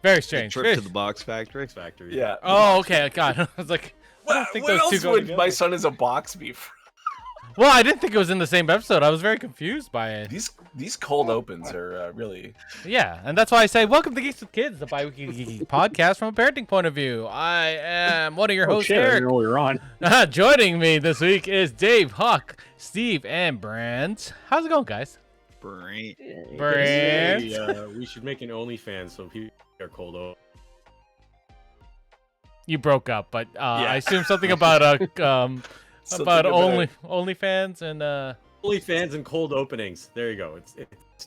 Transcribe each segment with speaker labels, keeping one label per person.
Speaker 1: Very strange.
Speaker 2: Trip to the box factory.
Speaker 3: Yeah.
Speaker 1: Oh, okay. God, I was like, I don't think
Speaker 3: what
Speaker 1: those two
Speaker 3: else
Speaker 1: go
Speaker 3: would
Speaker 1: together.
Speaker 3: My Son is a Box be from?
Speaker 1: Well, I didn't think it was in the same episode. I was very confused by it.
Speaker 3: These cold opens are really...
Speaker 1: Yeah, and that's why I say, welcome to Geeks with Kids, the bi-weekly geeky podcast from a parenting point of view. I am one of your hosts,
Speaker 4: shit,
Speaker 1: Eric.
Speaker 4: I didn't know we were on.
Speaker 1: Joining me this week is Dave, Huck, Steve, and Brent. How's it going, guys?
Speaker 2: Brent.
Speaker 1: Brent.
Speaker 5: We should make an OnlyFans so people are cold over.
Speaker 1: You broke up, but I assume something about OnlyFans and
Speaker 5: OnlyFans and cold openings. There you go.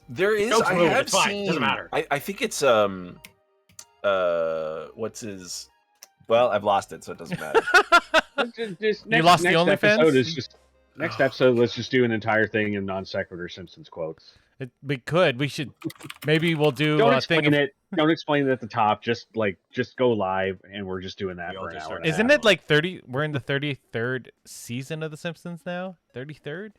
Speaker 3: There is.
Speaker 5: Jokes
Speaker 3: I
Speaker 5: moved,
Speaker 3: have
Speaker 5: it's fine,
Speaker 3: seen.
Speaker 5: doesn't matter.
Speaker 3: I think it's what's his? Well, I've lost it, so it doesn't matter.
Speaker 1: You lost the OnlyFans?
Speaker 4: Next episode, let's just do an entire thing in non sequitur Simpsons quotes.
Speaker 1: We could. We should. Maybe we'll do.
Speaker 4: Don't explain it. Don't explain it at the top. Just go live, and we're just doing that for an hour.
Speaker 1: Isn't it like 30? We're in the 33rd season of The Simpsons now. 33rd.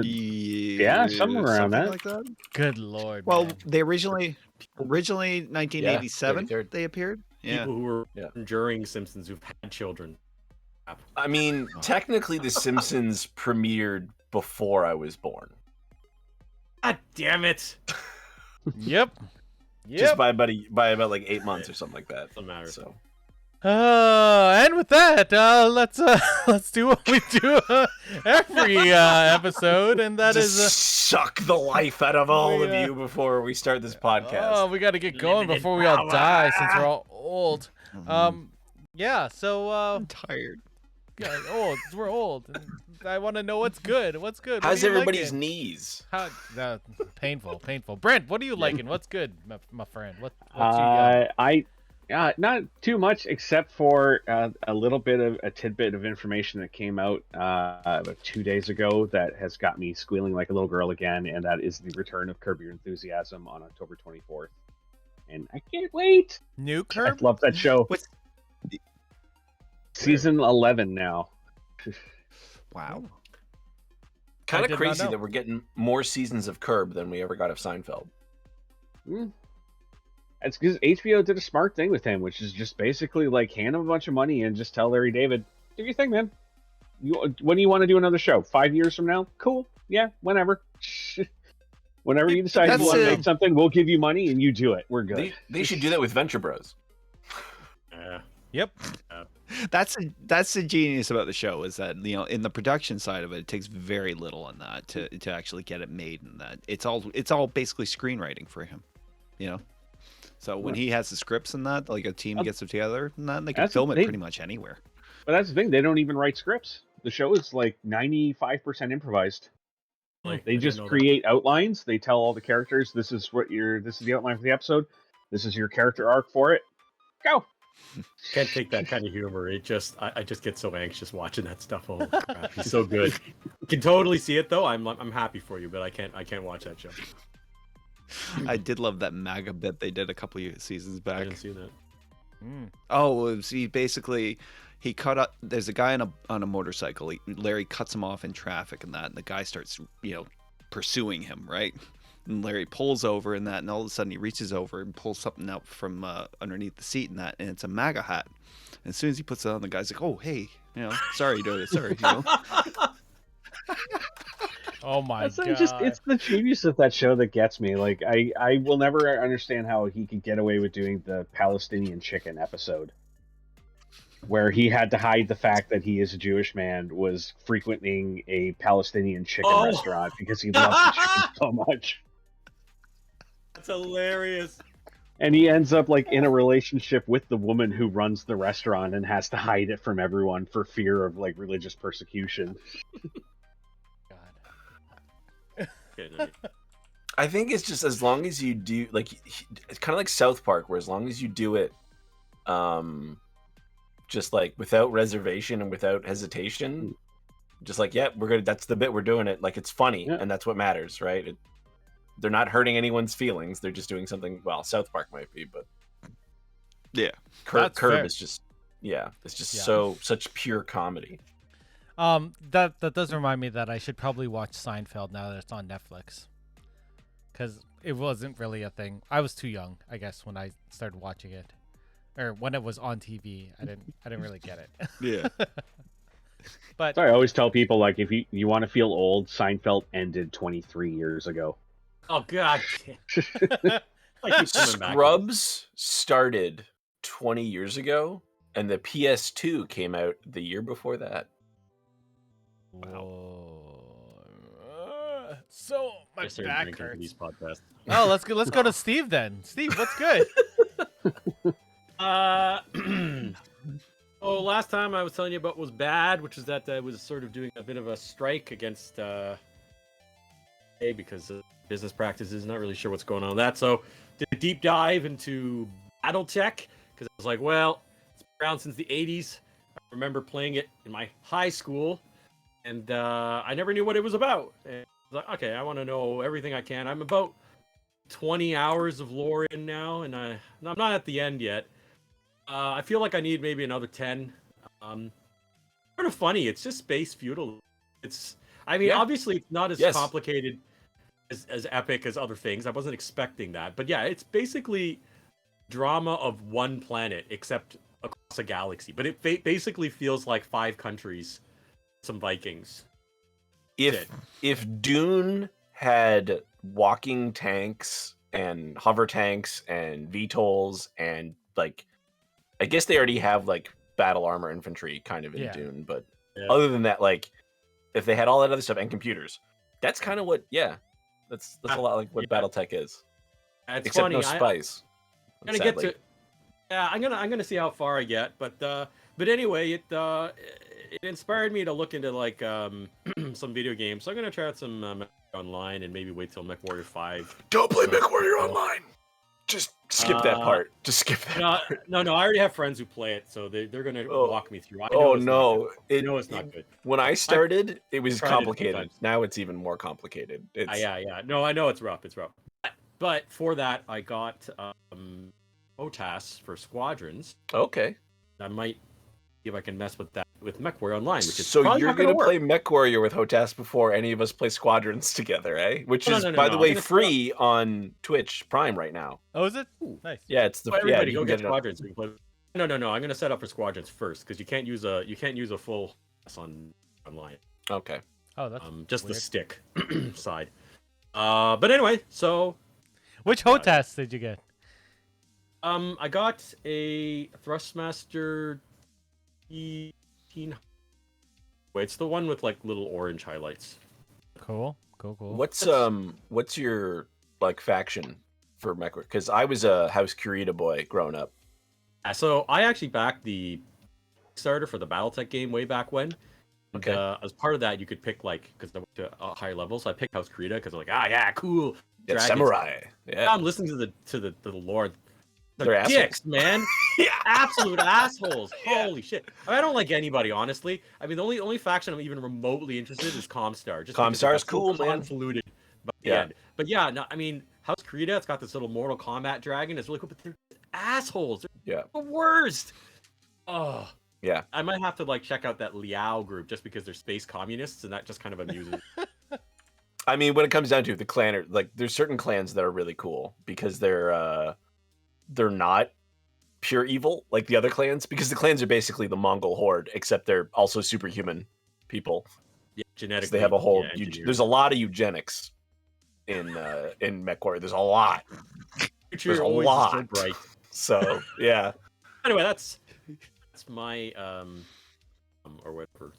Speaker 4: Yeah, somewhere around that.
Speaker 2: Like that.
Speaker 1: Good lord.
Speaker 2: Well,
Speaker 1: man.
Speaker 2: they originally 1987
Speaker 3: 33rd.
Speaker 2: they appeared. Yeah.
Speaker 5: People who were enduring Simpsons who've had children.
Speaker 3: I mean, technically, The Simpsons premiered before I was born.
Speaker 5: God damn it!
Speaker 1: Yep.
Speaker 3: Just by about like 8 months or something like that.
Speaker 5: Doesn't matter.
Speaker 3: So.
Speaker 1: And with that, let's do what we do every episode, and that
Speaker 3: Just
Speaker 1: is
Speaker 3: suck the life out of all of you before we start this podcast.
Speaker 1: Oh, we got to get going
Speaker 5: Limited
Speaker 1: before we all
Speaker 5: power.
Speaker 1: die, since we're all old. Yeah. So
Speaker 2: I'm tired.
Speaker 1: yeah, old. We're old. I want to know what's good. What's good?
Speaker 3: How's
Speaker 1: What are you
Speaker 3: everybody's
Speaker 1: liking?
Speaker 3: knees?
Speaker 1: Painful. Brent, what are you liking? What's good, my friend? What's you got?
Speaker 4: Not too much, except for a little bit of a tidbit of information that came out about 2 days ago that has got me squealing like a little girl again, and that is the return of Curb Your Enthusiasm on October 24th. And I can't wait.
Speaker 1: New
Speaker 4: I
Speaker 1: Curb?
Speaker 4: love that show.
Speaker 2: What's
Speaker 4: Season 11 now.
Speaker 2: wow.
Speaker 3: Kind
Speaker 1: I
Speaker 3: of
Speaker 1: did not
Speaker 3: crazy
Speaker 1: know.
Speaker 3: that we're getting more seasons of Curb than we ever got of Seinfeld.
Speaker 4: It's because HBO did a smart thing with him, which is just basically like hand him a bunch of money and just tell Larry David, do your thing, man. When do you want to do another show? 5 years from now? Cool. Yeah, whenever. Whenever you decide you want to make something, we'll give you money and you do it. We're good.
Speaker 3: They should do that with Venture Bros.
Speaker 1: Yep.
Speaker 2: That's the genius about the show is that in the production side of it, it takes very little on that to actually get it made, and that it's all basically screenwriting for him, So when he has the scripts and that, like a team gets it together, and that they can film it pretty much anywhere.
Speaker 4: But that's the thing; they don't even write scripts. The show is like 95% improvised.
Speaker 5: Like,
Speaker 4: They just create outlines. They tell all the characters, "This is the outline for the episode. This is your character arc for it. Go."
Speaker 5: Can't take that kind of humor. I just get so anxious watching that stuff. Oh crap, he's so good. Can totally see it though. I'm happy for you, but I can't watch that show.
Speaker 2: I did love that MAGA bit they did a couple of seasons back.
Speaker 5: I didn't see that.
Speaker 2: Oh, he cut up. There's a guy on a motorcycle. Larry cuts him off in traffic and that, and the guy starts pursuing him, right? And Larry pulls over and that, and all of a sudden he reaches over and pulls something out from underneath the seat and that, and it's a MAGA hat. And as soon as he puts it on, the guy's like, "Oh, hey, sorry, sorry."
Speaker 1: Oh my god.
Speaker 4: It's the genius of that show that gets me. Like I will never understand how he could get away with doing the Palestinian chicken episode, where he had to hide the fact that he is a Jewish man, was frequenting a Palestinian chicken restaurant because he loved the chicken so much.
Speaker 5: That's hilarious.
Speaker 4: And he ends up like in a relationship with the woman who runs the restaurant and has to hide it from everyone for fear of like religious persecution.
Speaker 3: I think it's just as long as you do, like, it's kind of like South Park, where as long as you do it, just like without reservation and without hesitation, just like, yeah, that's the bit we're doing it. Like, it's funny, and that's what matters, right? They're not hurting anyone's feelings. They're just doing something. Well, South Park might be, but
Speaker 2: yeah,
Speaker 3: Curb is just, it's just such pure comedy.
Speaker 1: That does remind me that I should probably watch Seinfeld now that it's on Netflix. Because it wasn't really a thing. I was too young, I guess, when I started watching it, or when it was on TV. I didn't really get it.
Speaker 2: Yeah.
Speaker 1: But
Speaker 4: Sorry, I always tell people, like, if you want to feel old, Seinfeld ended 23 years ago.
Speaker 5: Oh God. I keep coming back.
Speaker 3: Scrubs started 20 years ago, and the PS2 came out the year before that.
Speaker 1: So my
Speaker 5: I started
Speaker 1: back
Speaker 5: drinking for
Speaker 1: hurts.
Speaker 5: these podcasts.
Speaker 1: Oh, let's go to Steve then. Steve, what's good?
Speaker 5: Oh, last time I was telling you about was bad, which is that I was sort of doing a bit of a strike against because of business practices. Not really sure what's going on with that. So did a deep dive into BattleTech because I was like, well, it's been around since the 80s. I remember playing it in my high school, and I never knew what it was about. And I was like, okay, I want to know everything I can. I'm about 20 hours of lore in now, and I'm not at the end yet. I feel like I need maybe another 10. Sort of funny. It's just space feudal. Obviously it's not as complicated as epic as other things. I wasn't expecting that, but yeah, it's basically drama of one planet except across a galaxy. But it basically feels like 5 countries, some Vikings.
Speaker 3: If Dune had walking tanks and hover tanks and VTOLs and like, I guess they already have like battle armor infantry kind of in Dune, but other than that, like if they had all that other stuff and computers, that's kind of what that's a lot like what BattleTech is.
Speaker 5: It's
Speaker 3: except
Speaker 5: funny.
Speaker 3: no spice.
Speaker 5: I'm gonna get to. Yeah, I'm gonna see how far I get, but anyway, it inspired me to look into like some video games. So I'm gonna try out some online and maybe wait till MechWarrior 5.
Speaker 3: Don't play MechWarrior online. Just skip that part. Just skip that part.
Speaker 5: No. I already have friends who play it, so they're gonna walk me through. I
Speaker 3: know
Speaker 5: it's not good.
Speaker 3: When I started, it was complicated. Now it's even more complicated.
Speaker 5: Yeah. No, I know it's rough. It's rough. But for that, I got OTAS for Squadrons.
Speaker 3: Okay.
Speaker 5: I might see if I can mess with that with MechWarrior Online, which is
Speaker 3: so you're gonna play MechWarrior with HOTAS before any of us play Squadrons together, eh? Which is, by the way, free on Twitch Prime right now.
Speaker 1: Oh, is it? Nice.
Speaker 3: Yeah, it's the
Speaker 5: everybody go get Squadrons. We can play. No. I'm gonna set up for Squadrons first because you can't use a full online.
Speaker 3: Okay.
Speaker 1: Oh, that's
Speaker 5: just
Speaker 1: weird.
Speaker 5: the stick side. But anyway, so
Speaker 1: which HOTAS did you get?
Speaker 5: I got a Thrustmaster 18. Wait, it's the one with like little orange highlights.
Speaker 1: Cool.
Speaker 3: What's your like faction for MechWarrior? Because I was a House Kurita boy growing up.
Speaker 5: So I actually backed the Kickstarter for the BattleTech game way back when.
Speaker 3: Okay.
Speaker 5: As part of that, you could pick like because I went to a higher level, so I picked House Kurita because I'm like, cool.
Speaker 3: Yeah, samurai. Yeah.
Speaker 5: I'm listening to the lore.
Speaker 3: They're
Speaker 5: dicks, man.
Speaker 3: Yeah.
Speaker 5: Absolute assholes. Holy shit. I don't like anybody, honestly. I mean, the only faction I'm even remotely interested in is Comstar.
Speaker 3: Comstar's cool, man.
Speaker 5: Convoluted by the end. But yeah, no, I mean, House Kurita, it's got this little Mortal Kombat dragon. It's really cool, but they're assholes. They're the worst. Oh.
Speaker 3: Yeah.
Speaker 5: I might have to like check out that Liao group just because they're space communists, and that just kind of amuses me.
Speaker 3: I mean, when it comes down to it, the clan, like, there's certain clans that are really cool because they're not pure evil like the other clans, because the clans are basically the Mongol horde, except they're also superhuman people.
Speaker 5: Yeah, genetically.
Speaker 3: So they have a whole. There's a lot of eugenics in MechWarrior. There's a lot. There's a lot. So
Speaker 5: bright.
Speaker 3: So yeah.
Speaker 5: Anyway, that's my or whatever.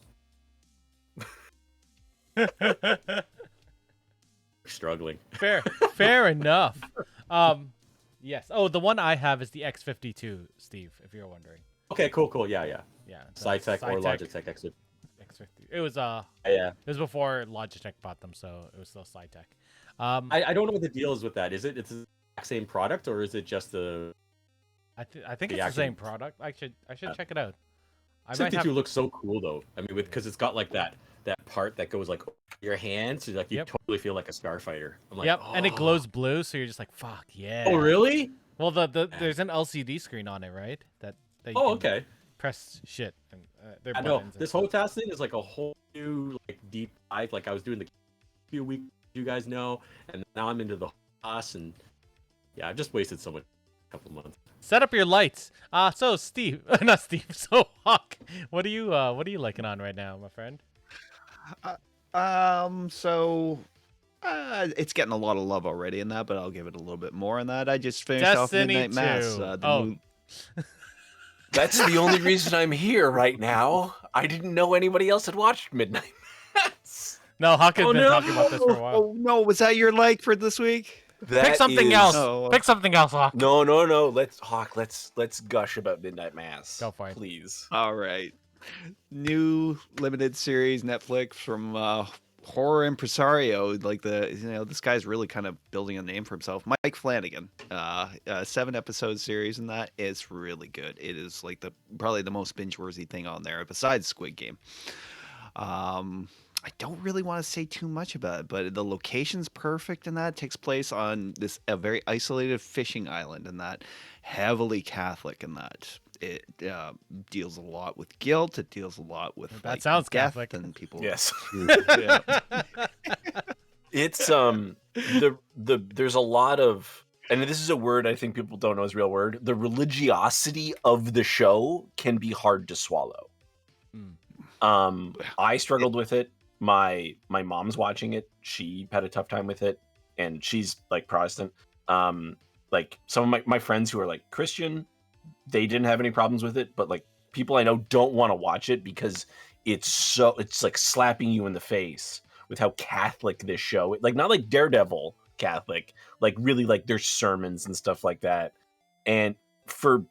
Speaker 5: Struggling.
Speaker 1: Fair enough. Yes. Oh, the one I have is the X52, Steve, if you're wondering.
Speaker 5: Okay, cool. Yeah. Sci-Tech or Logitech
Speaker 1: X50. It was
Speaker 5: It
Speaker 1: was before Logitech bought them, so it was still Sci-Tech.
Speaker 5: I don't know what the deal is with that. Is it's the exact same product, or is it just the?
Speaker 1: I think it's the same product. I should check it out.
Speaker 5: X52 looks so cool though. I mean, because it's got like that part that goes like over your hands, so like you totally feel like a starfighter. I'm like,
Speaker 1: and it glows blue, so you're just like, fuck yeah.
Speaker 5: Oh really?
Speaker 1: Well, there's an LCD screen on it, right? That you
Speaker 5: okay.
Speaker 1: Press shit and
Speaker 5: I know this HOTAS thing is like a whole new like deep dive. Like I was doing the few weeks, you guys know, and now I'm into the boss, and yeah, I've just wasted so much. Couple months.
Speaker 1: Set up your lights. So Steve, not Steve. So Hawk, what are you liking on right now, my friend?
Speaker 2: It's getting a lot of love already in that, but I'll give it a little bit more on that. I just finished off
Speaker 1: Destiny
Speaker 2: Midnight Mass.
Speaker 1: 2.
Speaker 3: That's the only reason I'm here right now. I didn't know anybody else had watched Midnight Mass.
Speaker 1: No, Hawk has been talking about this for a while.
Speaker 2: Oh no, was that your like for this week?
Speaker 1: Pick something else.
Speaker 2: Oh.
Speaker 1: Pick something else, Hawk.
Speaker 3: No. Let's gush about Midnight Mass.
Speaker 1: Go for it.
Speaker 3: Please.
Speaker 2: All right. New limited series Netflix from horror impresario. Like this guy's really kind of building a name for himself. Mike Flanagan. 7-episode series, and that is really good. It is like probably the most binge-worthy thing on there besides Squid Game. I don't really want to say too much about it, but the location's perfect, and that takes place on a very isolated fishing island, and that heavily Catholic, and that it deals a lot with guilt. It deals a lot with
Speaker 1: that sounds
Speaker 2: death
Speaker 1: Catholic.
Speaker 2: and people.
Speaker 3: Yes.
Speaker 2: Yeah.
Speaker 3: It's there's a lot of, and this is a word I think people don't know is a real word. The religiosity of the show can be hard to swallow. I struggled with it. My mom's watching it. She had a tough time with it, and she's like Protestant. Like some of my friends who are like Christian, they didn't have any problems with it, but like people I know don't want to watch it because it's like slapping you in the face with how Catholic this show, like not like Daredevil Catholic, like really like there's sermons and stuff like that. And for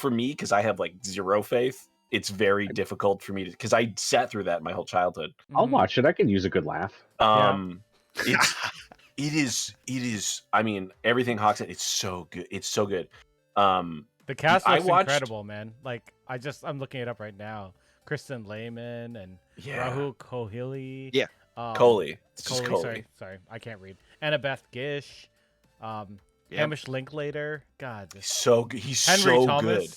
Speaker 3: me, because I have like zero faith, it's very difficult for me to, because I sat through that my whole childhood.
Speaker 4: I'll watch it. I can use a good laugh.
Speaker 3: It is. I mean, everything Hawk said, it's so good. It's so good.
Speaker 1: The cast looks incredible, man. Like I'm looking it up right now. Kristen Lehman and Rahul Kohli.
Speaker 2: Yeah.
Speaker 3: Kohli. It's just Kohli.
Speaker 1: Sorry, I can't read. Annabeth Gish. Hamish Linklater. God,
Speaker 3: he's so good. He's
Speaker 1: Henry
Speaker 3: so
Speaker 1: Thomas.
Speaker 3: good.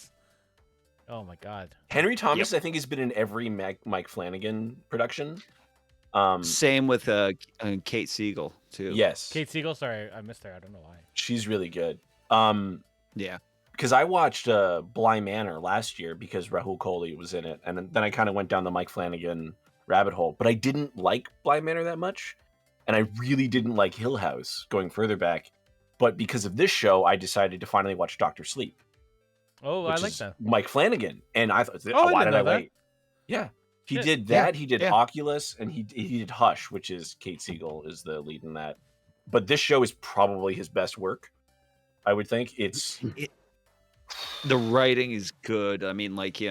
Speaker 1: Oh my God.
Speaker 3: Henry Thomas, I think, has been in every Mike Flanagan production.
Speaker 2: Same with Kate Siegel too.
Speaker 3: Yes.
Speaker 1: Kate Siegel. Sorry, I missed her. I don't know why.
Speaker 3: She's really good.
Speaker 2: Yeah.
Speaker 3: Because I watched Bly Manor last year because Rahul Kohli was in it, and then I kind of went down the Mike Flanagan rabbit hole. But I didn't like Bly Manor that much, and I really didn't like Hill House going further back. But because of this show, I decided to finally watch Dr. Sleep.
Speaker 1: Oh, I like that.
Speaker 3: Mike Flanagan, and I thought, why did I wait? Yeah, he did that. He did Oculus, and he did Hush, which is Kate Siegel is the lead in that. But this show is probably his best work. I would think
Speaker 2: the writing is good. I mean, like,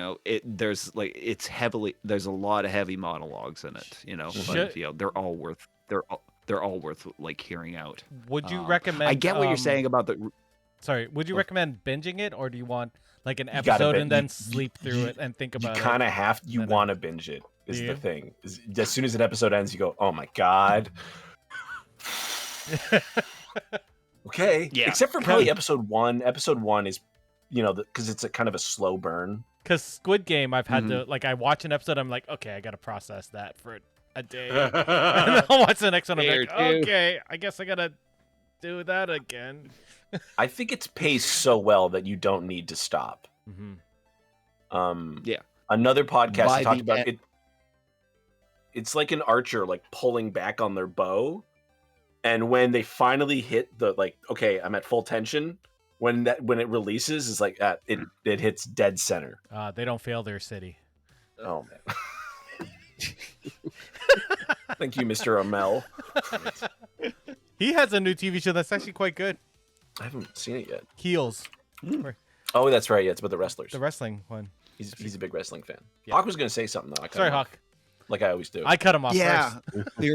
Speaker 2: there's a lot of heavy monologues in it, but they're all worth like hearing out.
Speaker 1: Would you recommend?
Speaker 2: I get what you're saying about the.
Speaker 1: Sorry, would you recommend binging it, or do you want like an episode and then sleep through it and think about it?
Speaker 3: You kind of have. You want to binge it. Is the thing. As soon as an episode ends, you go, "Oh my God." Okay. Yeah. Except for probably episode 1. Episode 1 is, because it's a kind of a slow burn.
Speaker 1: Because Squid Game, I've had to I watch an episode, I'm like, okay, I gotta process that for a day, and then I'll watch the next one. I'm like, okay, I guess I gotta do that again.
Speaker 3: I think it's paced so well that you don't need to stop. Another podcast talked about it. It's like an archer like pulling back on their bow. And when they finally hit the okay, I'm at full tension. When it releases, is like it hits dead center.
Speaker 1: They don't fail their city.
Speaker 3: Oh man! Thank you, Mr. Amel.
Speaker 1: He has a new TV show that's actually quite good.
Speaker 3: I haven't seen it yet.
Speaker 1: Heels.
Speaker 3: Oh, that's right. Yeah, it's about the wrestlers.
Speaker 1: The wrestling one.
Speaker 3: He's a big wrestling fan.
Speaker 1: Yeah.
Speaker 3: Hawk was going to say something though.
Speaker 1: Sorry, Hawk.
Speaker 3: Like I always do.
Speaker 1: I cut him off.
Speaker 2: Yeah.
Speaker 1: First.
Speaker 2: We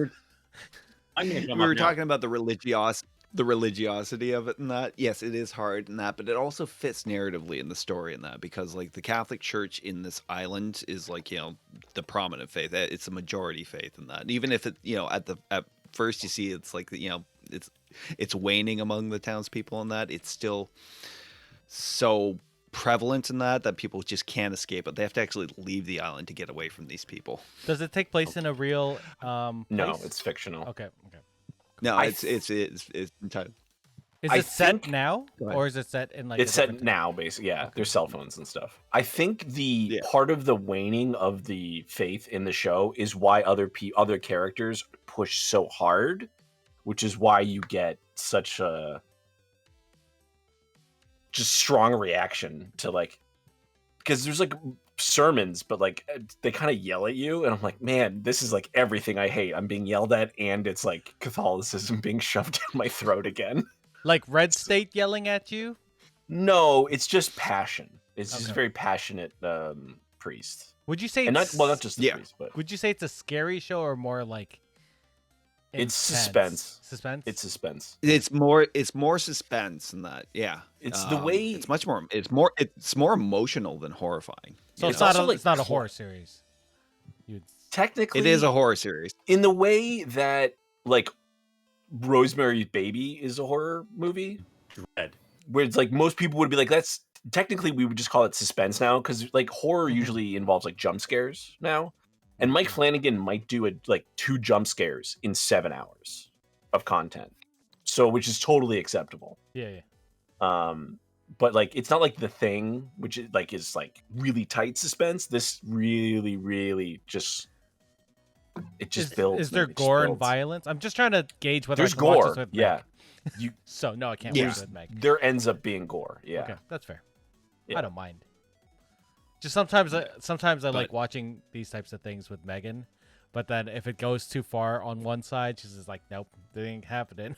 Speaker 2: were talking about the religiosity of it and that. Yes, it is hard and that, but it also fits narratively in the story and that, because like the Catholic Church in this island is like, the prominent faith. It's a majority faith in that. Even if it, at first you see it's like, it's waning among the townspeople and that, it's still so prevalent in that people just can't escape it. They have to actually leave the island to get away from these people.
Speaker 1: Does it take place in a real
Speaker 3: No, it's fictional.
Speaker 1: Okay.
Speaker 2: No, it's entitled.
Speaker 1: Is
Speaker 3: I
Speaker 1: it set
Speaker 3: think-
Speaker 1: now,
Speaker 2: Go ahead.
Speaker 1: or is it set in like?
Speaker 3: It's
Speaker 1: a
Speaker 3: set
Speaker 1: different time?
Speaker 3: now, basically. Yeah, there's cell phones and stuff. I think the
Speaker 2: Yeah.
Speaker 3: part of the waning of the faith in the show is why other characters push so hard, which is why you get such a just strong reaction to like, because there's like sermons, but like they kind of yell at you, and I'm like, man, this is like everything I hate. I'm being yelled at, and it's like Catholicism being shoved down my throat again.
Speaker 1: Like Red State yelling at you?
Speaker 3: No, it's just passion. It's just
Speaker 1: Okay.
Speaker 3: very passionate priest,
Speaker 1: Would you say
Speaker 3: and
Speaker 1: it's,
Speaker 3: not just the
Speaker 2: Yeah.
Speaker 3: priest, but
Speaker 1: Would you say it's a scary show or more like?
Speaker 3: It's
Speaker 1: intense?
Speaker 3: suspense.
Speaker 1: Suspense.
Speaker 3: it's suspense.
Speaker 2: It's more suspense than that. Yeah.
Speaker 3: It's the way
Speaker 2: it's much more. It's more emotional than horrifying.
Speaker 1: so
Speaker 2: you
Speaker 1: it's
Speaker 2: know?
Speaker 1: not
Speaker 3: also, like,
Speaker 1: it's not a
Speaker 3: cl-
Speaker 1: horror series. You'd...
Speaker 3: technically
Speaker 2: It is a horror series.
Speaker 3: in the way that like Rosemary's Baby is a horror movie,
Speaker 5: Dread.
Speaker 3: where it's like most people would be like, that's technically we would just call it suspense now, because like horror usually involves like jump scares now, and Mike Flanagan might do like 2 jump scares in 7 hours of content, so which is totally acceptable.
Speaker 1: Yeah.
Speaker 3: But like it's not like The Thing, which is like really tight suspense. This really just builds.
Speaker 1: Is there
Speaker 3: man. It just
Speaker 1: gore and
Speaker 3: builds.
Speaker 1: violence? I'm just trying to gauge whether
Speaker 3: There's
Speaker 1: I can watch
Speaker 3: gore,
Speaker 1: this with
Speaker 3: yeah.
Speaker 1: Meg. So no, I can't
Speaker 2: Yeah.
Speaker 1: watch it with Meg.
Speaker 3: There ends up being gore, yeah.
Speaker 1: Okay, that's fair.
Speaker 3: Yeah.
Speaker 1: I don't mind. Just sometimes I like
Speaker 2: But-
Speaker 1: watching these types of things with Megan, but then if it goes too far on one side, she's just like, nope, that ain't happening.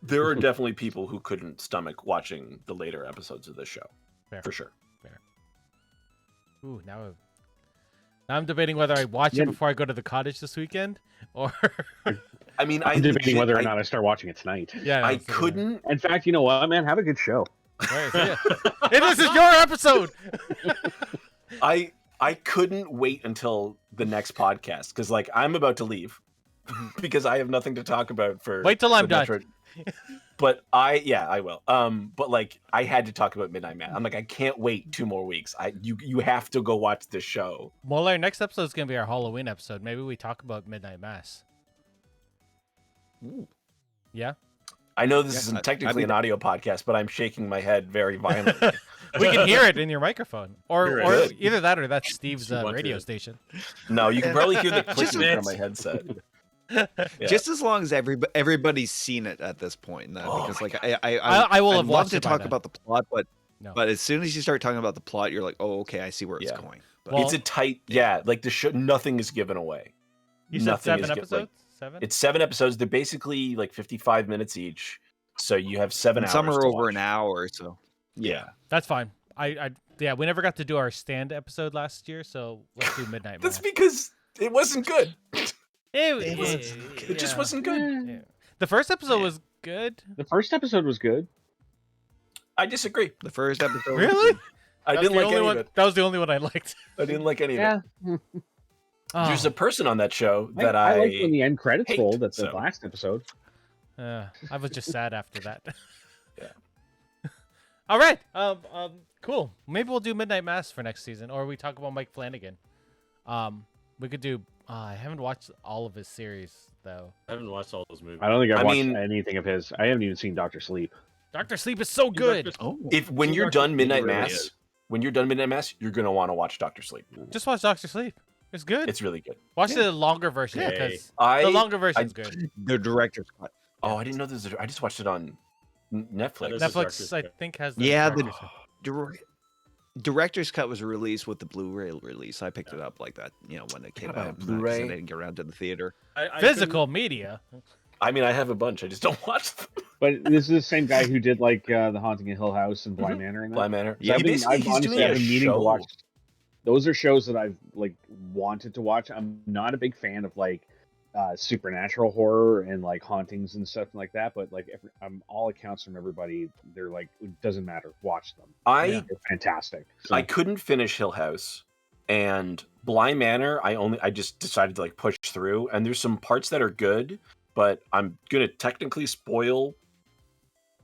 Speaker 3: There are definitely people who couldn't stomach watching the later episodes of this show,
Speaker 1: Fair.
Speaker 3: for sure.
Speaker 1: Ooh, now I'm debating whether I watch
Speaker 4: Yeah.
Speaker 1: it before I go to the cottage this weekend, or
Speaker 3: I mean,
Speaker 4: I'm debating whether or
Speaker 3: I
Speaker 4: not I start watching it tonight.
Speaker 1: yeah.
Speaker 3: I
Speaker 1: was thinking
Speaker 3: couldn't.
Speaker 4: In fact, you know what, man? Have a good show.
Speaker 1: that. Right, yeah. Hey, this is your episode.
Speaker 3: I couldn't wait until the next podcast because like I'm about to leave because I have nothing to talk about for.
Speaker 1: Wait till I'm
Speaker 3: the
Speaker 1: done.
Speaker 3: But I will. But like I had to talk about Midnight Mass. I'm like I can't wait 2 more weeks. You have to go watch this show.
Speaker 1: Well, our next episode is gonna be our Halloween episode. Maybe we talk about Midnight Mass. Yeah,
Speaker 3: I know this
Speaker 2: Yeah,
Speaker 3: isn't
Speaker 2: I'd
Speaker 3: technically
Speaker 2: be
Speaker 3: an audio podcast, but I'm shaking my head very violently.
Speaker 1: we can hear it in your microphone, or
Speaker 3: Good.
Speaker 1: either that or that's Steve's
Speaker 5: You want
Speaker 1: radio
Speaker 5: to.
Speaker 1: station.
Speaker 3: No, you can probably hear the
Speaker 2: Just
Speaker 3: clicking
Speaker 2: a
Speaker 3: from
Speaker 2: bit.
Speaker 3: my headset. Yeah.
Speaker 2: Just as long as everybody's seen it at this point,
Speaker 3: Oh
Speaker 2: because
Speaker 3: my
Speaker 2: like
Speaker 3: God.
Speaker 1: I will
Speaker 2: I'd
Speaker 1: have
Speaker 2: love
Speaker 1: watched
Speaker 2: to
Speaker 1: it by
Speaker 2: talk
Speaker 1: then.
Speaker 2: about the plot, but
Speaker 1: No.
Speaker 2: but as soon as you start talking about the plot, you're like, oh, okay, I see where it's
Speaker 3: Yeah.
Speaker 2: going. But
Speaker 1: Well-
Speaker 3: It's a tight, yeah. Like the show, nothing is given away.
Speaker 1: You said
Speaker 3: Nothing
Speaker 1: 7
Speaker 3: is
Speaker 1: episodes.
Speaker 3: like,
Speaker 1: 7.
Speaker 3: it's 7 episodes. They're basically like 55 minutes each, so you have 7 hours.
Speaker 2: some are
Speaker 3: to
Speaker 2: over
Speaker 3: watch.
Speaker 2: an hour, so
Speaker 3: Yeah,
Speaker 1: That's fine. Yeah, we never got to do our stand episode last year, so let's do Midnight
Speaker 3: that's
Speaker 1: Mass.
Speaker 3: because it wasn't good.
Speaker 1: It
Speaker 3: It just
Speaker 1: yeah.
Speaker 3: wasn't good.
Speaker 1: Yeah. The first episode was good.
Speaker 4: The first episode was good.
Speaker 3: I disagree.
Speaker 2: the first episode.
Speaker 1: Really?
Speaker 3: I
Speaker 1: That was
Speaker 3: didn't
Speaker 1: the
Speaker 3: like
Speaker 1: only
Speaker 3: any
Speaker 1: one.
Speaker 3: of it.
Speaker 1: That was the only one I liked.
Speaker 3: I didn't like any of
Speaker 4: Yeah,
Speaker 3: it.
Speaker 1: Oh,
Speaker 3: There's a person on that show that
Speaker 4: I liked when the end credits
Speaker 3: hate,
Speaker 4: rolled at the
Speaker 3: so.
Speaker 4: last episode.
Speaker 1: I was just sad after that.
Speaker 3: Yeah.
Speaker 1: All right. Cool. Maybe we'll do Midnight Mass for next season, or we talk about Mike Flanagan. We could do. I haven't watched all of his series though.
Speaker 5: I haven't watched all those movies.
Speaker 4: I don't think I've
Speaker 3: I
Speaker 4: watched
Speaker 3: mean-
Speaker 4: anything of his. I haven't even seen Doctor Sleep.
Speaker 1: Doctor Sleep is so good.
Speaker 2: Oh,
Speaker 3: if when
Speaker 5: See,
Speaker 3: you're
Speaker 5: Dr.
Speaker 3: done
Speaker 5: Sleep
Speaker 3: Midnight
Speaker 5: really
Speaker 3: Mass,
Speaker 5: is.
Speaker 3: when you're done Midnight Mass, you're gonna want to watch Doctor Sleep.
Speaker 1: Just watch Doctor Sleep. It's good.
Speaker 3: It's really good.
Speaker 1: Watch the longer version
Speaker 5: Okay.
Speaker 1: because
Speaker 3: I
Speaker 1: the longer version's good.
Speaker 2: the director's cut.
Speaker 3: I didn't know this. I just watched it on Netflix.
Speaker 5: This is
Speaker 1: Netflix,
Speaker 5: Doctor
Speaker 1: I
Speaker 5: Sleep.
Speaker 1: think, has the
Speaker 2: Yeah,
Speaker 1: director's cut.
Speaker 2: Director's cut was released with the Blu-ray release. I picked it up like that, when it came
Speaker 3: about
Speaker 2: out.
Speaker 3: a Blu-ray?
Speaker 2: I didn't get around to the theater.
Speaker 5: I
Speaker 1: Physical media.
Speaker 3: I mean, I have a bunch. I just don't watch them.
Speaker 4: But this is the same guy who did like The Haunting of Hill House and Blind Manor and that.
Speaker 3: Blind Manor.
Speaker 2: Yeah,
Speaker 4: I've been,
Speaker 3: basically,
Speaker 4: I've
Speaker 3: he's
Speaker 4: honestly
Speaker 3: doing
Speaker 4: I've
Speaker 3: a
Speaker 4: been meaning
Speaker 3: show.
Speaker 4: to watch. Those are shows that I've like wanted to watch. I'm not a big fan of like supernatural horror and like hauntings and stuff like that. But like all accounts from everybody, they're like it doesn't matter. Watch them.
Speaker 3: I
Speaker 4: They're fantastic. So,
Speaker 3: I couldn't finish Hill House, and Blind Manor. I just decided to like push through, and there's some parts that are good, but I'm gonna technically spoil.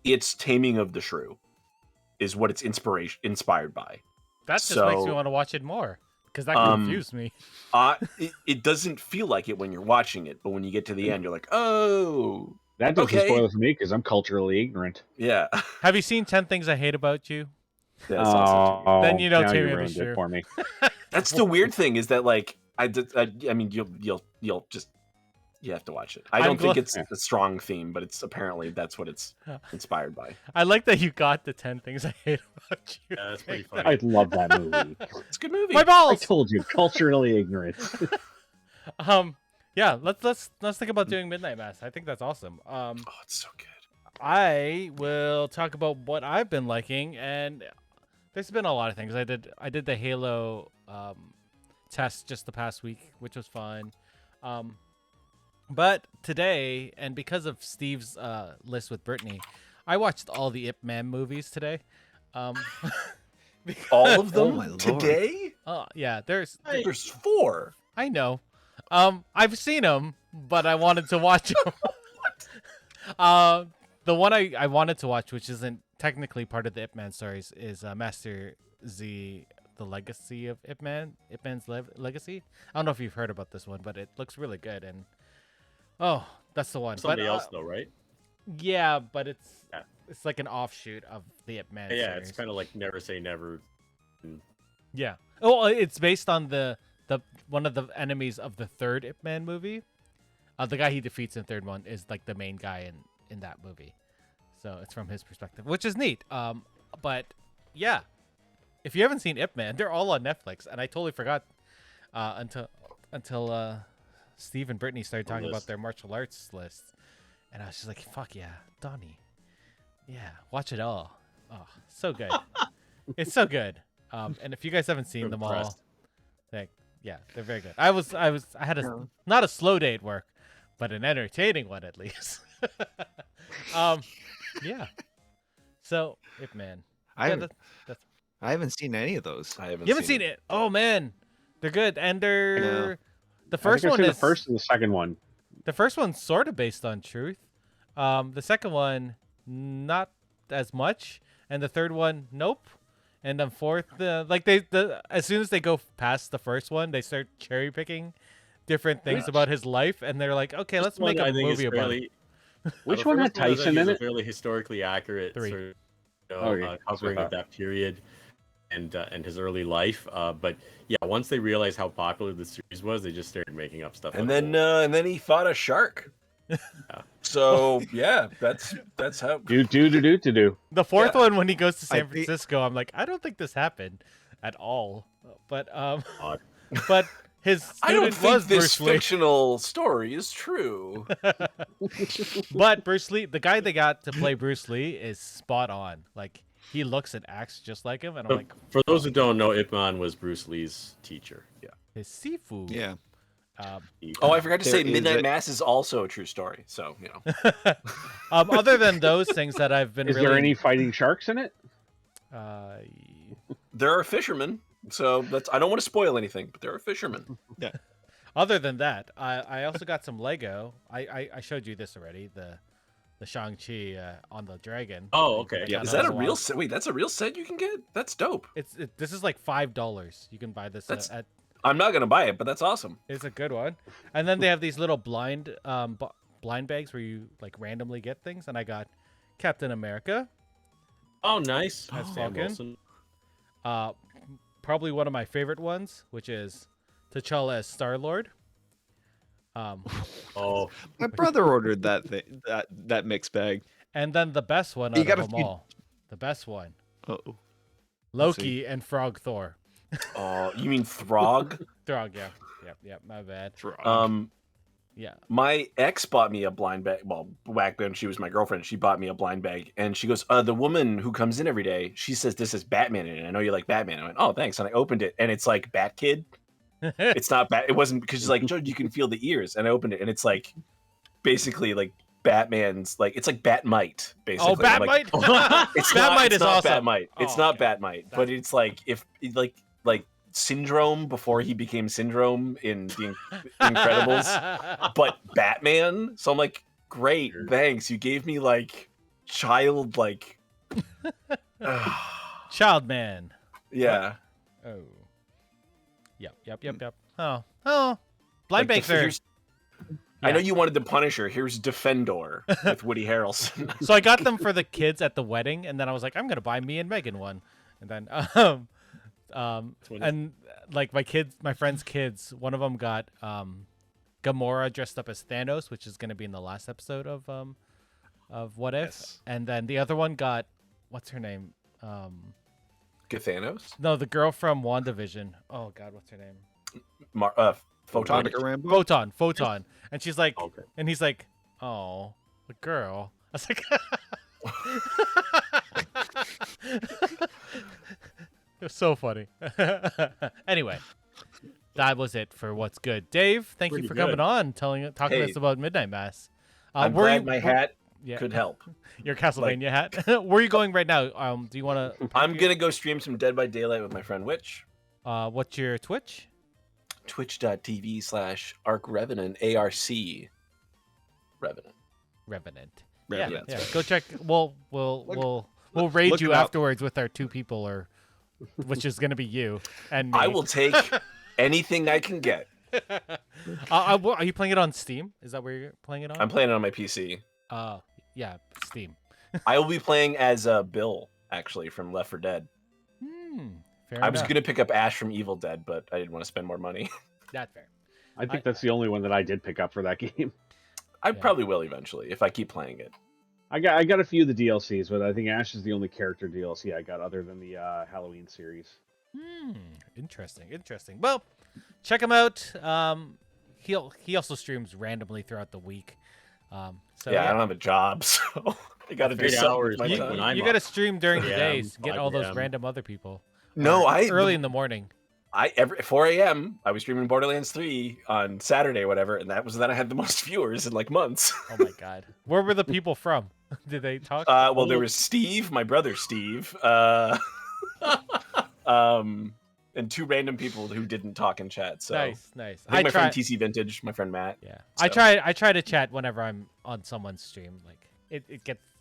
Speaker 3: It's Taming of the Shrew, is what it's inspired by.
Speaker 1: That just makes me
Speaker 3: So,
Speaker 1: want to watch it more because that
Speaker 3: um,
Speaker 1: confused me.
Speaker 3: It doesn't feel like it when you're watching it, but when you get to the end, you're like, oh,
Speaker 4: That doesn't
Speaker 3: Okay.
Speaker 4: spoil it for me because I'm culturally ignorant.
Speaker 3: Yeah.
Speaker 1: Have you seen 10 Things I Hate About You?
Speaker 3: That's also
Speaker 4: Oh,
Speaker 1: Then you know
Speaker 4: now
Speaker 1: Tammy
Speaker 4: you
Speaker 1: of
Speaker 4: ruined
Speaker 1: Sure.
Speaker 4: it for me.
Speaker 3: That's the weird thing is that like I mean you'll just you have to watch it. I don't think it's a strong theme, but it's apparently that's what it's inspired by.
Speaker 1: I like that you got the 10 Things I Hate About You.
Speaker 5: Yeah, that's pretty funny.
Speaker 4: I love that movie.
Speaker 3: It's a good movie.
Speaker 1: My
Speaker 4: I
Speaker 1: balls.
Speaker 4: told you, culturally ignorant.
Speaker 1: Yeah, let's think about doing Midnight Mass. I think that's awesome.
Speaker 3: Oh, it's so good.
Speaker 1: I will talk about what I've been liking, and there's been a lot of things. I did the Halo test just the past week, which was fun. But today, and because of Steve's list with Brittany, I watched all the Ip Man movies today.
Speaker 3: All of
Speaker 2: Oh
Speaker 3: them
Speaker 2: my lord.
Speaker 3: today?
Speaker 1: Yeah, there's
Speaker 3: 4.
Speaker 1: I know. I've seen them, but I wanted to watch them. The one I wanted to watch, which isn't technically part of the Ip Man stories, is Master Z: The Legacy of Ip Man. Ip Man's Legacy. I don't know if you've heard about this one, but it looks really good. And that's the one.
Speaker 5: Somebody
Speaker 1: but,
Speaker 5: else though, right?
Speaker 1: Yeah, but it's like an offshoot of the Ip Man.
Speaker 5: Yeah,
Speaker 1: series.
Speaker 5: it's kind of like Never Say Never.
Speaker 1: Yeah. Oh, it's based on the one of the enemies of the third Ip Man movie. The guy he defeats in the third one is like the main guy in that movie. So it's from his perspective, which is neat. But yeah, if you haven't seen Ip Man, they're all on Netflix, and I totally forgot until Steve and Brittany started talking about their martial arts list, and I was just like, "Fuck yeah, Donnie, yeah, watch it all. Oh, so good, it's so good." And if you guys haven't seen them all, like, yeah, they're very good. I had not a slow day at work, but an entertaining one at least. Yeah. So, Ip Man.
Speaker 2: I
Speaker 1: Yeah,
Speaker 2: haven't, I haven't seen any of those.
Speaker 3: I haven't
Speaker 1: you haven't seen it? Oh man, they're good, and they're
Speaker 2: No.
Speaker 1: the first
Speaker 4: I think I've
Speaker 1: one
Speaker 4: seen
Speaker 1: is
Speaker 4: the first and the second one.
Speaker 1: the first one's sort of based on truth. The second one not as much, and the third one nope, and then fourth as soon as they go past the first one, they start cherry picking different things about his life, and they're like, okay, let's make a movie about it.
Speaker 4: Which one had Tyson in it?
Speaker 5: Fairly historically accurate,
Speaker 1: 3.
Speaker 5: sort of,
Speaker 4: Okay.
Speaker 5: covering of that period and his early life. But yeah, once they realized how popular the series was, they just started making up stuff.
Speaker 3: And then he fought a shark. So yeah, that's how.
Speaker 4: Do.
Speaker 1: The fourth
Speaker 3: Yeah.
Speaker 1: one, when he goes to San
Speaker 2: think-
Speaker 1: Francisco, I'm like, I don't think this happened at all. But
Speaker 5: Odd.
Speaker 1: but his
Speaker 3: I don't
Speaker 1: student
Speaker 3: think
Speaker 1: was
Speaker 3: this
Speaker 1: Bruce Lee.
Speaker 3: fictional story is true.
Speaker 1: But Bruce Lee, the guy they got to play Bruce Lee, is spot on. Like, he looks and acts just like him, and I'm
Speaker 5: So,
Speaker 1: like,
Speaker 5: for those who don't know, Ip Man was Bruce Lee's teacher. Yeah.
Speaker 1: his Sifu.
Speaker 2: Yeah.
Speaker 3: Oh, I forgot to say
Speaker 2: There is
Speaker 3: Midnight
Speaker 2: a-
Speaker 3: Mass is also a true story. So, you know.
Speaker 1: Other than those things that I've been
Speaker 4: Is
Speaker 1: really,
Speaker 4: there any fighting sharks in it?
Speaker 3: There are fishermen. So I don't want to spoil anything, but there are fishermen.
Speaker 1: Other than that, I also got some Lego. I showed you this already. The Shang-Chi on the dragon.
Speaker 5: Oh, okay.
Speaker 1: I
Speaker 5: Yeah.
Speaker 1: got
Speaker 3: Is that a
Speaker 1: as
Speaker 3: real
Speaker 1: well.
Speaker 3: set? Wait, that's a real set you can get? That's dope.
Speaker 1: This is like $5. You can buy this
Speaker 3: That's-
Speaker 1: at.
Speaker 3: I'm not going to buy it, but that's awesome.
Speaker 1: It's a good one. And then they have these little blind bags where you like randomly get things. And I got Captain America.
Speaker 5: Oh, nice.
Speaker 1: As
Speaker 5: Sam
Speaker 1: Falcon.
Speaker 5: Wilson.
Speaker 1: Probably one of my favorite ones, which is T'Challa as Star-Lord.
Speaker 5: Oh,
Speaker 2: My brother ordered that mixed bag.
Speaker 1: And then the best one
Speaker 2: You
Speaker 1: out
Speaker 2: gotta
Speaker 1: of them all. The best one.
Speaker 2: Oh.
Speaker 1: Loki and Frog Thor.
Speaker 3: Oh, you mean Throg?
Speaker 1: Throg, yeah. Yep, my bad. Yeah.
Speaker 3: My ex bought me a blind bag. Well, back when she was my girlfriend, she bought me a blind bag, and she goes, "The woman who comes in every day, she says this is Batman in it. I know you like Batman." I went, "Oh, thanks." And I opened it, and it's like Bat Kid. It's not Bat. It wasn't because she's like, "Joe, you can feel the ears." And I opened it, and it's like basically like Batman's like it's like Batmite basically.
Speaker 1: Oh,
Speaker 3: I'm like,
Speaker 1: Batmite!
Speaker 3: it's
Speaker 1: Batmite
Speaker 3: not, it's
Speaker 1: is
Speaker 3: not
Speaker 1: awesome.
Speaker 3: Batmite. It's
Speaker 1: Oh,
Speaker 3: not
Speaker 1: okay.
Speaker 3: Batmite, but it's like if like Syndrome before he became Syndrome in The Incredibles, but Batman. So I'm like, great, thanks. You gave me like child like,
Speaker 1: Child Man.
Speaker 3: yeah.
Speaker 1: Oh. Yep. Oh. Blind
Speaker 3: Like,
Speaker 1: bags are.
Speaker 3: I know you wanted the Punisher. Here's Defendor with Woody Harrelson.
Speaker 1: So I got them for the kids at the wedding, and then I was like, I'm gonna buy me and Megan one, and then and like my friends' kids, one of them got Gamora dressed up as Thanos, which is gonna be in the last episode of What If,
Speaker 3: Yes.
Speaker 1: and then the other one got what's her name?
Speaker 3: Thanos?
Speaker 1: No, the girl from WandaVision. Oh God, what's her name?
Speaker 3: Photon.
Speaker 2: Monica Rambeau?
Speaker 1: Photon, and she's like,
Speaker 5: Okay.
Speaker 1: and he's like, oh, the girl. I was like, it was so funny. Anyway, that was it for what's good. Dave, thank you
Speaker 5: Pretty
Speaker 1: for coming
Speaker 5: good.
Speaker 1: on, talking to us about Midnight Mass.
Speaker 3: I'm glad my hat could help.
Speaker 1: Your Castlevania hat. Where are you going right now? Do you want to?
Speaker 3: I'm going to go stream some Dead by Daylight with my friend Witch.
Speaker 1: What's your Twitch?
Speaker 3: Twitch.tv/ArcRevenant, ARC Revenant.
Speaker 1: Revenant.
Speaker 2: Revenant.
Speaker 1: Yeah. Go check. We'll raid
Speaker 2: look
Speaker 1: you
Speaker 2: it up.
Speaker 1: afterwards with our 2 people, or which is going to be you and me.
Speaker 3: I will take anything I can get.
Speaker 1: Are you playing it on Steam? Is that where you're playing it on?
Speaker 3: I'm playing it on my PC.
Speaker 1: Yeah, Steam.
Speaker 3: I will be playing as Bill, actually, from Left 4 Dead.
Speaker 1: Fair
Speaker 3: I was
Speaker 1: enough.
Speaker 3: going to pick up Ash from Evil Dead, but I didn't want to spend more money.
Speaker 1: That's fair.
Speaker 4: I think that's the only one that I did pick up for that game.
Speaker 3: I
Speaker 1: Yeah.
Speaker 3: probably will eventually, if I keep playing it.
Speaker 4: I got a few of the DLCs, but I think Ash is the only character DLC I got other than the Halloween series.
Speaker 1: Interesting. Well, check him out. He also streams randomly throughout the week. So
Speaker 3: I don't have a job, so I got to do
Speaker 5: 8
Speaker 3: something
Speaker 5: hours
Speaker 3: with my
Speaker 5: you-
Speaker 3: time.
Speaker 5: when I'm
Speaker 1: you
Speaker 5: up.
Speaker 1: got to stream during the
Speaker 5: 4
Speaker 1: day.
Speaker 5: a.m.,
Speaker 1: Get
Speaker 5: 5
Speaker 1: all those
Speaker 5: a.m.
Speaker 1: random other people.
Speaker 3: No,
Speaker 1: Or
Speaker 3: I
Speaker 1: early in the morning.
Speaker 3: every 4 a.m. I was streaming Borderlands 3 on Saturday, whatever, and that was then I had the most viewers in like months.
Speaker 1: Oh my God. Where were the people from? Did they talk?
Speaker 3: Well, there was Steve, my brother Steve, and 2 random people who didn't talk in chat. So
Speaker 1: Nice.
Speaker 3: I think my
Speaker 1: try.
Speaker 3: friend TC Vintage, my friend Matt.
Speaker 1: Yeah,
Speaker 3: So.
Speaker 1: I try to chat whenever I'm on someone's stream. Like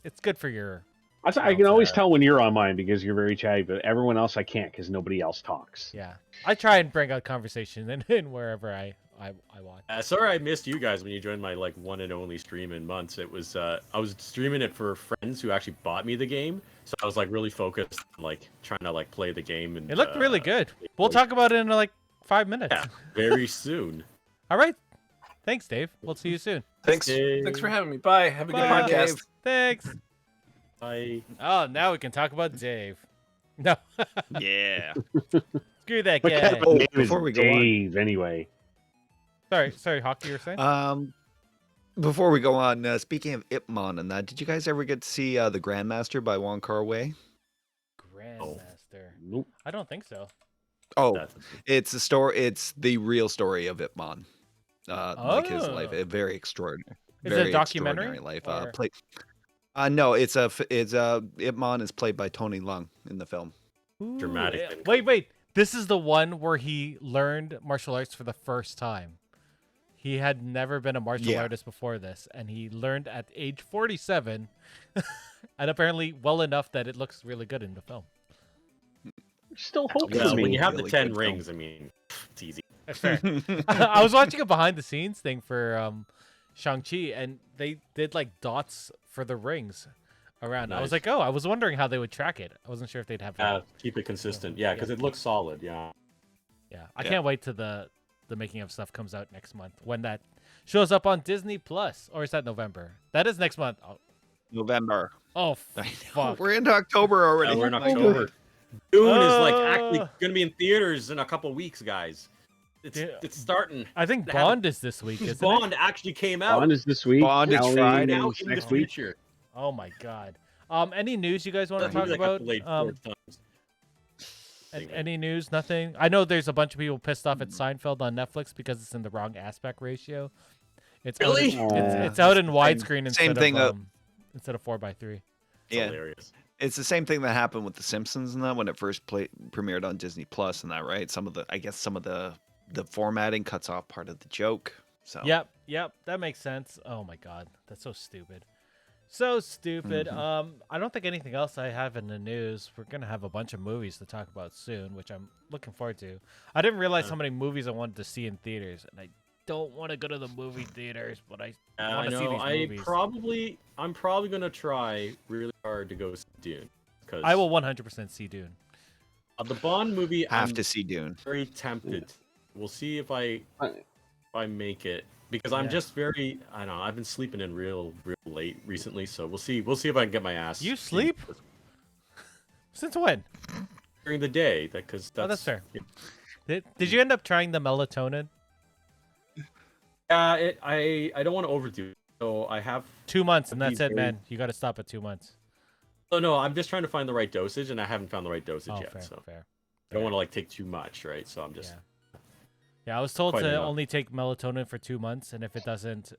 Speaker 1: it's good for your.
Speaker 4: I can always tell when you're on mine because you're very chatty, but everyone else I can't because nobody else talks.
Speaker 1: Yeah, I try and bring out conversation in wherever I watch.
Speaker 5: Sorry I missed you guys when you joined my like one and only stream in months. It was I was streaming it for friends who actually bought me the game, so I was like really focused on like trying to like play the game. And
Speaker 1: It looked really good. We'll talk about it in like 5 minutes.
Speaker 5: Yeah, very soon.
Speaker 1: All right. Thanks, Dave. We'll see you soon.
Speaker 3: Thanks
Speaker 5: Dave.
Speaker 3: for having me. Bye. Have a good
Speaker 1: Bye,
Speaker 3: podcast.
Speaker 2: Dave.
Speaker 1: Thanks.
Speaker 5: Bye.
Speaker 1: Oh, now we can talk about Dave. No,
Speaker 2: Yeah.
Speaker 1: screw that
Speaker 4: But
Speaker 1: guy.
Speaker 2: Oh,
Speaker 4: name is
Speaker 2: before we go on.
Speaker 4: Dave, anyway.
Speaker 1: Sorry, Hockey, you were saying?
Speaker 2: Before we go on, speaking of Ipmon and that, did you guys ever get to see The Grandmaster by Wong Kar-wai?
Speaker 1: Grandmaster.
Speaker 4: Nope.
Speaker 1: I don't think so.
Speaker 2: Oh,
Speaker 5: That's
Speaker 2: it's the story. It's the real story of Ipmon. Like his life,
Speaker 1: Oh.
Speaker 2: very extraordinary.
Speaker 1: Is it a
Speaker 2: very
Speaker 1: documentary,
Speaker 2: extraordinary life.
Speaker 1: or-
Speaker 2: No, it's Ipmon is played by Tony Leung in the film.
Speaker 1: Ooh,
Speaker 5: Dramatic
Speaker 1: yeah.
Speaker 5: and-
Speaker 1: Wait. This is the one where he learned martial arts for the first time. He had never been a martial
Speaker 2: Yeah.
Speaker 1: artist before this, and he learned at age 47, and apparently well enough that it looks really good in the film.
Speaker 4: Still hope
Speaker 5: Well,
Speaker 4: for
Speaker 5: when
Speaker 4: me.
Speaker 5: you have
Speaker 2: Really
Speaker 5: the 10
Speaker 2: good film.
Speaker 5: rings, I mean, it's easy.
Speaker 1: That's fair. I was watching a behind the scenes thing for Shang-Chi, and they did like dots for the rings around. I was
Speaker 5: Nice.
Speaker 1: like, oh, I was wondering how they would track it. I wasn't sure if they'd have.
Speaker 5: Keep it consistent. Yeah, because it looks solid. Yeah.
Speaker 1: Yeah, I
Speaker 2: Yeah.
Speaker 1: can't wait till the making of stuff comes out next month when that shows up on Disney Plus, or is that November? That is next month.
Speaker 2: November.
Speaker 1: Oh,
Speaker 2: I know.
Speaker 1: fuck.
Speaker 2: We're into October already.
Speaker 5: Yeah, we're in
Speaker 2: My
Speaker 5: October. Dune is like actually
Speaker 1: Uh.
Speaker 5: going to be in theaters in a couple weeks, guys.
Speaker 1: Yeah.
Speaker 5: It's starting.
Speaker 1: I think
Speaker 5: They have-
Speaker 1: Bond is this week, isn't
Speaker 5: Bond
Speaker 1: it?
Speaker 5: actually came out.
Speaker 4: Bond is this week.
Speaker 2: Bond is
Speaker 4: Halloween
Speaker 2: Friday.
Speaker 5: now
Speaker 4: is
Speaker 5: in the
Speaker 4: next week.
Speaker 5: future.
Speaker 1: Oh my god. Any news you guys want to
Speaker 5: That
Speaker 1: talk
Speaker 5: movie that got
Speaker 1: about?
Speaker 5: delayed 4 times.
Speaker 1: Any news? Nothing. I know there's a bunch of people pissed off at Seinfeld on Netflix because it's in the wrong aspect ratio. It's
Speaker 5: Really?
Speaker 1: Out it's out in widescreen
Speaker 2: same
Speaker 1: instead
Speaker 2: thing,
Speaker 1: of instead of 4:3.
Speaker 5: It's
Speaker 2: Yeah.
Speaker 5: hilarious.
Speaker 2: It's the same thing that happened with The Simpsons and that when it first premiered on Disney Plus and that, right? Some of the formatting cuts off part of the joke. So
Speaker 1: Yep, that makes sense. Oh my god, that's so stupid. So stupid. I don't think anything else I have in the news. We're gonna have a bunch of movies to talk about soon, which I'm looking forward to. I didn't realize how many movies I wanted to see in theaters, and don't want to go to the movie theaters, but I
Speaker 5: I
Speaker 1: want to see
Speaker 5: know.
Speaker 1: these movies.
Speaker 5: I'm probably gonna try really hard to go see Dune. Because
Speaker 1: I will 100% see Dune.
Speaker 5: The Bond movie,
Speaker 2: Have
Speaker 5: I'm
Speaker 2: to see Dune.
Speaker 5: very tempted. We'll see if I make it, because I'm just very, I don't know, I've been sleeping in real late recently, so we'll see if I can get my ass.
Speaker 1: You sleep? Since when?
Speaker 5: During the day, because
Speaker 1: that's fair. Did you end up trying the melatonin?
Speaker 5: I don't want to overdo it, so I have
Speaker 1: 2 months, and that's it, man. You got to stop at 2 months.
Speaker 5: Oh no, I'm just trying to find the right dosage, and I haven't found the right dosage yet.
Speaker 1: Fair,
Speaker 5: so
Speaker 1: fair.
Speaker 5: I don't want to like take too much, right? So I'm just.
Speaker 1: Yeah, I was told to only take melatonin for 2 months, and if it doesn't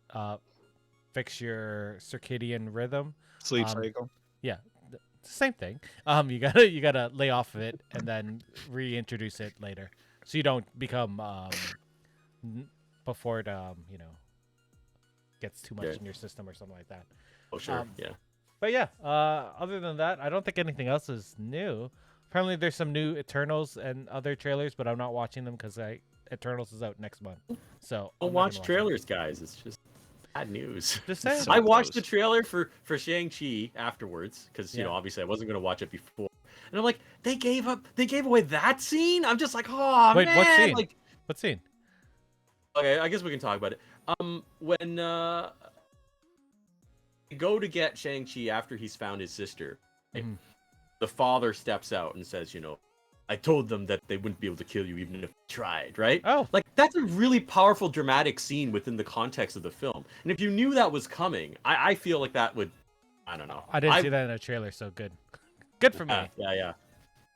Speaker 1: fix your circadian rhythm,
Speaker 2: Sleep cycle.
Speaker 1: Yeah, same thing. You gotta lay off of it and then reintroduce it later, so you don't become before it gets too much in your system or something like that.
Speaker 5: Oh sure, yeah.
Speaker 1: But yeah, other than that, I don't think anything else is new. Apparently, there's some new Eternals and other trailers, but I'm not watching them because Eternals is out next month. So
Speaker 5: don't watch trailers, guys. It's just bad news.
Speaker 1: Just saying.
Speaker 5: I watched the trailer for Shang-Chi afterwards because you know obviously I wasn't gonna watch it before, and I'm like, they gave away that scene. I'm just like, oh
Speaker 1: wait,
Speaker 5: man,
Speaker 1: what scene?
Speaker 5: Like,
Speaker 1: what scene?
Speaker 5: Okay, I guess we can talk about it. When go to get Shang-Chi after he's found his sister, the father steps out and says, I told them that they wouldn't be able to kill you even if they tried, right?
Speaker 1: Oh.
Speaker 5: Like, that's a really powerful, dramatic scene within the context of the film. And if you knew that was coming, I feel like that would, I don't know.
Speaker 1: I didn't see that in a trailer, so good. Good for me.
Speaker 5: Yeah.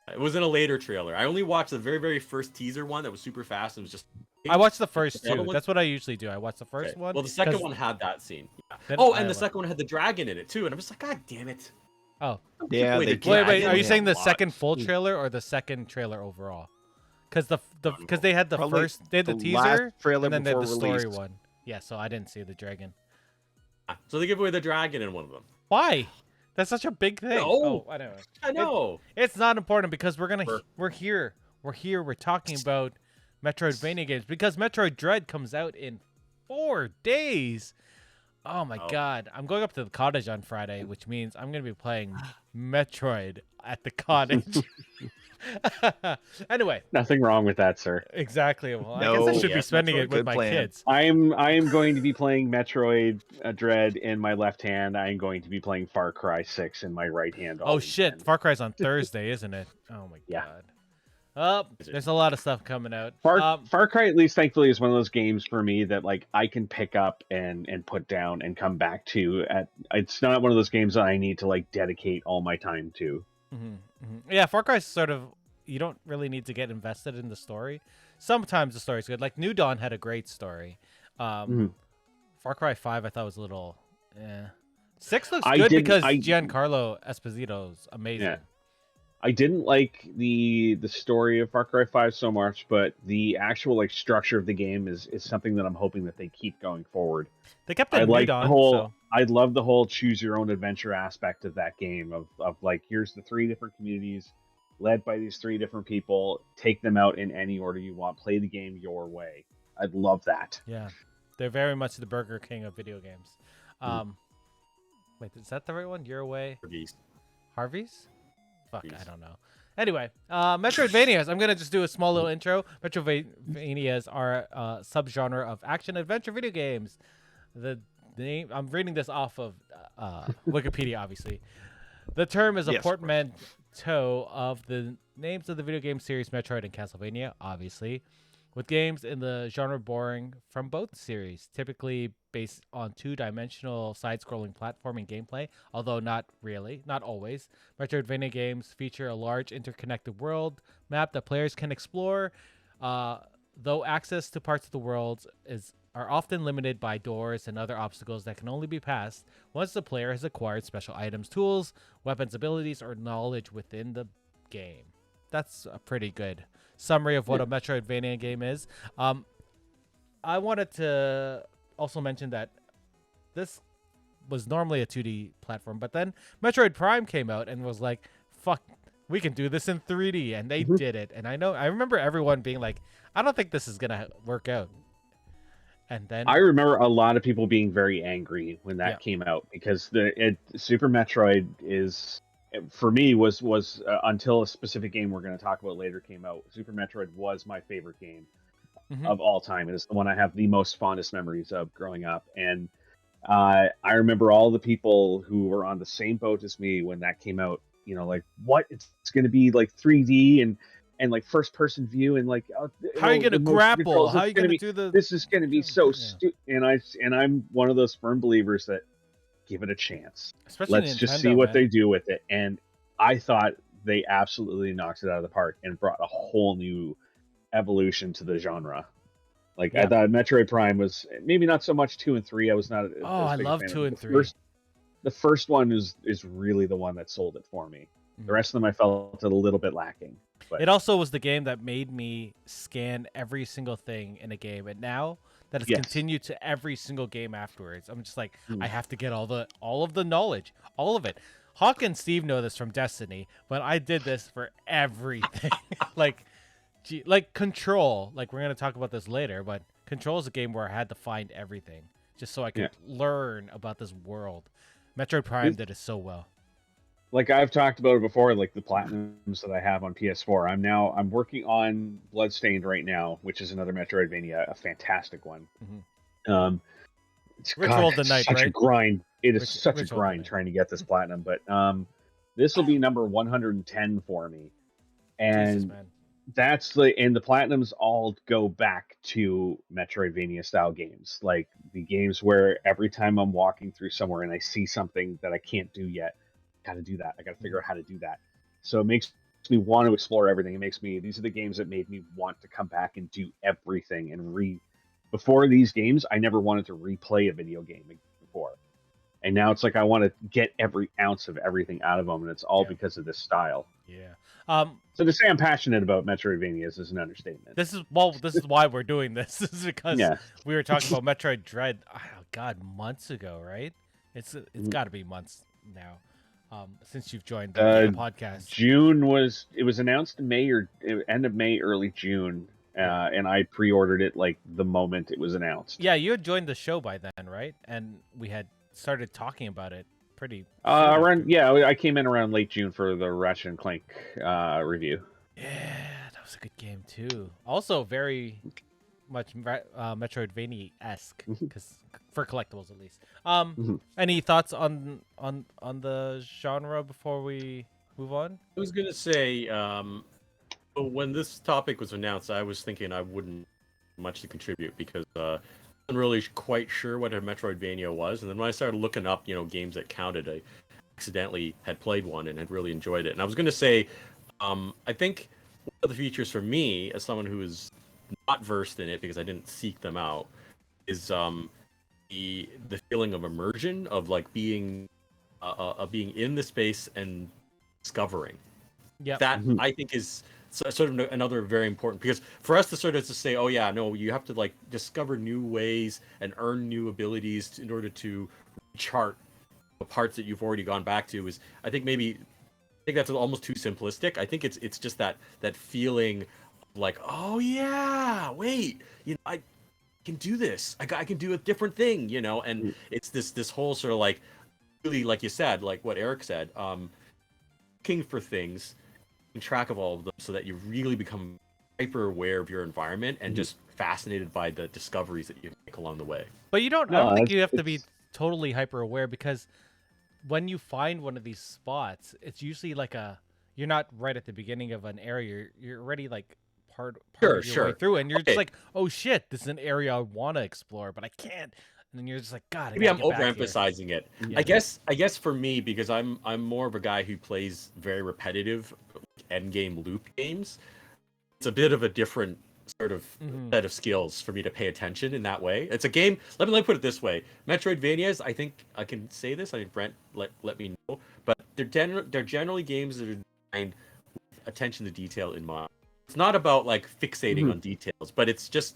Speaker 5: It was in a later trailer. I only watched the very, very first teaser one that was super fast. It was just...
Speaker 1: I watched the first two. That's what I usually do. I watch the first one.
Speaker 5: Well, the second one had that scene. Yeah. And the second one had the dragon in it, too. And I'm just like, God damn it.
Speaker 1: Oh.
Speaker 2: Yeah.
Speaker 1: Wait. Are you saying the second full trailer or the second trailer overall? Because they had the first, they had the teaser,
Speaker 2: trailer
Speaker 1: and then they had the story
Speaker 2: release.
Speaker 1: one. Yeah, so I didn't see the dragon.
Speaker 5: So they give away the dragon in one of them.
Speaker 1: Why? That's such a big thing.
Speaker 5: No.
Speaker 1: Oh, I know.
Speaker 5: I know.
Speaker 1: It's not important because we're here. We're talking about Metroidvania games because Metroid Dread comes out in 4 days. Oh my god. I'm going up to the cottage on Friday, which means I'm going to be playing Metroid at the cottage. Anyway.
Speaker 4: Nothing wrong with that, sir.
Speaker 1: Exactly. Well, I guess I should be spending it with my kids.
Speaker 4: I am going to be playing Metroid Dread in my left hand. I am going to be playing Far Cry 6 in my right hand.
Speaker 1: Oh shit. Far Cry's on Thursday, isn't it? Oh my god. There's a lot of stuff coming out.
Speaker 4: Far Cry, at least thankfully, is one of those games for me that like I can pick up and put down and come back to. It's not one of those games that I need to like dedicate all my time to.
Speaker 1: Yeah, Far Cry is sort of, you don't really need to get invested in the story. Sometimes the story's good. Like New Dawn had a great story. Far Cry 5 I thought was a little 6 looks good because Giancarlo Esposito's amazing. Yeah.
Speaker 4: I didn't like the story of Far Cry 5 so much, but the actual like structure of the game is something that I'm hoping that they keep going forward.
Speaker 1: They kept it New Dawn.
Speaker 4: I love the whole choose your own adventure aspect of that game of like, here's the 3 different communities led by these 3 different people. Take them out in any order you want. Play the game your way. I'd love that.
Speaker 1: Yeah. They're very much the Burger King of video games. Wait, is that the right one? Your way? Harvey's? Fuck, I don't know. Anyway, Metroidvanias. I'm going to just do a small little intro. Metroidvanias are a subgenre of action-adventure video games. The name, I'm reading this off of Wikipedia, obviously. The term is a portmanteau of the names of the video game series Metroid and Castlevania, obviously, with games in the genre borrowing from both series, typically based on 2-dimensional side-scrolling platforming gameplay, although not really, not always. Metroidvania games feature a large interconnected world map that players can explore, though access to parts of the world are often limited by doors and other obstacles that can only be passed once the player has acquired special items, tools, weapons, abilities, or knowledge within the game. That's a pretty good summary of what a Metroidvania game is. I wanted to also mention that this was normally a 2D platform, but then Metroid Prime came out and was like, fuck, we can do this in 3D, and they did it. And I remember everyone being like, I don't think this is gonna work out. And then
Speaker 4: I remember a lot of people being very angry when that came out because Super Metroid is, for me, was until a specific game we're going to talk about later came out. Super Metroid was my favorite game of all time. It is the one I have the most fondest memories of growing up. And I remember all the people who were on the same boat as me when that came out. You know, like, what? It's going to be like 3D and like first person view and like
Speaker 1: how are you going to grapple? How are you going to do the?
Speaker 4: This is going to be so stupid. And I'm one of those firm believers that give it a chance.
Speaker 1: Especially
Speaker 4: Let's
Speaker 1: Nintendo,
Speaker 4: just see what they do with it. And I thought they absolutely knocked it out of the park and brought a whole new evolution to the genre. Like I thought Metroid Prime was maybe not so much 2 and 3. I was not.
Speaker 1: I love 2 and 3.
Speaker 4: The first one is really the one that sold it for me. The rest of them I felt a little bit lacking. But
Speaker 1: it also was the game that made me scan every single thing in a game, and now that it's continued to every single game afterwards, I'm just like, I have to get all of the knowledge, all of it. Hawk and Steve know this from Destiny, but I did this for everything. like Control. Like, we're gonna talk about this later, but Control is a game where I had to find everything just so I could learn about this world. Metroid Prime did it so well.
Speaker 4: Like I've talked about it before, like the platinums that I have on PS4. I'm working on Bloodstained right now, which is another Metroidvania, a fantastic one. It's
Speaker 1: Ritual of the Night,
Speaker 4: such
Speaker 1: right?
Speaker 4: a grind. It is such a grind trying to get this platinum, but this will be number 110 for me, and
Speaker 1: Jesus, man.
Speaker 4: that's the platinums all go back to Metroidvania style games, like the games where every time I'm walking through somewhere and I see something that I can't do yet. Got to do that. I got to figure out how to do that. So it makes me want to explore everything. These are the games that made me want to come back and do everything and before these games, I never wanted to replay a video game before. And now it's like I want to get every ounce of everything out of them, and it's all because of this style.
Speaker 1: Yeah.
Speaker 4: So to say I'm passionate about Metroidvanias is an understatement.
Speaker 1: This is why we're doing this. This is because we were talking about Metroid Dread, months ago, right? It's got to be months now. Since you've joined the podcast.
Speaker 4: It was announced in May or end of May, early June, and I pre-ordered it like the moment it was announced.
Speaker 1: Yeah, you had joined the show by then, right? And we had started talking about it pretty.
Speaker 4: I came in around late June for the Ratchet and Clank review.
Speaker 1: Yeah, that was a good game too. Also, very much Metroidvania-esque, because for collectibles at least. Any thoughts on the genre before we move on?
Speaker 5: I was gonna say, when this topic was announced, I was thinking I wouldn't much to contribute because I wasn't really quite sure what a Metroidvania was, and then when I started looking up, games that counted, I accidentally had played one and had really enjoyed it. And I was gonna say, I think one of the features for me, as someone who is not versed in it because I didn't seek them out, is the feeling of immersion, of like being in the space and discovering.
Speaker 1: Yeah,
Speaker 5: that I think is sort of another very important, because for us to sort of to say, oh yeah, no, you have to like discover new ways and earn new abilities in order to chart the parts that you've already gone back to, is I think that's almost too simplistic. I think it's just that feeling like, oh yeah, wait, I can do this. I can do a different thing, and it's this whole sort of like, really, like you said, like what Eric said, looking for things, keeping track of all of them, so that you really become hyper aware of your environment and just fascinated by the discoveries that you make along the way.
Speaker 1: But I don't think you have to be totally hyper aware, because when you find one of these spots, it's usually like you're not right at the beginning of an area. You're already like part of your way through, and you're just like, oh shit, this is an area I want to explore, but I can't. And then you're just like, God,
Speaker 5: maybe I'm overemphasizing it.
Speaker 1: Yeah.
Speaker 5: I guess for me, because I'm more of a guy who plays very repetitive end game loop games, it's a bit of a different sort of set of skills for me to pay attention in that way. It's a game. Let me put it this way: Metroidvanias, I think I can say this. I mean, Brent, let me know. But they're generally games that are designed with attention to detail in mind. It's not about like fixating on details, but it's just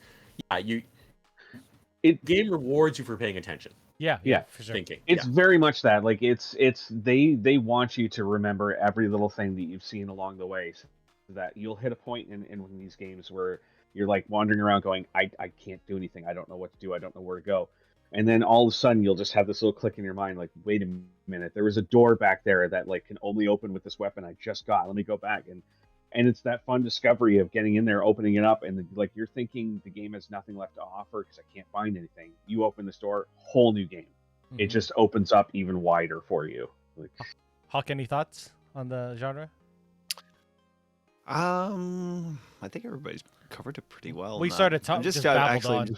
Speaker 5: game rewards you for paying attention.
Speaker 1: Yeah, for sure.
Speaker 5: Thinking.
Speaker 4: It's very much that. Like they want you to remember every little thing that you've seen along the way, so that you'll hit a point in these games where You're like wandering around going, I can't do anything. I don't know what to do. I don't know where to go. And then all of a sudden you'll just have this little click in your mind, like, wait a minute, there was a door back there that like can only open with this weapon I just got. Let me go back. And it's that fun discovery of getting in there, opening it up, and like you're thinking the game has nothing left to offer because I can't find anything. You open this door, whole new game.
Speaker 1: Mm-hmm.
Speaker 4: It just opens up even wider for you. Like,
Speaker 1: Hawk, any thoughts on the genre?
Speaker 2: I think everybody's covered it pretty well.
Speaker 1: We started talking, just babbled on.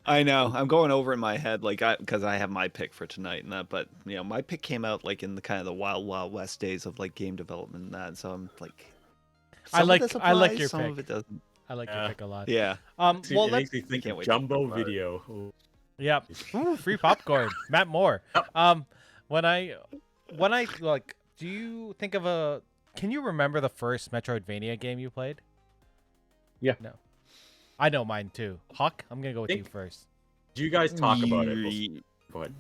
Speaker 2: I know. I'm going over in my head, like, because I have my pick for tonight and that. But you know, my pick came out like in the kind of the wild, wild west days of like game development and that. So I'm like,
Speaker 1: I like your
Speaker 2: some
Speaker 1: pick.
Speaker 2: of it doesn't.
Speaker 1: I like your pick a lot.
Speaker 2: Yeah.
Speaker 1: Well,
Speaker 5: it makes me think of Jumbo Video.
Speaker 1: Yep. Ooh, free popcorn. Matt Moore. When I like, do you think of a? Can you remember the first Metroidvania game you played?
Speaker 4: Yeah.
Speaker 1: No. I know mine too. Hawk, I'm gonna go with you first.
Speaker 5: Do you guys talk about it? Go ahead.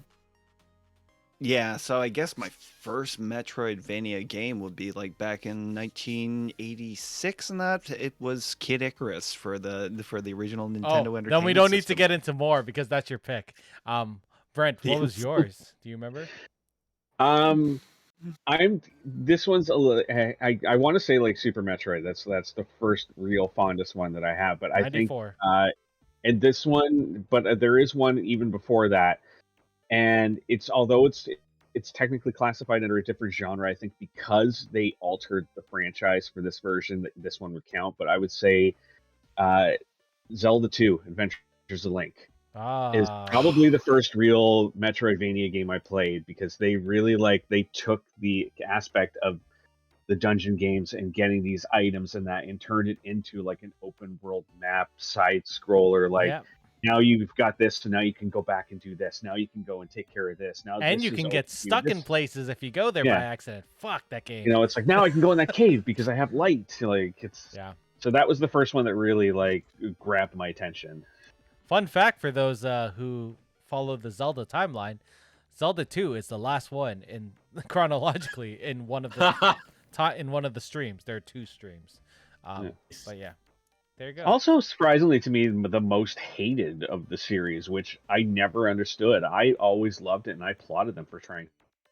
Speaker 2: Yeah, so I guess my first Metroidvania game would be like back in 1986, and that it was Kid Icarus for the original Nintendo Entertainment
Speaker 1: then we don't need to
Speaker 2: System.
Speaker 1: get into more because that's your pick. Brent, what was yours? Do you remember?
Speaker 4: This one's a little. I want to say like Super Metroid. That's the first real fondest one that I have. But I
Speaker 1: 94.
Speaker 4: think and this one, but there is one even before that, and although it's technically classified under a different genre. I think because they altered the franchise for this version, that this one would count. But I would say Zelda 2: Adventures of Link is probably the first real Metroidvania game I played, because they really they took the aspect of the dungeon games and getting these items and that and turned it into like an open world map side scroller. Now you've got this, so now you can go back and do this. Now you can go and take care of this. Now
Speaker 1: and you can get stuck in places if you go there by accident. Fuck that game.
Speaker 4: You know, it's like now I can go in that cave because I have light. Like So that was the first one that really grabbed my attention.
Speaker 1: Fun fact for those who follow the Zelda timeline, Zelda 2 is the last one in chronologically in one of the streams. There are 2 streams. But yeah, there you go.
Speaker 4: Also, surprisingly to me, the most hated of the series, which I never understood. I always loved it, and I applauded them for trying.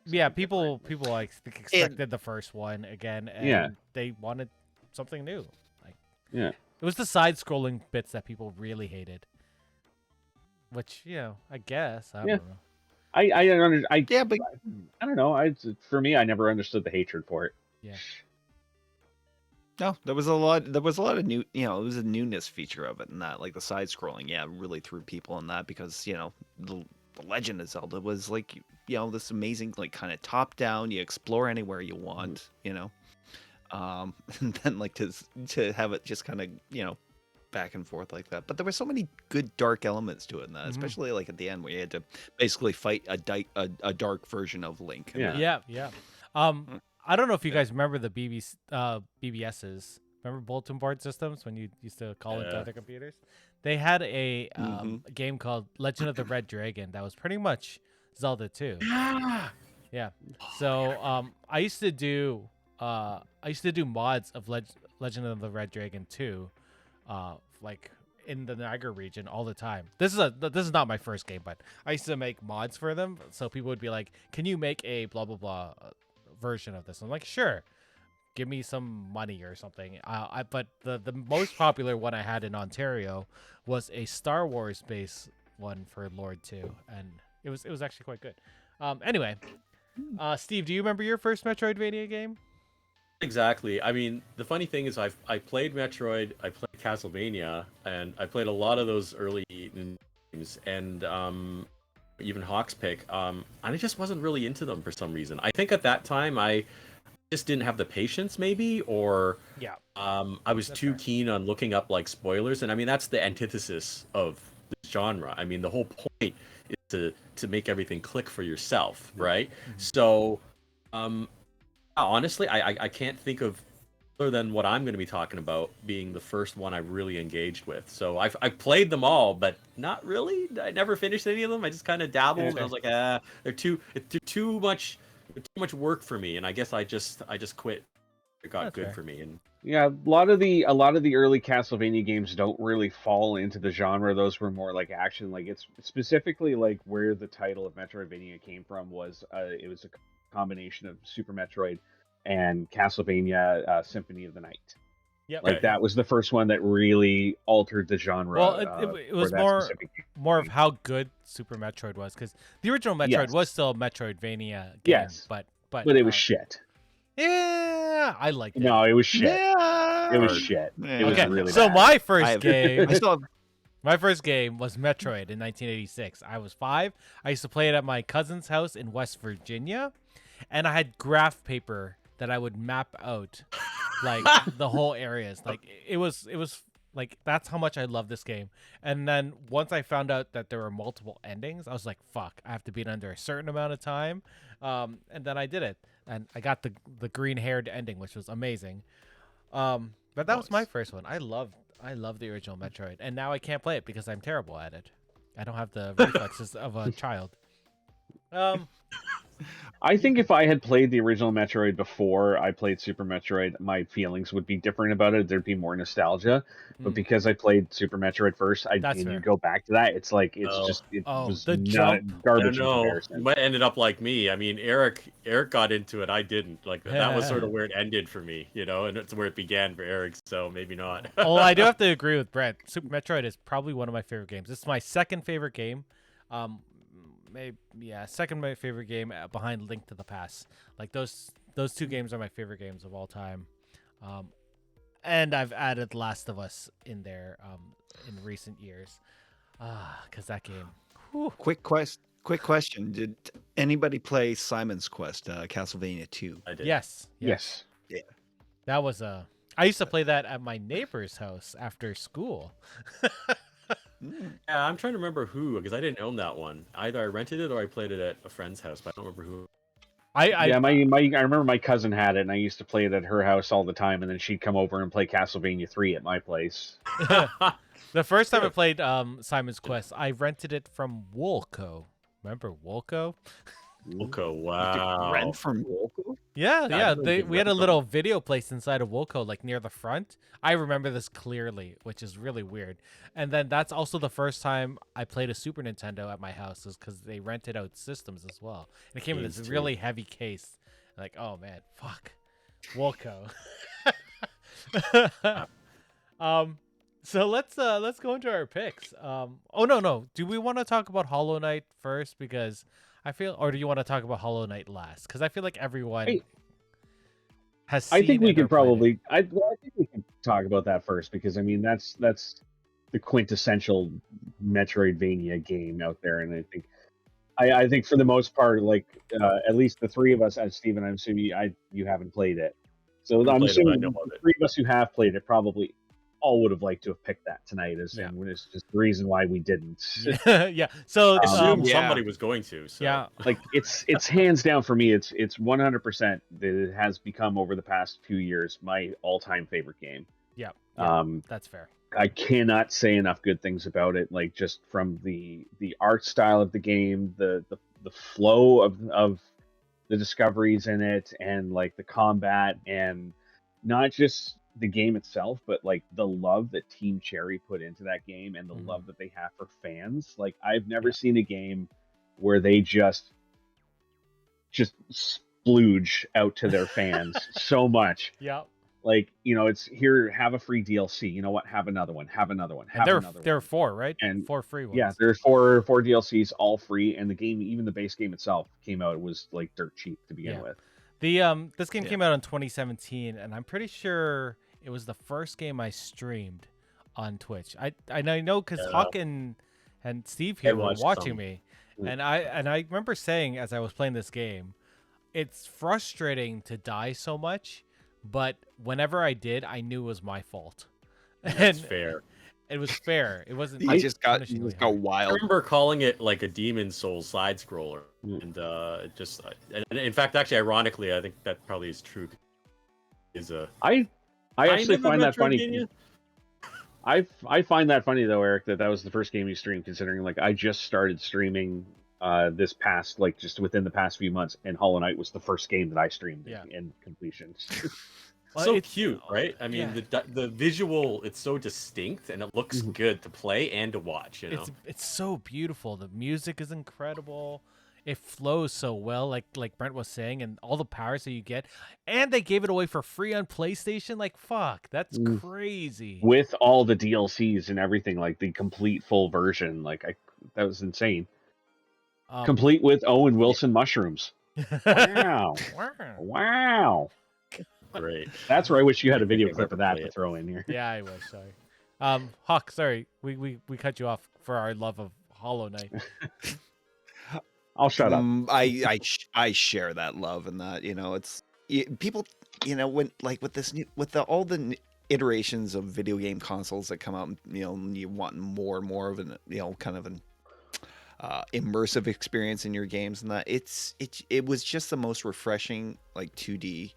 Speaker 1: Yeah, people expected the first one again, and they wanted something new. It was the side-scrolling bits that people really hated. Which, I guess. I don't know.
Speaker 4: I don't know. For me, I never understood the hatred for it.
Speaker 1: Yeah.
Speaker 2: No, there was a lot of new, it was a newness feature of it, and that, like the side scrolling, really threw people in that, because, the Legend of Zelda was like, this amazing, like, kind of top down, you explore anywhere you want, and then like to have it just kind of, back and forth like that. But there were so many good dark elements to it, and that, especially like at the end where you had to basically fight a dark version of Link.
Speaker 1: Yeah. I don't know if you guys remember the BBSs. Remember bulletin board systems when you used to call into other computers? They had a game called Legend of the Red Dragon that was pretty much Zelda 2. Yeah. So I used to do mods of Legend of the Red Dragon 2. Like in the Niagara region all the time. This is not my first game, but I used to make mods for them. So people would be like, "Can you make a blah blah blah version of this?" I'm like, "Sure, give me some money or something." But the most popular one I had in Ontario was a Star Wars based one for Lord 2, and it was actually quite good. Anyway, Steve, do you remember your first Metroidvania game?
Speaker 5: Exactly. I mean, the funny thing is, I played Metroid, I played Castlevania, and I played a lot of those early games, and even Hawk's pick. And I just wasn't really into them for some reason. I think at that time I just didn't have the patience, maybe, or I was too keen on looking up like spoilers, and I mean that's the antithesis of this genre. I mean, the whole point is to make everything click for yourself, right? So, honestly, I can't think of other than what I'm going to be talking about being the first one I really engaged with. So I've played them all, but not really. I never finished any of them. I just kind of dabbled, and I was like, they're too much work for me, and I guess I just quit. It got good for me, and
Speaker 4: Yeah, a lot of the early Castlevania games don't really fall into the genre. Those were more like action. Like it's specifically like where the title of Metroidvania came from was it was a combination of Super Metroid and Castlevania Symphony of the Night.
Speaker 1: Yep.
Speaker 4: Like that was the first one that really altered the genre.
Speaker 1: Well, it
Speaker 4: for
Speaker 1: was
Speaker 4: that
Speaker 1: more
Speaker 4: specific
Speaker 1: of
Speaker 4: game.
Speaker 1: how good Super Metroid was, because the original Metroid
Speaker 4: Yes.
Speaker 1: was still a Metroidvania game,
Speaker 4: Yes.
Speaker 1: but
Speaker 4: it was shit.
Speaker 1: Yeah, I liked it.
Speaker 4: No, it was shit.
Speaker 2: Yeah.
Speaker 4: It was shit. It was
Speaker 1: Okay,
Speaker 4: really
Speaker 1: so
Speaker 4: bad.
Speaker 1: my first game,
Speaker 2: I still have,
Speaker 1: my first game was Metroid in 1986. I was 5. I used to play it at my cousin's house in West Virginia, and I had graph paper that I would map out, like the whole areas. Like it was like that's how much I love this game. And then once I found out that there were multiple endings, I was like, "Fuck! I have to beat under a certain amount of time." And then I did it, and I got the green-haired ending, which was amazing. But that was my first one. I love the original Metroid, and now I can't play it because I'm terrible at it. I don't have the reflexes of a child.
Speaker 4: I think if I had played the original Metroid before I played Super Metroid, my feelings would be different about it. There'd be more nostalgia. But because I played Super Metroid first, you go back to that, it's like it was
Speaker 1: the
Speaker 4: not
Speaker 1: jump.
Speaker 4: garbage in
Speaker 5: You
Speaker 4: comparison.
Speaker 5: might ended up like me. I mean, Eric got into it. I didn't. Like that was sort of where it ended for me, and it's where it began for Eric. So maybe not.
Speaker 1: Well, I do have to agree with Brent. Super Metroid is probably one of my favorite games. It's my second favorite game. Second my favorite game behind Link to the Past. Like those two games are my favorite games of all time. And I've added Last of Us in there in recent years. Because that game. Whew.
Speaker 2: quick question. Did anybody play Simon's Quest, Castlevania 2?
Speaker 5: I did.
Speaker 1: Yes.
Speaker 4: Yes.
Speaker 2: Yeah.
Speaker 1: That was I used to play that at my neighbor's house after school.
Speaker 5: Yeah, I'm trying to remember who, because I didn't own that one. Either I rented it or I played it at a friend's house, but I don't remember who.
Speaker 4: I remember my cousin had it, and I used to play it at her house all the time, and then she'd come over and play Castlevania 3 at my place.
Speaker 1: The first time I played Simon's Quest, I rented it from Woolco. Remember Woolco?
Speaker 5: Wilco, wow.
Speaker 2: Rent from Yoku?
Speaker 1: Yeah.
Speaker 5: really
Speaker 1: We had a
Speaker 5: retro.
Speaker 1: little video place inside of Woolco, like near the front. I remember this clearly, which is really weird. And then that's also the first time I played a Super Nintendo at my house, is because they rented out systems as well. And it came in this really heavy case. Like, oh man, fuck, Woolco. So let's go into our picks. Oh no, do we want to talk about Hollow Knight first? Because I feel, or do you want to talk about Hollow Knight last? Because I feel like everyone has seen
Speaker 4: I think we
Speaker 1: it
Speaker 4: can
Speaker 1: or played
Speaker 4: probably. I think we can talk about that first, because I mean that's the quintessential Metroidvania game out there, and I think for the most part, like at least the three of us, as Steven, I'm assuming you haven't played it. So I'm assuming the three of us who have played it probably all would have liked to have picked that tonight, and it's just the reason why we didn't.
Speaker 1: Yeah. So
Speaker 5: I assumed somebody was going to. So.
Speaker 1: yeah,
Speaker 4: like it's hands down for me. It's 100% that it has become over the past few years my all-time favorite game.
Speaker 1: yeah, that's fair.
Speaker 4: I cannot say enough good things about it. Like just from the art style of the game, the flow of the discoveries in it, and like the combat, and not just the game itself, but like the love that Team Cherry put into that game, and the love that they have for fans. Like I've never seen a game where they just splooge out to their fans so much.
Speaker 1: Yeah.
Speaker 4: Like, it's here, have a free DLC. You know what? Have another one. Have another one. Have another one.
Speaker 1: There are 4, right?
Speaker 4: And
Speaker 1: 4 free ones.
Speaker 4: Yeah, there's four DLCs, all free, and the game, even the base game itself, came out. It was like dirt cheap to begin with.
Speaker 1: This game came out in 2017, and I'm pretty sure it was the first game I streamed on Twitch. I know because Hawk and Steve here were watching me, and I remember saying as I was playing this game, it's frustrating to die so much, but whenever I did, I knew it was my fault.
Speaker 5: That's fair.
Speaker 1: It was fair. It wasn't.
Speaker 2: He just got
Speaker 5: I
Speaker 2: wild.
Speaker 5: remember calling it like a Demon Souls side scroller, and in fact, actually, ironically, I think that probably is true.
Speaker 4: I actually find that funny. I find that funny though, Eric, that was the first game you streamed, considering like I just started streaming this past, like just within the past few months, and Hollow Knight was the first game that I streamed in completion.
Speaker 5: So
Speaker 1: it's
Speaker 5: cute, right? I mean, the visual, it's so distinct and it looks good to play and to watch, you know.
Speaker 1: It's so beautiful. The music is incredible. It flows so well, like Brent was saying, and all the powers that you get. And they gave it away for free on PlayStation. Like, fuck, that's crazy.
Speaker 4: With all the DLCs and everything, like the complete full version, that was insane. Complete with Owen Wilson mushrooms. Wow. Wow.
Speaker 5: Great.
Speaker 4: That's where I wish you had a video clip of that to throw in here.
Speaker 1: Yeah, I wish. Sorry. Hawk, sorry. We cut you off for our love of Hollow Knight.
Speaker 4: I'll shut up.
Speaker 2: I share that love and that, it's people, when like with this new, with all the iterations of video game consoles that come out, and you want more and more of an, kind of an immersive experience in your games, and that it was just the most refreshing like 2D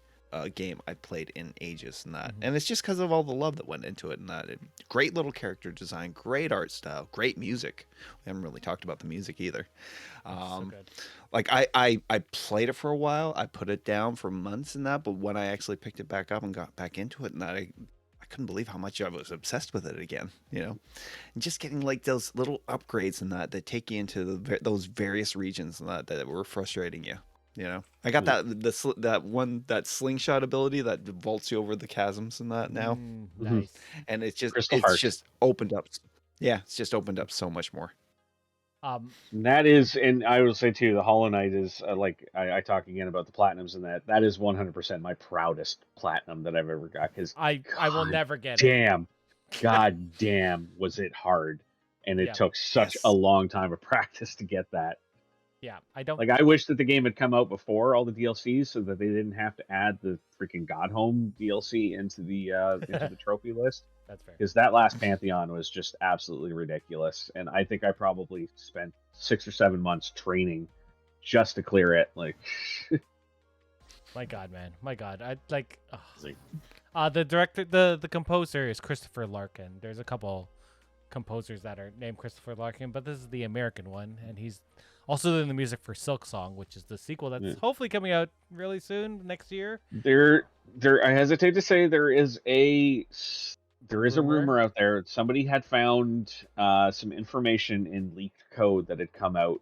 Speaker 2: game I played in ages, and that, and it's just because of all the love that went into it, and that great little character design, great art style, great music. We haven't really talked about the music either.
Speaker 1: So good.
Speaker 2: Like I played it for a while, I put it down for months and that, but when I actually picked it back up and got back into it, and that I couldn't believe how much I was obsessed with it again, and just getting like those little upgrades and that take you into those various regions and that were frustrating you. I got that slingshot ability that vaults you over the chasms and that now.
Speaker 1: Nice.
Speaker 2: And it's
Speaker 4: Heart.
Speaker 2: just opened up. Yeah, it's just opened up so much more.
Speaker 4: That is, and I will say too, the Hollow Knight is like I talk again about the platinums, and that is 100% my proudest platinum that I've ever got, because
Speaker 1: I will never get
Speaker 4: it. God damn, was it hard, and it took such a long time of practice to get that.
Speaker 1: Yeah, I don't
Speaker 4: like. I wish that the game had come out before all the DLCs, so that they didn't have to add the freaking God Home DLC into the trophy list.
Speaker 1: That's fair.
Speaker 4: Because that last Pantheon was just absolutely ridiculous, and I think I probably spent 6 or 7 months training just to clear it. Like,
Speaker 1: my God, man, my God, I like. The director, the composer is Christopher Larkin. There's a couple composers that are named Christopher Larkin, but this is the American one, and he's also doing the music for Silk Song, which is the sequel that's hopefully coming out really soon next year.
Speaker 4: I hesitate to say there is a rumor out there. Somebody had found some information in leaked code that had come out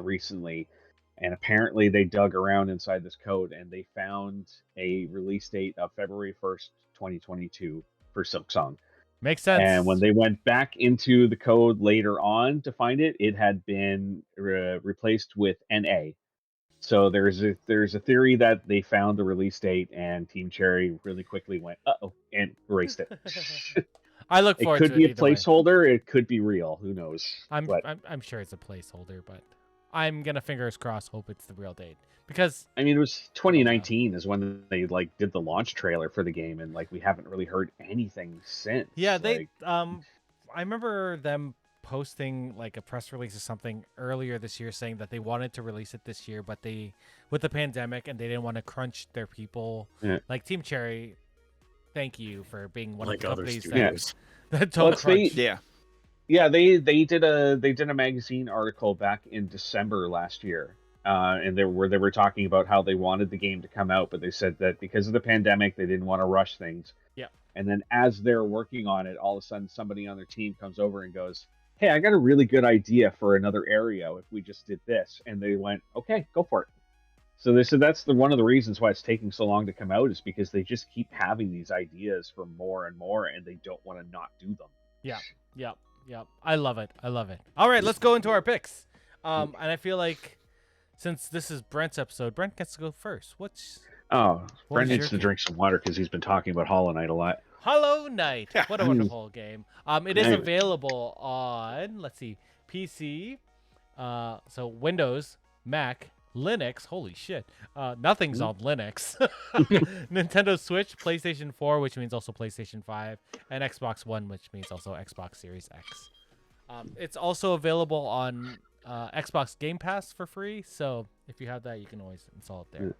Speaker 4: recently, and apparently they dug around inside this code and they found a release date of February 1st, 2022 for Silk Song.
Speaker 1: Makes sense.
Speaker 4: And when they went back into the code later on to find it, it had been replaced with NA. So there's a theory that they found the release date and Team Cherry really quickly went uh-oh and erased it.
Speaker 1: I look forward to it.
Speaker 4: It could be a placeholder. It could be real. Who knows?
Speaker 1: I'm sure it's a placeholder, but I'm gonna fingers crossed hope it's the real date, because
Speaker 4: I mean it was 2019 is when they like did the launch trailer for the game, and like we haven't really heard anything since.
Speaker 1: Yeah, they I remember them posting like a press release or something earlier this year saying that they wanted to release it this year, but with the pandemic and they didn't want to crunch their people. Like Team Cherry, thank you for being one of the companies that don't crunch.
Speaker 4: They did a magazine article back in December last year, and they were talking about how they wanted the game to come out, but they said that because of the pandemic they didn't want to rush things.
Speaker 1: Yeah.
Speaker 4: And then as they're working on it, all of a sudden somebody on their team comes over and goes, "Hey, I got a really good idea for another area if we just did this." And they went, "Okay, go for it." So they said that's one of the reasons why it's taking so long to come out, is because they just keep having these ideas for more and more, and they don't want to not do them.
Speaker 1: Yeah. I love it. All right, let's go into our picks. And I feel like since this is Brent's episode, Brent gets to go first.
Speaker 4: Brent needs to drink some water because he's been talking about Hollow Knight a lot.
Speaker 1: Hollow Knight. What a wonderful game. It is available on, let's see, PC, so Windows, Mac, Linux. Holy shit. Nothing's on Linux. Nintendo Switch, PlayStation 4, which means also PlayStation 5, and Xbox One, which means also Xbox Series X. It's also available on Xbox Game Pass for free, so if you have that, you can always install it there.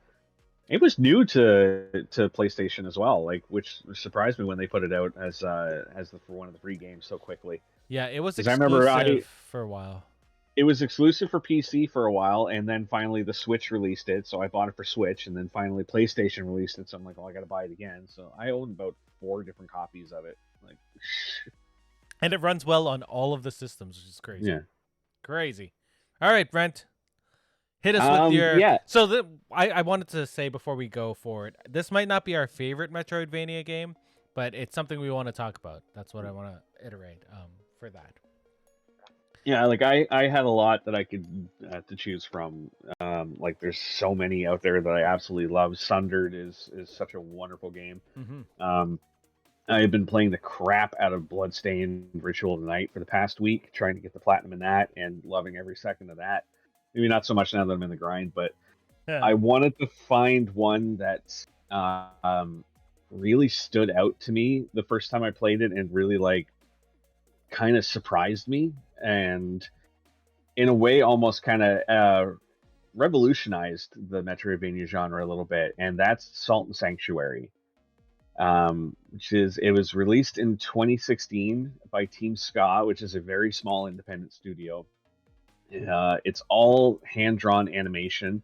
Speaker 4: It was new to PlayStation as well, like, which surprised me when they put it out as for one of the free games so quickly.
Speaker 1: Yeah, it was exclusive for a while.
Speaker 4: It was exclusive for PC for a while, and then finally the Switch released it, so I bought it for Switch, and then finally PlayStation released it, so I'm like, oh, I gotta buy it again. So I own about 4 different copies of it. Like,
Speaker 1: And it runs well on all of the systems, which is crazy.
Speaker 4: yeah.
Speaker 1: Crazy. All right, Brent. Hit us with your...
Speaker 4: Yeah.
Speaker 1: So I wanted to say before we go forward, this might not be our favorite Metroidvania game, but it's something we want to talk about. That's what I want to iterate for that.
Speaker 4: Yeah, like I had a lot that I could to choose from. Like there's so many out there that I absolutely love. Sundered is such a wonderful game.
Speaker 1: Mm-hmm.
Speaker 4: I've been playing the crap out of Bloodstained Ritual of the Night for the past week, trying to get the platinum in that, and loving every second of that. Maybe not so much now that I'm in the grind, but I wanted to find one that really stood out to me the first time I played it, and really like kind of surprised me, and in a way almost kind of revolutionized the Metroidvania genre a little bit, and that's Salt and Sanctuary. It was released in 2016 by Team Ska, which is a very small independent studio. It's all hand-drawn animation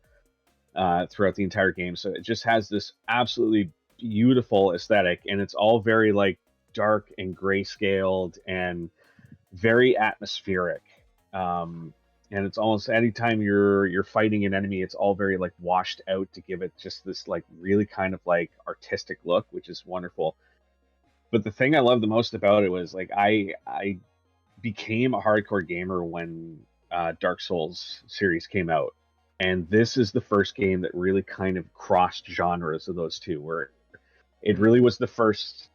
Speaker 4: throughout the entire game, so it just has this absolutely beautiful aesthetic, and it's all very like dark and grayscaled and very atmospheric. And it's almost anytime you're fighting an enemy, it's all very like washed out to give it just this like really kind of like artistic look, which is wonderful. But the thing I love the most about it was like I became a hardcore gamer when Dark Souls series came out, and this is the first game that really kind of crossed genres of those two, where it really was the first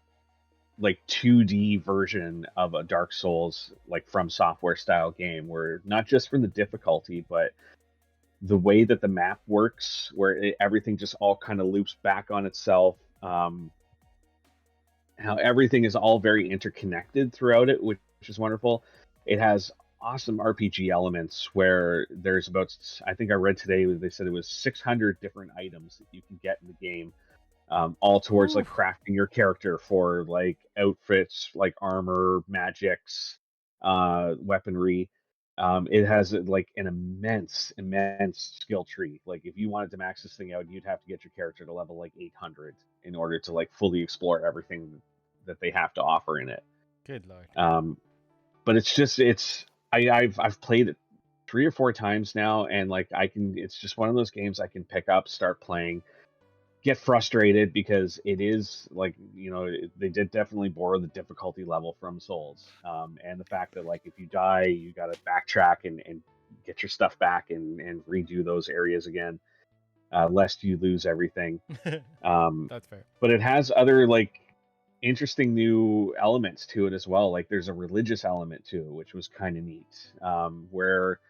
Speaker 4: like 2D version of a Dark Souls, like From Software style game, where not just from the difficulty, but the way that the map works, where everything just all kind of loops back on itself. How everything is all very interconnected throughout it, which is wonderful. It has awesome RPG elements where there's about, I think I read today, they said it was 600 different items that you can get in the game. All towards like crafting your character for like outfits, like armor, magics, weaponry. It has like an immense skill tree. Like if you wanted to max this thing out, you'd have to get your character to level like 800 in order to like fully explore everything that they have to offer in it.
Speaker 1: Good lord.
Speaker 4: But I've played it 3 or 4 times now, and like it's just one of those games I can pick up, start playing, get frustrated because it is like, they did definitely borrow the difficulty level from Souls, and the fact that like if you die, you got to backtrack and get your stuff back and redo those areas again, lest you lose everything.
Speaker 1: That's fair.
Speaker 4: But it has other like interesting new elements to it as well. Like there's a religious element to it, which was kind of neat, where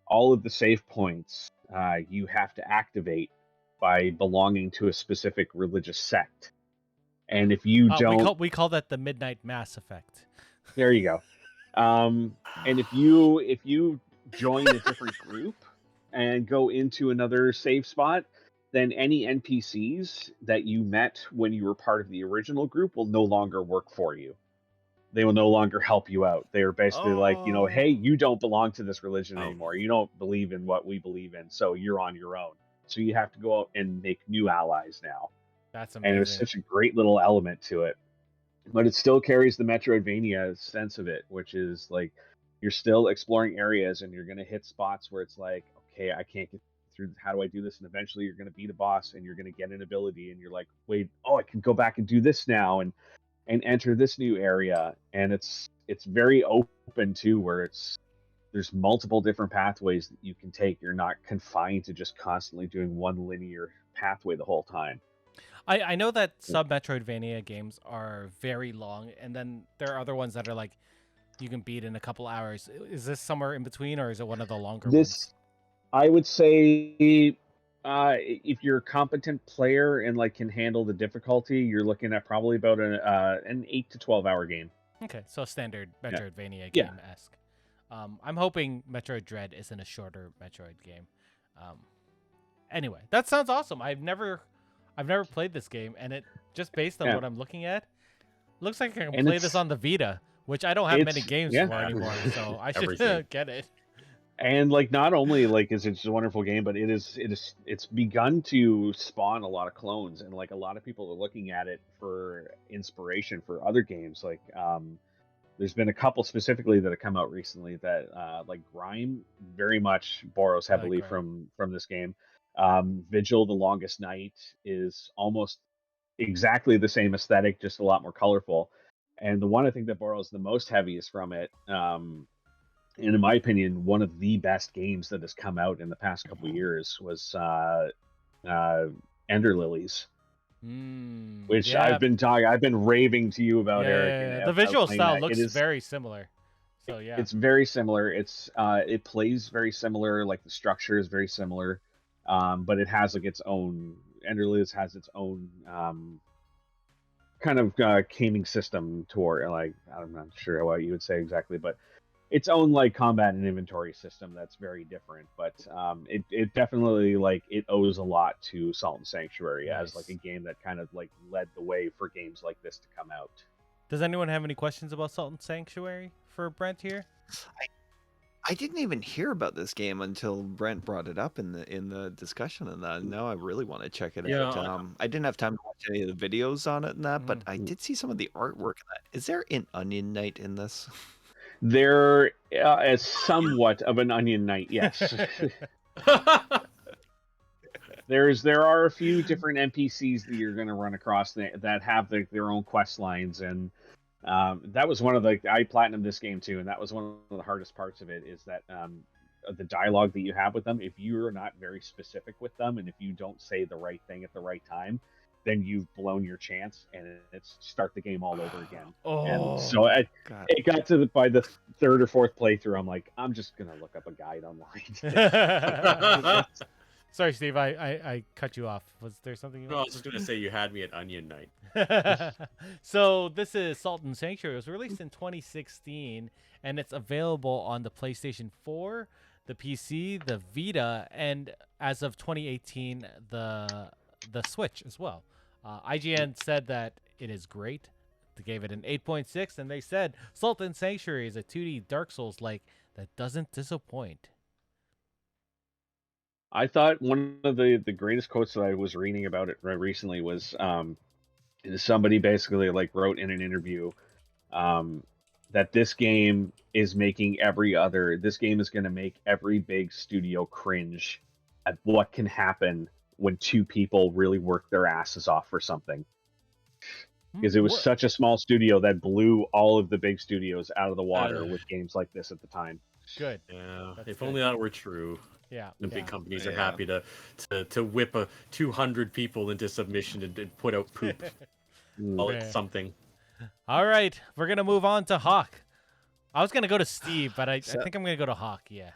Speaker 4: all of the save points you have to activate by belonging to a specific religious sect, and if you don't,
Speaker 1: we call that the Midnight Mass effect.
Speaker 4: There you go. And if you join a different group and go into another save spot, then any NPCs that you met when you were part of the original group will no longer work for you. They will no longer help you out. They are basically like, hey, you don't belong to this religion anymore. You don't believe in what we believe in, so you're on your own. So you have to go out and make new allies now.
Speaker 1: That's amazing.
Speaker 4: And it was such a great little element to it. But it still carries the Metroidvania sense of it, which is like you're still exploring areas and you're going to hit spots where it's like, okay, I can't get through. How do I do this? And eventually you're going to beat a boss and you're going to get an ability and you're like, wait, I can go back and do this now and enter this new area. And it's very open too, where there's multiple different pathways that you can take. You're not confined to just constantly doing one linear pathway the whole time.
Speaker 1: I know that some Metroidvania games are very long, and then there are other ones that are like you can beat in a couple hours. Is this somewhere in between, or is it one of the longer ones?
Speaker 4: I would say if you're a competent player and like can handle the difficulty, you're looking at probably about an 8 to 12 hour game.
Speaker 1: Okay, so standard Metroidvania game-esque. I'm hoping Metroid Dread isn't a shorter Metroid game. Anyway, that sounds awesome. I've never played this game, and it just based on what I'm looking at, looks like I can play this on the Vita, which I don't have many games for anymore, so I should get it.
Speaker 4: And like, not only like is it just a wonderful game, but it's begun to spawn a lot of clones, and like a lot of people are looking at it for inspiration for other games. Like, there's been a couple specifically that have come out recently that like Grime very much borrows
Speaker 1: I like
Speaker 4: heavily
Speaker 1: Grime.
Speaker 4: from this game. Vigil, The Longest Night is almost exactly the same aesthetic, just a lot more colorful. And the one I think that borrows the most heaviest from it, and in my opinion, one of the best games that has come out in the past couple years was Ender Lilies, which
Speaker 1: Yeah,
Speaker 4: I've been raving to you about,
Speaker 1: yeah,
Speaker 4: Eric,
Speaker 1: yeah,
Speaker 4: and
Speaker 1: yeah. The
Speaker 4: about
Speaker 1: visual
Speaker 4: playing
Speaker 1: style
Speaker 4: that. It
Speaker 1: looks
Speaker 4: is
Speaker 1: very similar. So yeah.
Speaker 4: it's very similar. It plays very similar. Like the structure is very similar, but it has like its own. Ender Lilies has its own kind of gaming system toward, like, I'm not sure what you would say exactly, but its own like combat and inventory system that's very different. But it definitely, like, it owes a lot to Salt and Sanctuary as like a
Speaker 1: Nice.
Speaker 4: game that kind of like led the way for games like this to come out.
Speaker 1: Does anyone have any questions about Salt and Sanctuary for Brent here?
Speaker 2: I didn't even hear about this game until Brent brought it up in the discussion, and now I really want to check it
Speaker 5: Yeah,
Speaker 2: out. I didn't have time to watch any of the videos on it and that, but I
Speaker 1: Mm.
Speaker 2: did see some of the artwork. Is there an Onion Knight in this?
Speaker 4: There is somewhat of an Onion Knight, yes. There are a few different NPCs that you're going to run across that have their own quest lines, and that was one of the I platinumed this game too, and that was one of the hardest parts of it is that the dialogue that you have with them. If you're not very specific with them, and if you don't say the right thing at the right time, then you've blown your chance, and it's start the game all over again. And so
Speaker 1: Oh.
Speaker 4: it got to by the third or fourth playthrough, I'm like, I'm just gonna look up a guide online.
Speaker 1: Sorry, Steve. I cut you off. Was there something you
Speaker 5: No, I was just gonna say you had me at Onion Night.
Speaker 1: So this is Salt and Sanctuary. It was released in 2016, and it's available on the PlayStation 4, the PC, the Vita, and as of 2018, the Switch as well. IGN said that it is great. They gave it an 8.6, and they said Salt and Sanctuary is a 2D Dark Souls like that doesn't disappoint.
Speaker 4: I thought one of the greatest quotes that I was reading about it recently was somebody basically like wrote in an interview that this game is this game is going to make every big studio cringe at what can happen when two people really work their asses off for something. Because it was such a small studio that blew all of the big studios out of the water with games like this at the time.
Speaker 1: Good.
Speaker 5: Yeah,
Speaker 1: That's
Speaker 5: if
Speaker 1: good.
Speaker 5: only that were true.
Speaker 1: Yeah.
Speaker 5: The big companies are
Speaker 2: Yeah.
Speaker 5: happy to whip 200 people into submission and put out poop. Call it
Speaker 1: Yeah.
Speaker 5: something.
Speaker 1: All right, we're gonna move on to Hawk. I was gonna go to Steve, but I
Speaker 2: So-
Speaker 1: think I'm gonna go to Hawk. Yeah.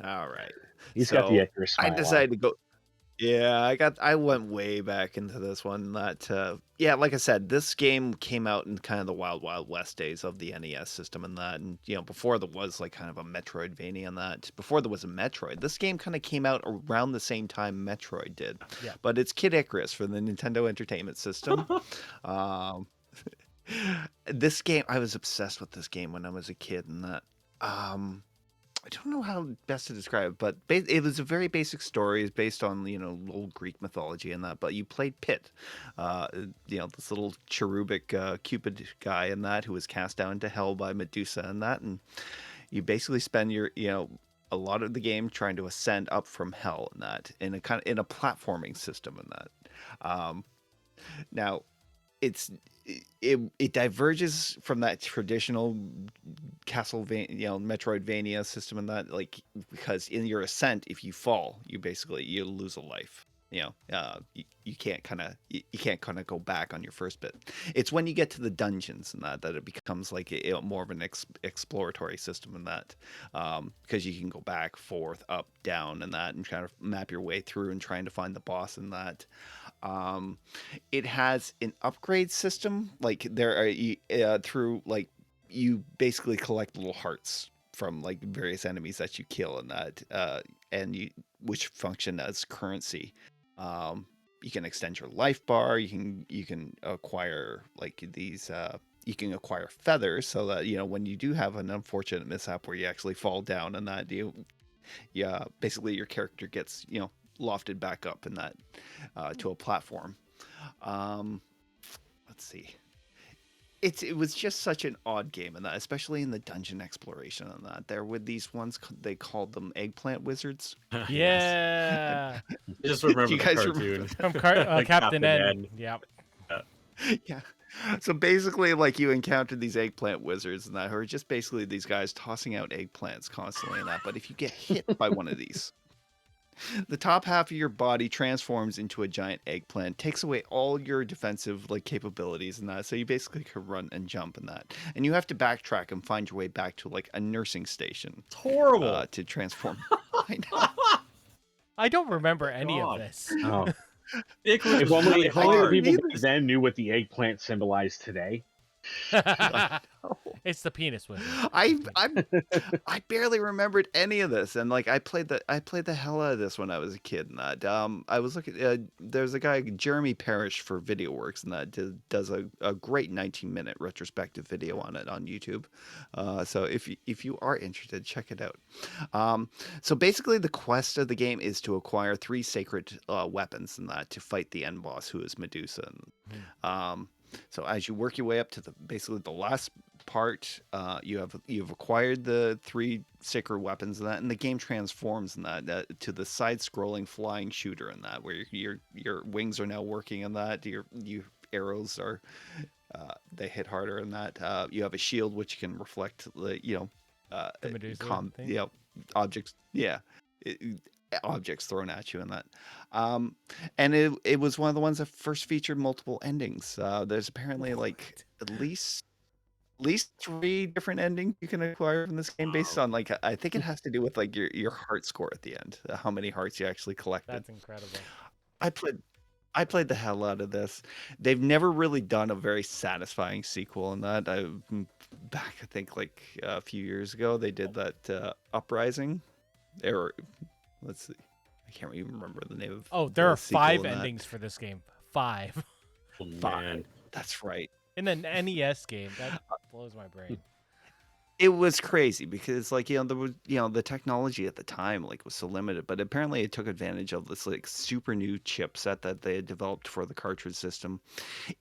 Speaker 2: All right.
Speaker 4: He's got the Icarus
Speaker 2: I
Speaker 4: smile on.
Speaker 2: decided to go. Yeah, I went way back into this one. Yeah, like I said, this game came out in kind of the wild west days of the NES system and that, and before there was like kind of a Metroidvania and that. Before there was a Metroid, this game kind of came out around the same time Metroid did.
Speaker 1: Yeah.
Speaker 2: But it's Kid Icarus for the Nintendo Entertainment System. This game, I was obsessed with this game when I was a kid, and that. I don't know how best to describe it, but it was a very basic story. It's based on old Greek mythology and that. But you played Pit, this little cherubic Cupid guy and that, who was cast down to hell by Medusa and that, and you basically spend your a lot of the game trying to ascend up from hell and that in a platforming system and that. Now, it diverges from that traditional Castlevania, Metroidvania system and that, like, because in your ascent, if you fall, you lose a life. You can't kind of go back on your first bit. It's when you get to the dungeons and that it becomes like more of an exploratory system and that, because you can go back, forth, up, down, and that, and kind of map your way through and trying to find the boss and that. It has an upgrade system, like there are through, like, you basically collect little hearts from like various enemies that you kill and that, which function as currency. You can extend your life bar. You can acquire like these you can acquire feathers so that when you do have an unfortunate mishap where you actually fall down and that basically your character gets lofted back up in that to a platform. Let's see. It was just such an odd game in that, especially in the dungeon exploration and that. There were these ones, they called them Eggplant Wizards.
Speaker 1: Yeah.
Speaker 5: I just remember
Speaker 2: You
Speaker 5: the
Speaker 2: guys
Speaker 5: cartoon.
Speaker 1: From Captain N. Yep.
Speaker 2: Yeah. So basically, like, you encountered these eggplant wizards and that, who are just basically these guys tossing out eggplants constantly and that. But if you get hit by one of these, the top half of your body transforms into a giant eggplant, takes away all your defensive capabilities and that. So you basically can run and jump and that, and you have to backtrack and find your way back to like a nursing station.
Speaker 5: It's horrible.
Speaker 2: To transform. I know.
Speaker 1: I don't remember any of this.
Speaker 4: Oh.
Speaker 5: Icarus
Speaker 4: If
Speaker 5: was
Speaker 4: only,
Speaker 5: really
Speaker 4: if only the
Speaker 5: hard.
Speaker 4: people back then knew what the eggplant symbolized today.
Speaker 1: It's the penis wizard.
Speaker 2: I barely remembered any of this, and like I played the hell out of this when I was a kid. And that I was looking. There's a guy, Jeremy Parrish, for VideoWorks, and that does a great 19-minute retrospective video on it on YouTube. So if you are interested, check it out. So basically, the quest of the game is to acquire 3 sacred weapons and that to fight the end boss, who is Medusa. And, so as you work your way up to basically the last part, you've acquired the 3 sacred weapons and that, and the game transforms in that to the side-scrolling flying shooter in that, where your wings are now working in that. Your arrows are they hit harder in that. You have a shield which can reflect the
Speaker 1: Medusa thing?
Speaker 2: Objects. Yeah. Objects thrown at you in that. And it was one of the ones that first featured multiple endings. There's apparently like at least 3 different endings you can acquire from this game based on like, I think it has to do with like your heart score at the end, how many hearts you actually collected.
Speaker 1: That's incredible.
Speaker 2: I played the hell out of this. They've never really done a very satisfying sequel in that. Back, I think like a few years ago, they did that Uprising. Let's see. I can't even remember the name of.
Speaker 1: Oh, there are
Speaker 2: sequel
Speaker 1: 5
Speaker 2: in that.
Speaker 1: endings for this game. 5.
Speaker 5: Oh,
Speaker 2: 5.
Speaker 5: man.
Speaker 2: That's right.
Speaker 1: In an NES game. That blows my brain.
Speaker 2: It was crazy because like there was the technology at the time like was so limited, but apparently it took advantage of this like super new chipset that they had developed for the cartridge system.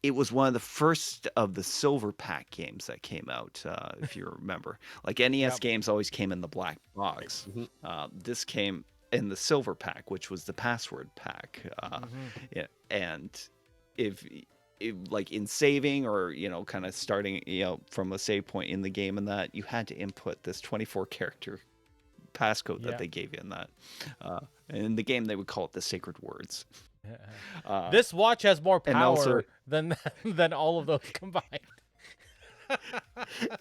Speaker 2: It was one of the first of the silver pack games that came out, if you remember. Like NES games always came in the black box. This came in the silver pack, which was the password pack. And if like in saving or kind of starting from a save point in the game, and that you had to input this 24 character passcode that they gave you in that. In the game they would call it the sacred words.
Speaker 1: This watch has more power
Speaker 2: also,
Speaker 1: than all of those combined.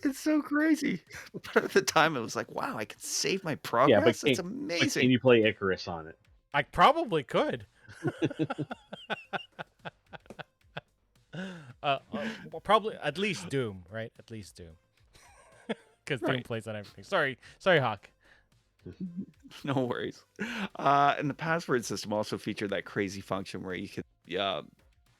Speaker 2: It's so crazy. But at the time it was like, wow, I can save my progress.
Speaker 4: Yeah, but
Speaker 2: That's amazing.
Speaker 4: But can you play Icarus on it?
Speaker 1: I probably could. Probably at least Doom, right? At least Doom, because Doom plays on everything. Sorry, Hawk.
Speaker 2: No worries. And the password system also featured that crazy function where you could,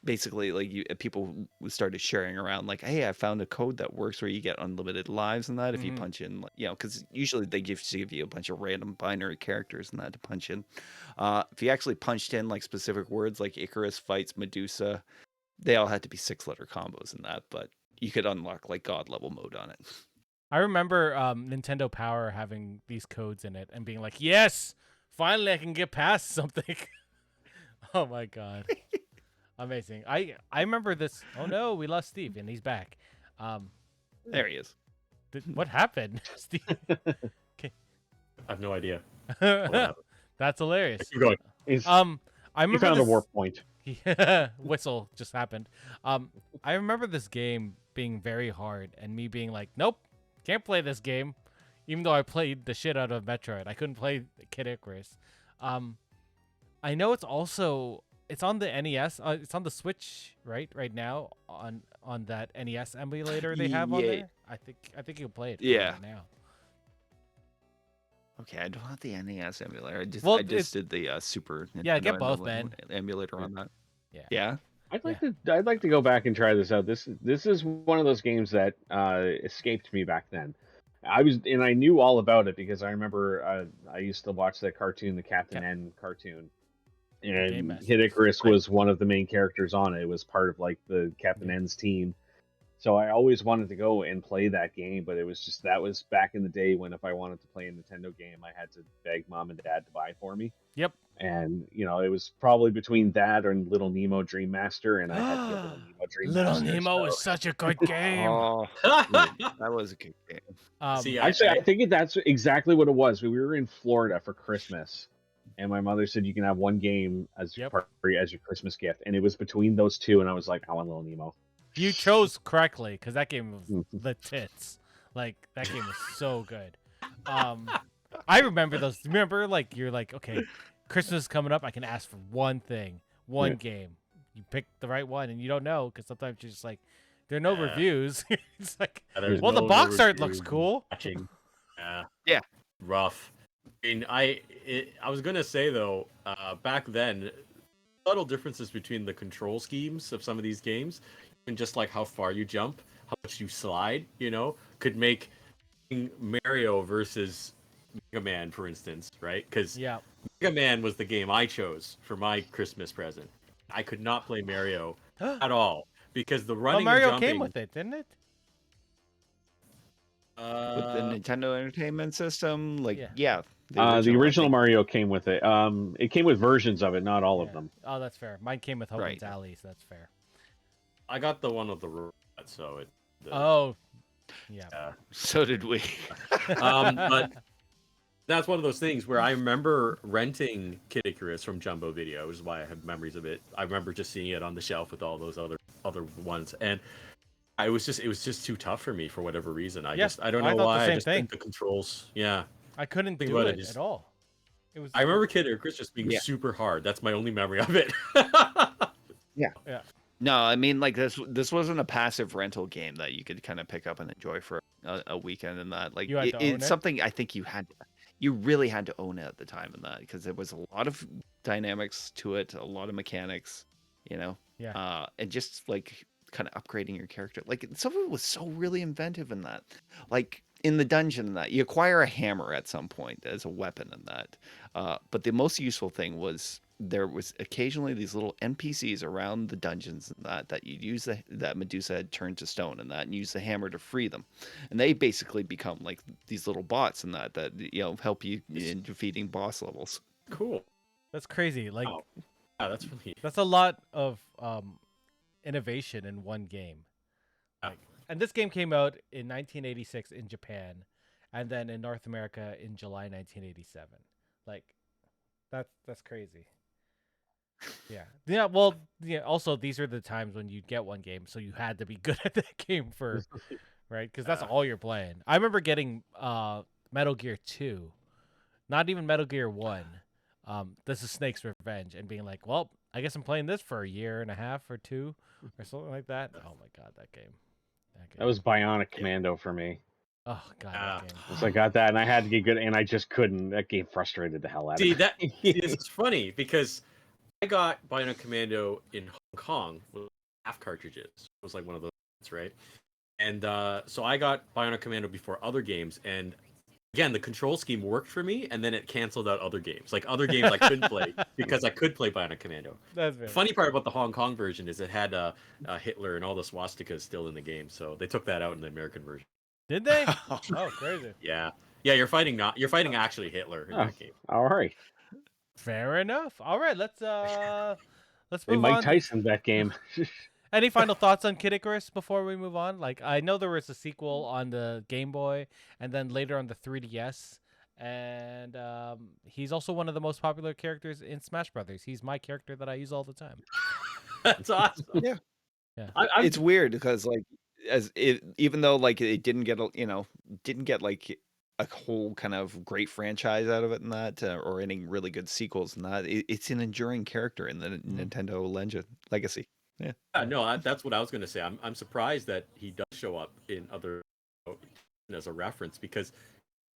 Speaker 2: basically, like people started sharing around, like, hey, I found a code that works where you get unlimited lives and that if you punch in, because usually they give you a bunch of random binary characters and that to punch in. If you actually punched in like specific words, like Icarus fights Medusa, they all had to be 6-letter combos in that, but you could unlock like god level mode on it.
Speaker 1: I remember Nintendo Power having these codes in it and being like, yes, finally I can get past something. Oh my god. Amazing. I remember this. Oh no, we lost Steve and he's back.
Speaker 2: There he is.
Speaker 1: What happened, Steve?
Speaker 5: I have no idea.
Speaker 1: That's hilarious.
Speaker 5: Keep going.
Speaker 1: I remember
Speaker 4: You found a warp point.
Speaker 1: Whistle just happened. I remember this game being very hard and me being like, nope, can't play this game. Even though I played the shit out of Metroid, I couldn't play Kid Icarus. I know it's on the NES. It's on the Switch right now on that NES emulator they have on there. I think you can play it right now.
Speaker 2: Okay, I don't have the NES emulator. I just did the Super Nintendo
Speaker 1: get both, man.
Speaker 2: emulator on that.
Speaker 1: Yeah.
Speaker 2: Yeah.
Speaker 4: I'd like to go back and try this out. This is one of those games that escaped me back then. I knew all about it because I remember I used to watch that cartoon, the Captain N cartoon,
Speaker 1: Game
Speaker 4: and
Speaker 1: Masters.
Speaker 4: Icarus was one of the main characters on it. It was part of like the Captain N's team. So I always wanted to go and play that game, but it was just that was back in the day when if I wanted to play a Nintendo game, I had to beg mom and dad to buy for me.
Speaker 1: Yep.
Speaker 4: And it was probably between that and Little Nemo Dream Master, and I had to get Little Nemo Dream
Speaker 1: Little
Speaker 4: Master.
Speaker 1: Nemo is such a good game.
Speaker 2: Oh, that was a good game.
Speaker 3: See,
Speaker 4: Actually, I think that's exactly what it was. We were in Florida for Christmas, and my mother said you can have one game as your Christmas gift, and it was between those two, and I was like, I want Little Nemo.
Speaker 1: You chose correctly because that game was the tits. Like that game was so good. I remember those. Remember, like you're like, okay, Christmas is coming up. I can ask for one thing, one game. You pick the right one, and you don't know because sometimes you're just like, there are no reviews. It's like, well, the box art looks cool.
Speaker 3: Yeah, rough. I mean, I was gonna say though, back then, subtle differences between the control schemes of some of these games, and just like how far you jump, how much you slide, could make Mario versus Mega Man, for instance, right? Because Mega Man was the game I chose for my Christmas present. I could not play Mario at all because the running.
Speaker 1: Well, Mario
Speaker 3: and jumping,
Speaker 1: came with it, didn't it?
Speaker 2: With the Nintendo Entertainment System,
Speaker 4: the original Mario came with it. It came with versions of it, not all of them.
Speaker 1: Oh, that's fair. Mine came with Hogan's Alley, so that's fair.
Speaker 3: I got the one with the robot, so it.
Speaker 2: So did we.
Speaker 3: But that's one of those things where I remember renting Kid Icarus from Jumbo Video, which is why I have memories of it. I remember just seeing it on the shelf with all those other ones, and it was just too tough for me for whatever reason. I don't know why. I just think the controls. Yeah,
Speaker 1: I couldn't do it at all. It was.
Speaker 3: I remember Kid Icarus just being super hard. That's my only memory of it.
Speaker 2: Yeah. No, I mean, like this wasn't a passive rental game that you could kind of pick up and enjoy for a weekend, and that like it's something I think you really had to own it at the time, and that because there was a lot of dynamics to it, a lot of mechanics, and just like kind of upgrading your character. Like some of it was so really inventive in that, like in the dungeon, that you acquire a hammer at some point as a weapon in that, but the most useful thing was. There was occasionally these little NPCs around the dungeons and that you'd use that Medusa had turned to stone and use the hammer to free them, and they basically become like these little bots and that help you in defeating boss levels.
Speaker 3: Cool.
Speaker 1: That's crazy. Like,
Speaker 3: that's really
Speaker 1: that's a lot of innovation in one game. And this game came out in 1986 in Japan, and then in North America in July 1987. Like, that's crazy. Yeah. Well, also, these are the times when you'd get one game, so you had to be good at that game first, right? Because that's all you're playing. I remember getting Metal Gear 2, not even Metal Gear 1. This is Snake's Revenge, and being like, well, I guess I'm playing this for a year and a half or two, or something like that. Oh my god, that game.
Speaker 4: That was Bionic Commando for me.
Speaker 1: Oh god, that game.
Speaker 4: So I got that, and I had to get good, and I just couldn't. That game frustrated the hell out of me.
Speaker 3: It's funny because I got Bionic Commando in Hong Kong with half cartridges. It was like one of those, right? And so I got Bionic Commando before other games, and again, the control scheme worked for me, and then it canceled out other games. Like other games I couldn't play because I could play Bionic Commando.
Speaker 1: That's very
Speaker 3: the funny part about the Hong Kong version is it had Hitler and all the swastikas still in the game, so they took that out in the American version.
Speaker 1: Did they? Oh, crazy.
Speaker 3: Yeah. You're fighting actually Hitler in that game.
Speaker 4: All right.
Speaker 1: Fair enough. All right, let's
Speaker 4: They
Speaker 1: move
Speaker 4: Mike
Speaker 1: on.
Speaker 4: Tyson that game.
Speaker 1: Any final thoughts on Kid Icarus before we move on? Like, I know there was a sequel on the Game Boy, and then later on the 3DS, and he's also one of the most popular characters in Smash Brothers. He's my character that I use all the time.
Speaker 3: That's awesome.
Speaker 2: Yeah. It's weird because like even though like it didn't get like a whole kind of great franchise out of it and that or any really good sequels and that it's an enduring character in the Nintendo legacy. Yeah.
Speaker 3: No, that's what I was going to say. I'm surprised that he does show up in other as a reference because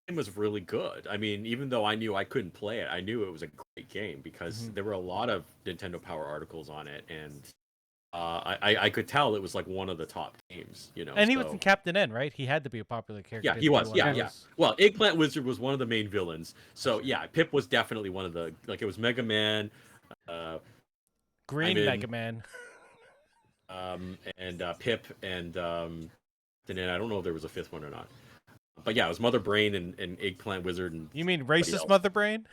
Speaker 3: it was really good. I mean, even though I knew I couldn't play it, I knew it was a great game because there were a lot of Nintendo Power articles on it, and
Speaker 5: I could tell it was like one of the top games,
Speaker 1: And he was in Captain N, right? He had to be a popular character.
Speaker 5: Yeah, he was. Yeah. Well, Eggplant Wizard was one of the main villains. So yeah, Pip was definitely one of the it was Mega Man,
Speaker 1: Green
Speaker 5: Ivan,
Speaker 1: Mega Man,
Speaker 5: and Pip, and then I don't know if there was a fifth one or not. But yeah, it was Mother Brain and Eggplant Wizard. And
Speaker 1: you mean racist Mother Brain?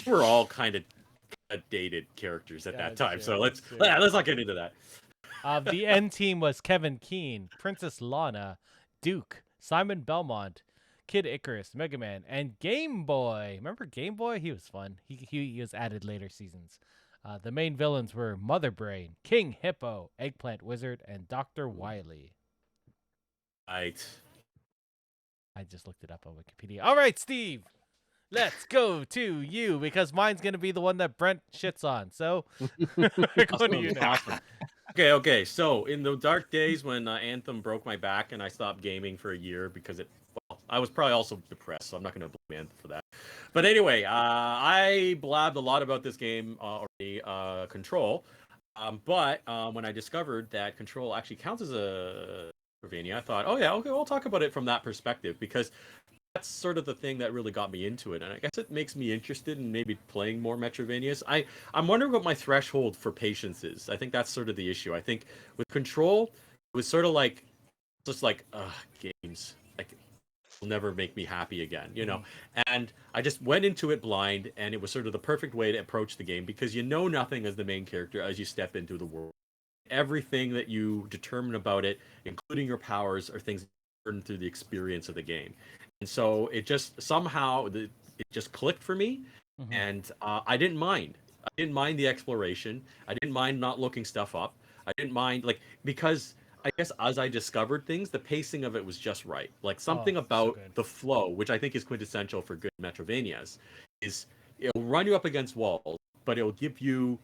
Speaker 5: We're all kind of dated characters at that time, so let's not get into that.
Speaker 1: The N team was Kevin Keane, Princess Lana, Duke, Simon Belmont, Kid Icarus, Mega Man, and Game Boy. Remember Game Boy? He was fun. He was added later seasons. The main villains were Mother Brain, King Hippo, Eggplant Wizard, and Dr. Wily.
Speaker 5: Right.
Speaker 1: I just looked it up on Wikipedia. All right, Steve. Let's go to you, because mine's going to be the one that Brent shits on. So, we're going to you now.
Speaker 5: Okay. So, in the dark days when Anthem broke my back and I stopped gaming for a year because I was probably also depressed, so I'm not going to blame Anthem for that. But anyway, I blabbed a lot about this game already, Control. But when I discovered that Control actually counts as a Metroidvania, I thought, okay, we'll talk about it from that perspective, because that's sort of the thing that really got me into it, and I guess it makes me interested in maybe playing more Metroidvanias. I'm wondering what my threshold for patience is. I think that's sort of the issue. I think with Control, it was sort of like games will never make me happy again, And I just went into it blind, and it was sort of the perfect way to approach the game, because you know nothing as the main character as you step into the world. Everything that you determine about it, including your powers, are things learned through the experience of the game. And so it just somehow it just clicked for me, and I didn't mind. I didn't mind the exploration. I didn't mind not looking stuff up. I didn't mind because I guess as I discovered things, the pacing of it was just right. Like something about the flow, which I think is quintessential for good Metroidvanias, is it'll run you up against walls, but it'll give you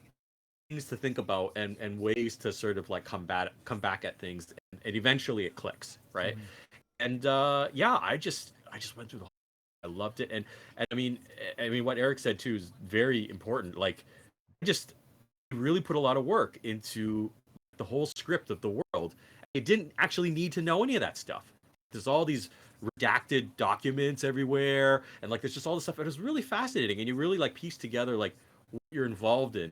Speaker 5: things to think about and ways to sort of like come back at things, and eventually it clicks, right? And I just went through I loved it, and I mean what Eric said too is very important. Like, I just really put a lot of work into the whole script of the world. It didn't actually need to know any of that stuff. There's all these redacted documents everywhere, and like there's just all this stuff. It was really fascinating, and you really like piece together like what you're involved in.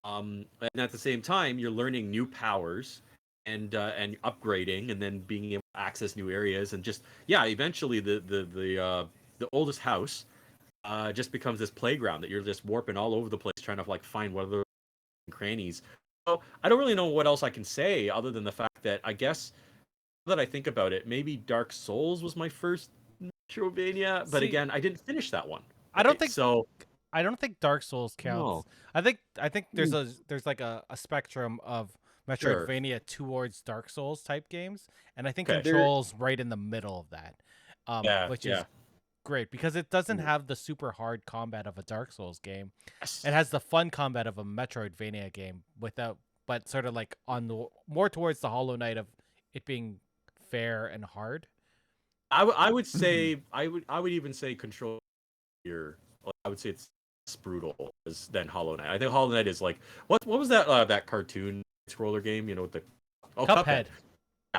Speaker 5: And at the same time, you're learning new powers and upgrading, and then being able to access new areas, and just eventually the oldest house just becomes this playground that you're just warping all over the place, trying to like find what other crannies. So I don't really know what else I can say other than the fact that I guess that I think about it, maybe Dark Souls was my first Metroidvania, but again, I didn't finish that one.
Speaker 1: I don't think
Speaker 5: so.
Speaker 1: I don't think Dark Souls counts. No. I think there's like a spectrum of Metroidvania towards Dark Souls type games, and I think Control's right in the middle of that, which is great because it doesn't have the super hard combat of a Dark Souls game. Yes. It has the fun combat of a Metroidvania game but sort of like on the more towards the Hollow Knight of it being fair and hard.
Speaker 5: I would say I would even say Control here. I would say it's brutal than Hollow Knight. I think Hollow Knight is like what was that cartoon scroller game? With the
Speaker 1: Cuphead.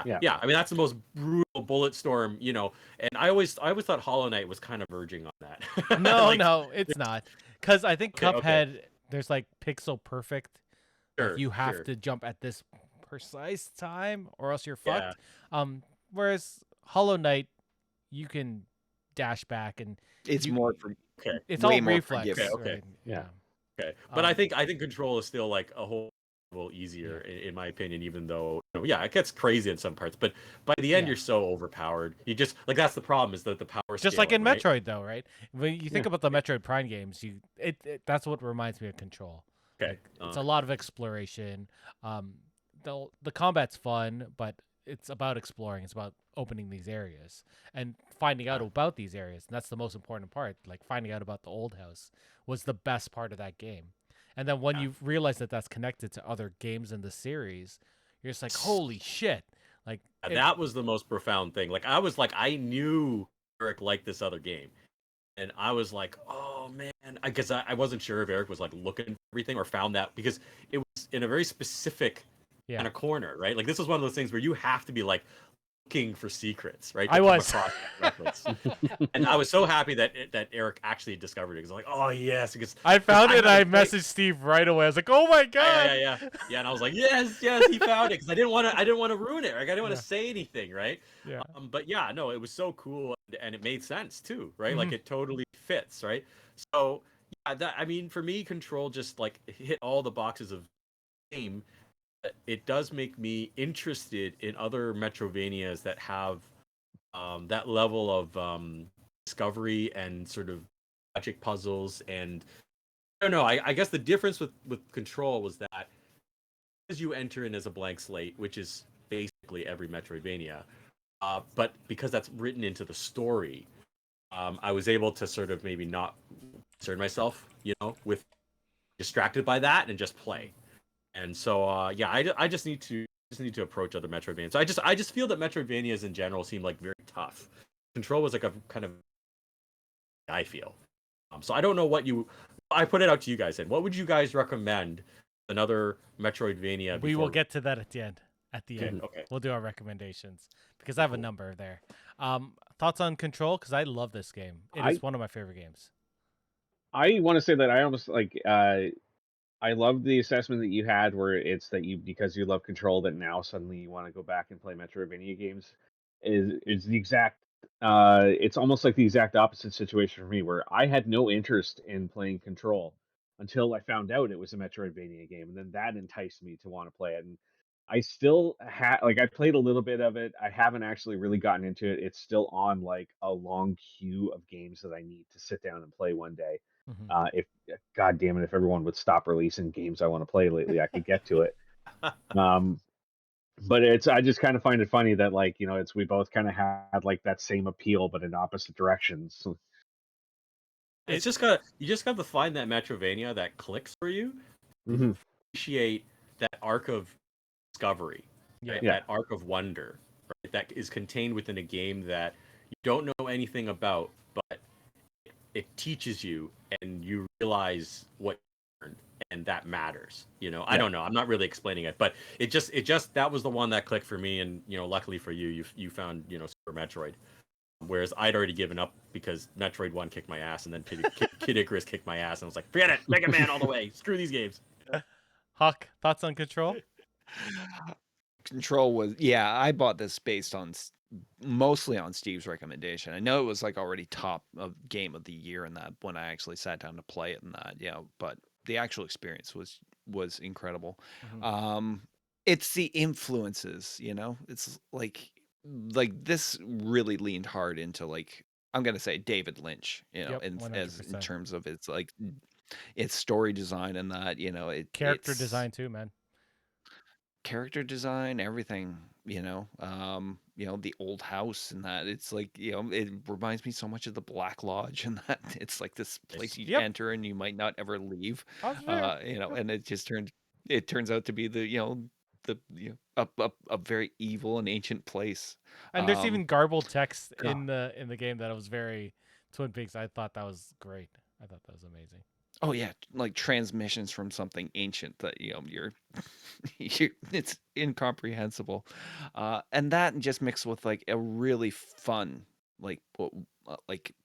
Speaker 5: Yeah. I mean that's the most brutal bullet storm. And I always thought Hollow Knight was kind of verging on that.
Speaker 1: No, it's not. Because I think Cuphead there's like pixel perfect. Sure, you have to jump at this precise time or else you're fucked. Whereas Hollow Knight, you can dash back and
Speaker 2: it's more for
Speaker 1: it's all reflex.
Speaker 5: Okay.
Speaker 1: Right? Yeah.
Speaker 5: Okay. But I think Control is still like a whole level easier in my opinion, even though it gets crazy in some parts. But by the end, you're so overpowered. You just like that's the problem is that the power.
Speaker 1: Just like in Metroid, though, right? When you think about the Metroid Prime games, that's what reminds me of Control.
Speaker 5: Okay.
Speaker 1: Like, it's a lot of exploration. The combat's fun, but it's about exploring. It's about opening these areas and finding out about these areas. And that's the most important part. Like finding out about the old house was the best part of that game. And then when you realize that that's connected to other games in the series, you're just like, holy shit. Like
Speaker 5: that was the most profound thing. Like I was like, I knew Eric liked this other game. And I was like, oh, Oh man, I guess I wasn't sure if Eric was like looking for everything or found that because it was in a very specific kind of corner, right? Like this was one of those things where you have to be like looking for secrets, right?
Speaker 1: I was.
Speaker 5: Across that reference. And I was so happy that Eric actually discovered it because like, oh yes, because
Speaker 1: I found it. And I messaged Steve right away. I was like, oh my god.
Speaker 5: Yeah. And I was like, yes, he found it because I didn't want to ruin it. Like I didn't want to say anything, right?
Speaker 1: Yeah.
Speaker 5: But yeah, no, it was so cool and it made sense too, right? Like it totally fits, right? So yeah, I mean, for me, Control just like hit all the boxes of game. It does make me interested in other Metroidvanias that have that level of discovery and sort of logic puzzles. And I don't know. I guess the difference with Control was that as you enter in as a blank slate, which is basically every Metroidvania, but because that's written into the story, I was able to sort of maybe not concern myself, with distracted by that and just play. And so, I just need to approach other Metroidvanias. So I just feel that Metroidvanias in general seem like very tough. Control was like a kind of, I feel. So I don't know I put it out to you guys then. What would you guys recommend another Metroidvania?
Speaker 1: We will get to that at the end.
Speaker 5: Okay.
Speaker 1: We'll do our recommendations because I have a number there. Thoughts on Control? Because I love this game. It is one of my favorite games.
Speaker 4: I want to say that I almost like. I love the assessment that you had where it's that because you love Control that now suddenly you want to go back and play Metroidvania games is the exact it's almost like the exact opposite situation for me where I had no interest in playing Control until I found out it was a Metroidvania game and then that enticed me to want to play it. And I still I played a little bit of it. I haven't actually really gotten into it. It's still on like a long queue of games that I need to sit down and play one day. If God damn it, if everyone would stop releasing games I want to play lately, I could get to it. But I just kind of find it funny that we both kind of had like that same appeal, but in opposite directions.
Speaker 5: You just got to find that Metroidvania that clicks for you. Appreciate that arc of discovery, right? That arc of wonder, right? That is contained within a game that you don't know anything about, but it teaches you and you realize what you learned and that matters. I don't know, I'm not really explaining it, but it just that was the one that clicked for me. And luckily for you found Super Metroid, whereas I'd already given up because Metroid 1 kicked my ass and then Kid Icarus kicked my ass and I was like, forget it, Mega Man all the way, screw these games.
Speaker 1: Hawk, thoughts on Control?
Speaker 2: Control was I bought this based on mostly on Steve's recommendation. I know it was like already top of game of the year and that when I actually sat down to play it and that, but the actual experience was incredible. It's the influences, it's like this really leaned hard into like, I'm going to say David Lynch, in terms of its like its story design and that,
Speaker 1: character design too, man.
Speaker 2: Character design, everything, the old house and that it's like, it reminds me so much of the Black Lodge and that it's like this place you enter and you might not ever leave. And it turns out to be a very evil and ancient place.
Speaker 1: And there's even garbled text in the game that was very Twin Peaks. I thought that was great. I thought that was amazing.
Speaker 2: Oh yeah, like transmissions from something ancient that you're it's incomprehensible, and that just mixed with like a really fun like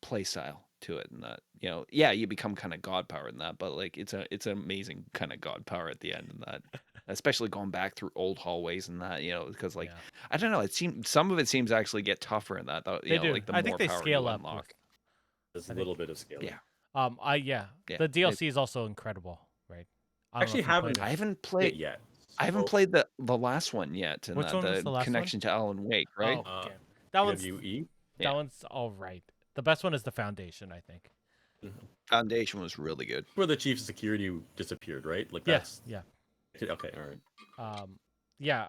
Speaker 2: play style to it, and that you become kind of god power in that, but like it's an amazing kind of god power at the end, and that especially going back through old hallways and that because I don't know, it seems some of it seems to actually get tougher in that though.
Speaker 1: They do.
Speaker 2: Like the
Speaker 1: I
Speaker 2: more
Speaker 1: think they
Speaker 2: power
Speaker 1: scale
Speaker 2: you
Speaker 1: up.
Speaker 2: unlock.
Speaker 5: There's a little bit of scale.
Speaker 2: Yeah.
Speaker 1: The DLC is also incredible, right?
Speaker 5: I
Speaker 2: haven't played
Speaker 5: it yet.
Speaker 2: I haven't played the last one yet, and
Speaker 1: Which one was the last
Speaker 2: connection to Alan Wake, right?
Speaker 1: Oh, okay. That one's
Speaker 5: PWE?
Speaker 1: That one's all right. The best one is the Foundation, I think.
Speaker 2: Foundation was really good.
Speaker 5: Where the chief of security disappeared, right? Like
Speaker 1: yes,
Speaker 5: yeah. Okay, all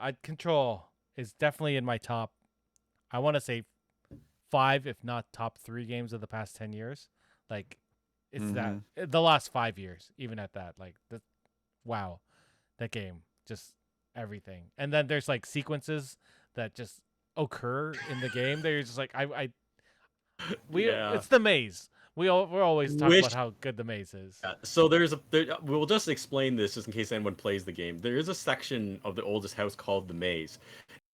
Speaker 5: right.
Speaker 1: Control is definitely in my top. I want to say 5, if not top 3 games of the past 10 years. Like, it's that the last 5 years, even at that. Like, wow, that game, just everything. And then there's like sequences that just occur in the game. They're just like it's the maze, we're always talking about how good the maze is.
Speaker 5: So we'll just explain this just in case anyone plays the game. There is a section of the oldest house called the maze.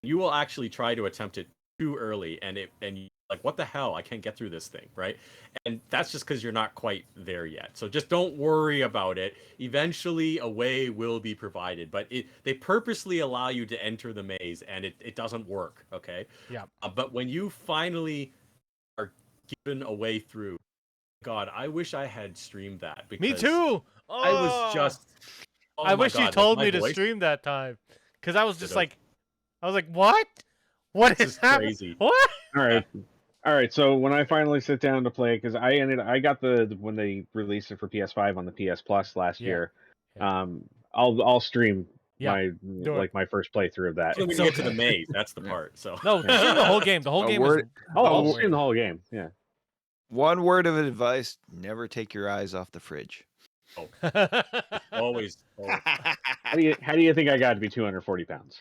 Speaker 5: You will actually try to attempt it too early, and you like, what the hell? I can't get through this thing, right? And that's just because you're not quite there yet. So just don't worry about it. Eventually, a way will be provided, but they purposely allow you to enter the maze, and it doesn't work. Okay.
Speaker 1: Yeah.
Speaker 5: But when you finally are given a way through, God, I wish I had streamed that. Because
Speaker 1: Me too. Oh,
Speaker 5: I was just. Oh
Speaker 1: I
Speaker 5: my
Speaker 1: wish you
Speaker 5: God,
Speaker 1: told
Speaker 5: my
Speaker 1: me to
Speaker 5: voice
Speaker 1: stream that time, because I was just
Speaker 5: Ditto.
Speaker 1: like, what? What
Speaker 5: This
Speaker 1: is
Speaker 5: is
Speaker 1: happening?
Speaker 5: crazy.
Speaker 1: What?
Speaker 4: All right. So when I finally sit down to play, because I got when they released it for PS5 on the PS Plus last year.
Speaker 1: Yeah.
Speaker 4: I'll stream
Speaker 1: Yeah,
Speaker 4: my first playthrough of that.
Speaker 5: When you
Speaker 1: so
Speaker 5: get to the
Speaker 1: good.
Speaker 5: maze, that's the part. So
Speaker 1: No, stream the whole game. The whole game is.
Speaker 4: I'll
Speaker 1: worth
Speaker 4: stream the
Speaker 1: it.
Speaker 4: whole game. Yeah.
Speaker 2: One word of advice: never take your eyes off the fridge.
Speaker 5: always.
Speaker 4: How do you think I got to be 240 pounds?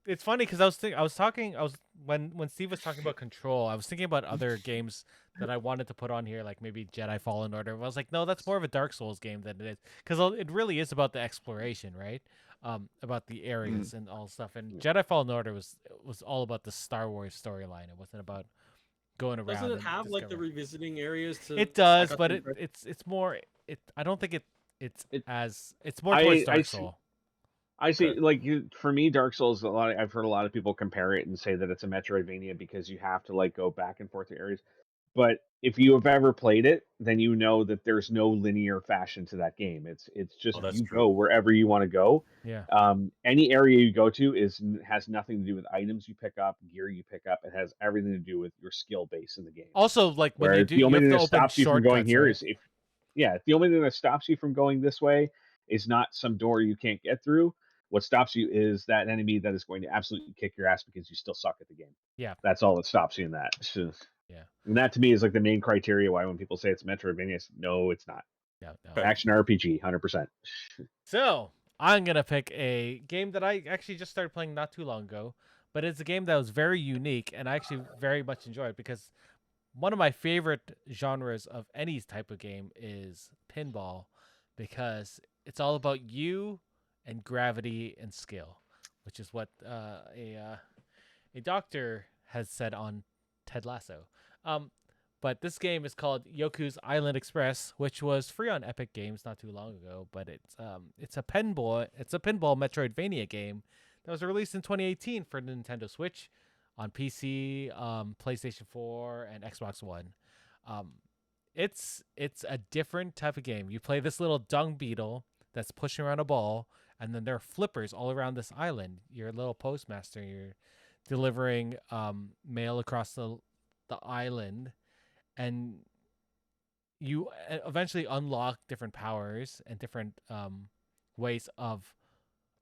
Speaker 1: It's funny because when Steve was talking about Control, I was thinking about other games that I wanted to put on here, like maybe Jedi Fallen Order. I was like, no, that's more of a Dark Souls game than it is, because it really is about the exploration, right? About the areas and all stuff. And Jedi Fallen Order was all about the Star Wars storyline. It wasn't about going around.
Speaker 5: Doesn't it have like the revisiting areas?
Speaker 1: It does, but it's more. I don't think it's more towards Dark Souls.
Speaker 4: I see, like for me, Dark Souls. I've heard a lot of people compare it and say that it's a Metroidvania because you have to like go back and forth to areas. But if you have ever played it, then you know that there's no linear fashion to that game. It's just go wherever you want to go.
Speaker 1: Yeah.
Speaker 4: Any area you go to has nothing to do with items you pick up, gear you pick up. It has everything to do with your skill base in the game.
Speaker 1: Also, like when you do,
Speaker 4: the only
Speaker 1: you
Speaker 4: thing
Speaker 1: have
Speaker 4: that
Speaker 1: to open
Speaker 4: stops you from going here
Speaker 1: shortcuts,
Speaker 4: is the only thing that stops you from going this way is not some door you can't get through. What stops you is that enemy that is going to absolutely kick your ass because you still suck at the game.
Speaker 1: Yeah.
Speaker 4: That's all that stops you in that.
Speaker 1: Yeah.
Speaker 4: And that to me is like the main criteria why when people say it's Metroidvania, no, it's not.
Speaker 1: No.
Speaker 4: Action RPG, 100%.
Speaker 1: So I'm gonna pick a game that I actually just started playing not too long ago, but it's a game that was very unique and I actually very much enjoy it because one of my favorite genres of any type of game is pinball, because it's all about you and gravity and skill, which is what a doctor has said on Ted Lasso. But this game is called Yoku's Island Express, which was free on Epic Games not too long ago. But it's a pinball Metroidvania game that was released in 2018 for Nintendo Switch, on PC, PlayStation 4, and Xbox One. It's a different type of game. You play this little dung beetle that's pushing around a ball, and then there are flippers all around this island. You're a little postmaster. You're delivering mail across the island, and you eventually unlock different powers and different ways of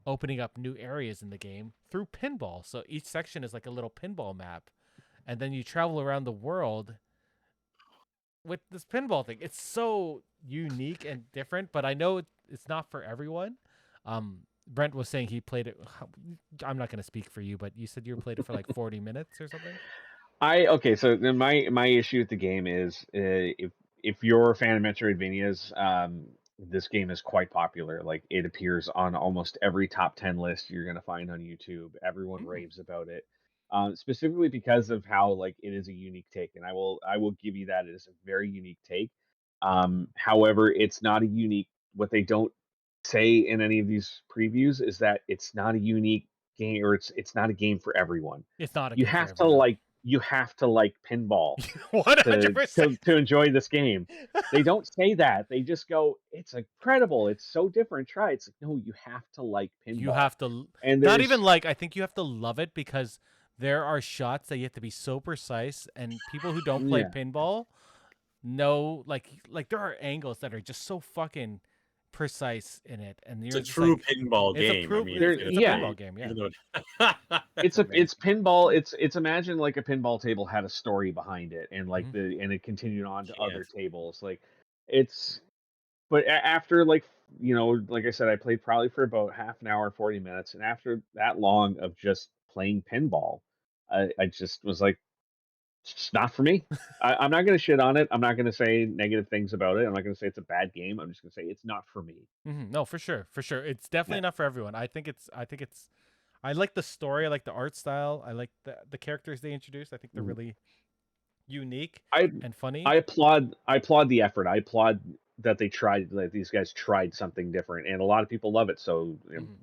Speaker 1: opening up new areas in the game through pinball. So each section is like a little pinball map, and then you travel around the world with this pinball thing. It's so unique and different, but I know it's not for everyone. Brent was saying he played it. I'm not going to speak for you, but you said you played it for like 40 minutes or something.
Speaker 4: So then my issue with the game is if you're a fan of Metroidvanias, this game is quite popular. Like it appears on almost every top 10 list you're gonna find on YouTube. Everyone raves about it, specifically because of how like it is a unique take, and I will give you that it is a very unique take. However, it's not a unique. What they don't say in any of these previews is that it's not a unique game, or it's not a game for everyone.
Speaker 1: It's not a
Speaker 4: You
Speaker 1: game
Speaker 4: have
Speaker 1: for
Speaker 4: to
Speaker 1: everyone.
Speaker 4: like you have to like pinball
Speaker 1: 100%.
Speaker 4: to enjoy this game. They don't say that. They just go, it's incredible. It's so different. Try it. It's like, no, you have to like pinball.
Speaker 1: You have to,
Speaker 4: and
Speaker 1: not even like, I think you have to love it, because there are shots that you have to be so precise, and people who don't play pinball know, like there are angles that are just so fucking precise in it, and
Speaker 5: it's a true pinball game.
Speaker 1: It's a pinball game, yeah.
Speaker 4: It's pinball. It's imagine like a pinball table had a story behind it, and like and it continued on to other tables. Like but after like like I said, I played probably for about half an hour, 40 minutes, and after that long of just playing pinball, I just was like, It's not for me. I'm not going to shit on it. I'm not going to say negative things about it. I'm not going to say it's a bad game. I'm just going to say it's not for me.
Speaker 1: No, for sure, it's definitely not for everyone. I think it's I like the story, I like the art style, I like the characters they introduced. I think they're really unique and funny.
Speaker 4: I applaud the effort. I applaud that they tried, that these guys tried something different, and a lot of people love it. So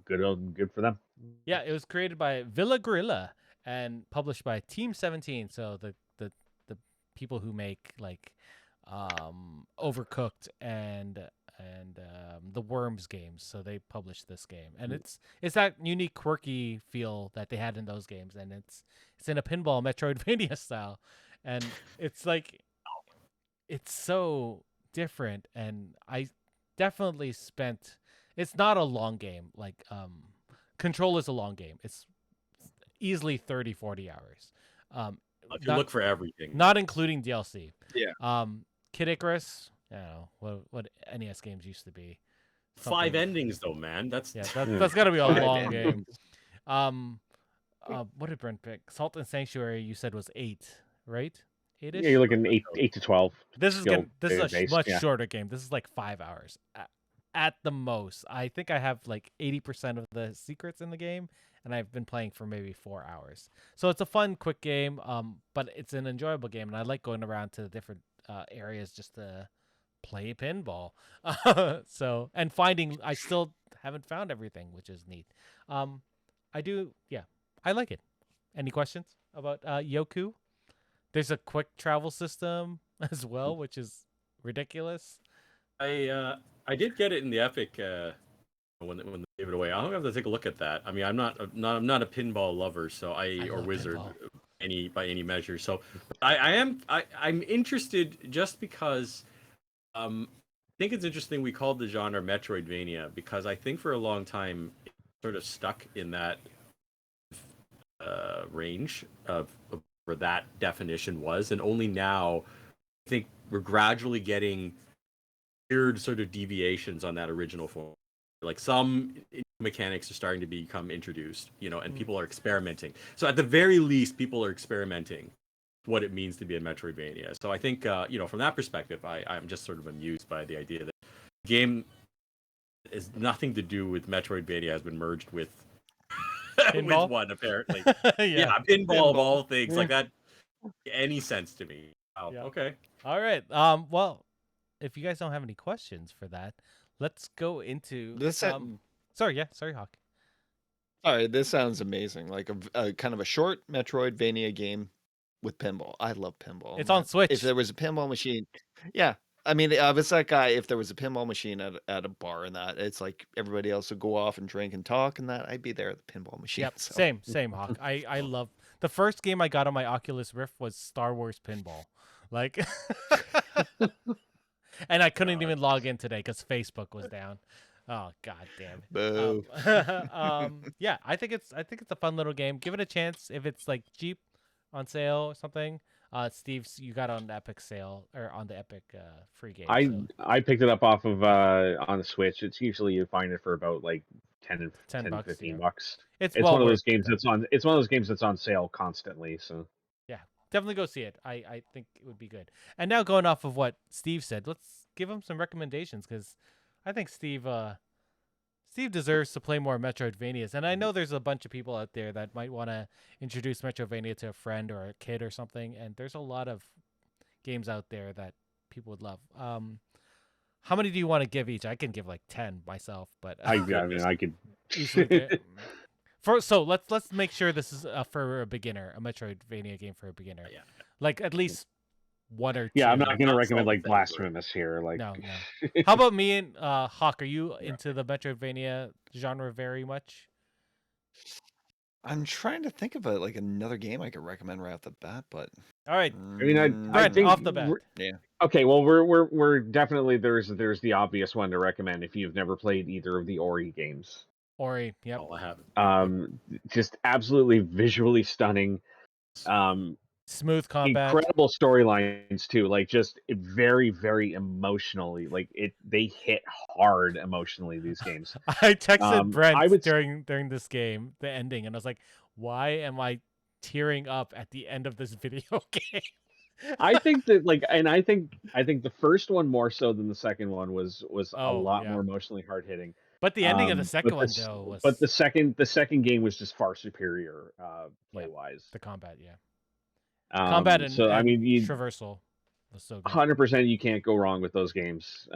Speaker 4: good for them.
Speaker 1: Yeah, it was created by Villa Gorilla and published by Team 17. So the people who make like Overcooked and the Worms games. So they published this game, and it's that unique, quirky feel that they had in those games, and it's in a pinball Metroidvania style, and it's like it's so different. And I definitely spent. It's not a long game. Like Control is a long game. It's easily 30, 40 hours.
Speaker 5: If you look for everything,
Speaker 1: not including DLC.
Speaker 2: Yeah.
Speaker 1: Kid Icarus. I don't know what NES games used to be.
Speaker 5: 5 endings though, man. That's
Speaker 1: that's got to be a long game. What did Brent pick? Salt and Sanctuary. You said was 8, right? 8ish?
Speaker 4: Yeah, you're looking 8 to 12.
Speaker 1: This is a
Speaker 4: based,
Speaker 1: much shorter game. This is like 5 hours at the most. I think I have like 80% of the secrets in the game, and I've been playing for maybe 4 hours. So it's a fun, quick game. But it's an enjoyable game, and I like going around to the different areas just to play pinball. And finding, I still haven't found everything, which is neat. I like it. Any questions about Yoku? There's a quick travel system as well, which is ridiculous.
Speaker 5: I did get it in the Epic when they gave it away. I'll have to take a look at that. I mean, I'm not a pinball lover, so or wizard by any measure. So I'm interested just because I think it's interesting we called the genre Metroidvania, because I think for a long time it sort of stuck in that range of where that definition was, and only now I think we're gradually getting weird sort of deviations on that original form. Like some mechanics are starting to become introduced, and people are experimenting. So at the very least, people are experimenting what it means to be a Metroidvania. So I think, from that perspective, I'm just sort of amused by the idea that the game is nothing to do with Metroidvania has been merged with with one, apparently. Yeah, pinball of all things. Like that any sense to me. Wow. Yeah. Okay.
Speaker 1: All right. Well, if you guys don't have any questions for that, let's go into
Speaker 2: this.
Speaker 1: Sorry, Hawk.
Speaker 2: Sorry, this sounds amazing. Like a kind of a short Metroidvania game with pinball. I love pinball.
Speaker 1: It's on Switch.
Speaker 2: If there was a pinball machine, yeah. I mean, I was that guy. If there was a pinball machine at a bar and that, it's like everybody else would go off and drink and talk and that. I'd be there at the pinball machine.
Speaker 1: Yep,
Speaker 2: so.
Speaker 1: same, Hawk. I love the first game I got on my Oculus Rift was Star Wars Pinball, like, and I couldn't even log in today because Facebook was down. Oh god damn it.
Speaker 2: Boo.
Speaker 1: Yeah, I think it's a fun little game. Give it a chance if it's like cheap on sale or something. Steve, you got on the Epic sale or on the Epic free game.
Speaker 4: I picked it up off of on the Switch. It's usually you find it for about like 10
Speaker 1: bucks,
Speaker 4: 15 bucks.
Speaker 1: It's
Speaker 4: one of those games that's on. It's one of those games that's on sale constantly. So
Speaker 1: yeah, definitely go see it. I think it would be good. And now going off of what Steve said, let's give him some recommendations, because I think Steve deserves to play more Metroidvanias. And I know there's a bunch of people out there that might want to introduce Metroidvania to a friend or a kid or something. And there's a lot of games out there that people would love. How many do you want to give each? I can give like 10 myself, but
Speaker 4: I could.
Speaker 1: So let's make sure this is for a beginner, a Metroidvania game for a beginner.
Speaker 5: Yeah.
Speaker 1: Like at least one or two.
Speaker 4: Yeah, I'm not going to recommend like Blasphemous here. Like,
Speaker 1: no. How about me and Hawk? Are you into the Metroidvania genre very much?
Speaker 2: I'm trying to think of like another game I could recommend right off the bat, but
Speaker 1: all right.
Speaker 4: I mean, I think
Speaker 1: off the bat.
Speaker 2: Yeah.
Speaker 4: Okay, well, we're definitely there's the obvious one to recommend if you've never played either of the Ori games.
Speaker 1: Ori, yep.
Speaker 5: Oh, I haven't.
Speaker 4: Just absolutely visually stunning.
Speaker 1: Smooth combat,
Speaker 4: incredible storylines too. Like just very, very emotionally. Like they hit hard emotionally. These games.
Speaker 1: I texted Brent during this game, the ending, and I was like, "Why am I tearing up at the end of this video game.
Speaker 4: I think that I think the first one more so than the second one was a
Speaker 1: Oh,
Speaker 4: lot
Speaker 1: yeah.
Speaker 4: more emotionally hard hitting.
Speaker 1: But the ending of the second one though was.
Speaker 4: But the second game was just far superior play wise.
Speaker 1: The combat, yeah. Combat and,
Speaker 4: so I mean,
Speaker 1: traversal was so good.
Speaker 4: 100% you can't go wrong with those games.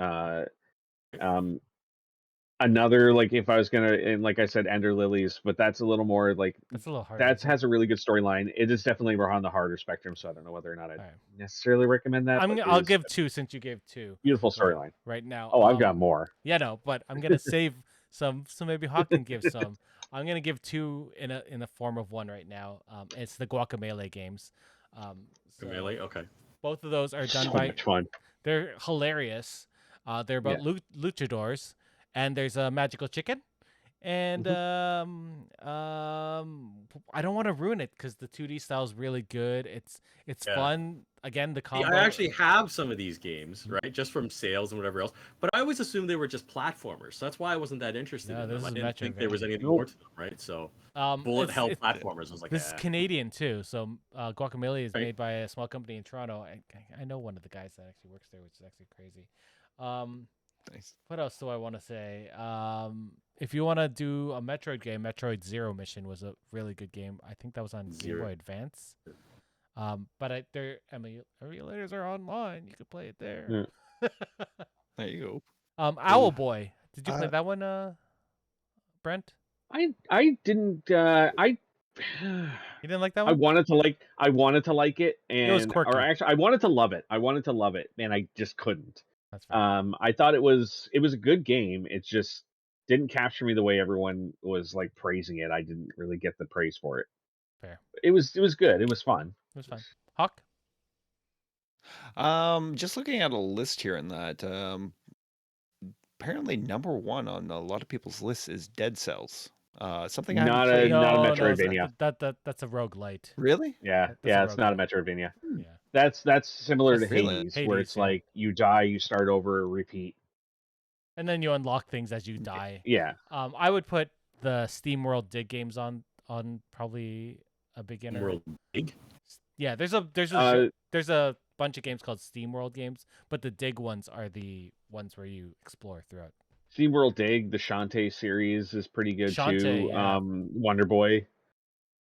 Speaker 4: Another, like, if I was gonna, and like I said, Ender Lilies, but that's a little more like
Speaker 1: That's a little hard.
Speaker 4: that has a really good storyline. It is definitely on the harder spectrum, so I don't know whether or not I'd necessarily recommend that.
Speaker 1: I'll give 2 since you gave 2.
Speaker 4: Beautiful storyline
Speaker 1: right now.
Speaker 4: Oh, I've got more.
Speaker 1: Yeah, no, but I'm gonna save some, so maybe Hawk can give some. I'm gonna give 2 in the form of 1 right now. It's the Guacamelee games.
Speaker 5: Guacamelee, okay.
Speaker 1: Both of those are done
Speaker 4: So
Speaker 1: by.
Speaker 4: much fun.
Speaker 1: They're hilarious. They're about luchadors, and there's a magical chicken, and I don't want to ruin it because the 2D style is really good. It's fun. Again, the combo.
Speaker 5: I actually have some of these games, right, just from sales and whatever else. But I always assumed they were just platformers, so that's why I wasn't that interested in them. I didn't think there was anything more to them, right? So bullet hell platformers. I was like,
Speaker 1: this is Canadian too. So Guacamelee is made by a small company in Toronto. I know one of the guys that actually works there, which is actually crazy.
Speaker 2: Nice.
Speaker 1: What else do I want to say? If you want to do a Metroid game, Metroid Zero Mission was a really good game. I think that was on Game Boy Advance. But their emulators are online. You could play it there.
Speaker 2: There you go.
Speaker 1: Owlboy. Did you play that one, Brent?
Speaker 4: I didn't. You
Speaker 1: didn't like that one?
Speaker 4: I wanted to like it, and
Speaker 1: it was quirky.
Speaker 4: Or actually, I wanted to love it. And I just couldn't.
Speaker 1: That's fine.
Speaker 4: I thought it was a good game. It just didn't capture me the way everyone was like praising it. I didn't really get the praise for it.
Speaker 1: Fair.
Speaker 4: It was good. It was fun.
Speaker 1: It was fun. Hawk?
Speaker 2: Just looking at a list here in that, apparently number 1 on a lot of people's lists is Dead Cells. Something I
Speaker 4: not
Speaker 2: haven't
Speaker 4: a
Speaker 2: played.
Speaker 4: Metroidvania.
Speaker 1: That's a roguelite.
Speaker 2: Really?
Speaker 4: Yeah, it's not a Metroidvania.
Speaker 1: Yeah.
Speaker 4: That's similar to
Speaker 2: really
Speaker 4: Hades, where it's like you die, you start over, repeat.
Speaker 1: And then you unlock things as you die.
Speaker 4: Yeah.
Speaker 1: I would put the Steam World Dig games on probably a beginner.
Speaker 5: World Dig?
Speaker 1: Yeah, there's a bunch of games called Steam World games, but the Dig ones are the ones where you explore throughout.
Speaker 4: Steam World Dig, the Shantae series is pretty good too.
Speaker 1: Yeah.
Speaker 4: Wonder Boy.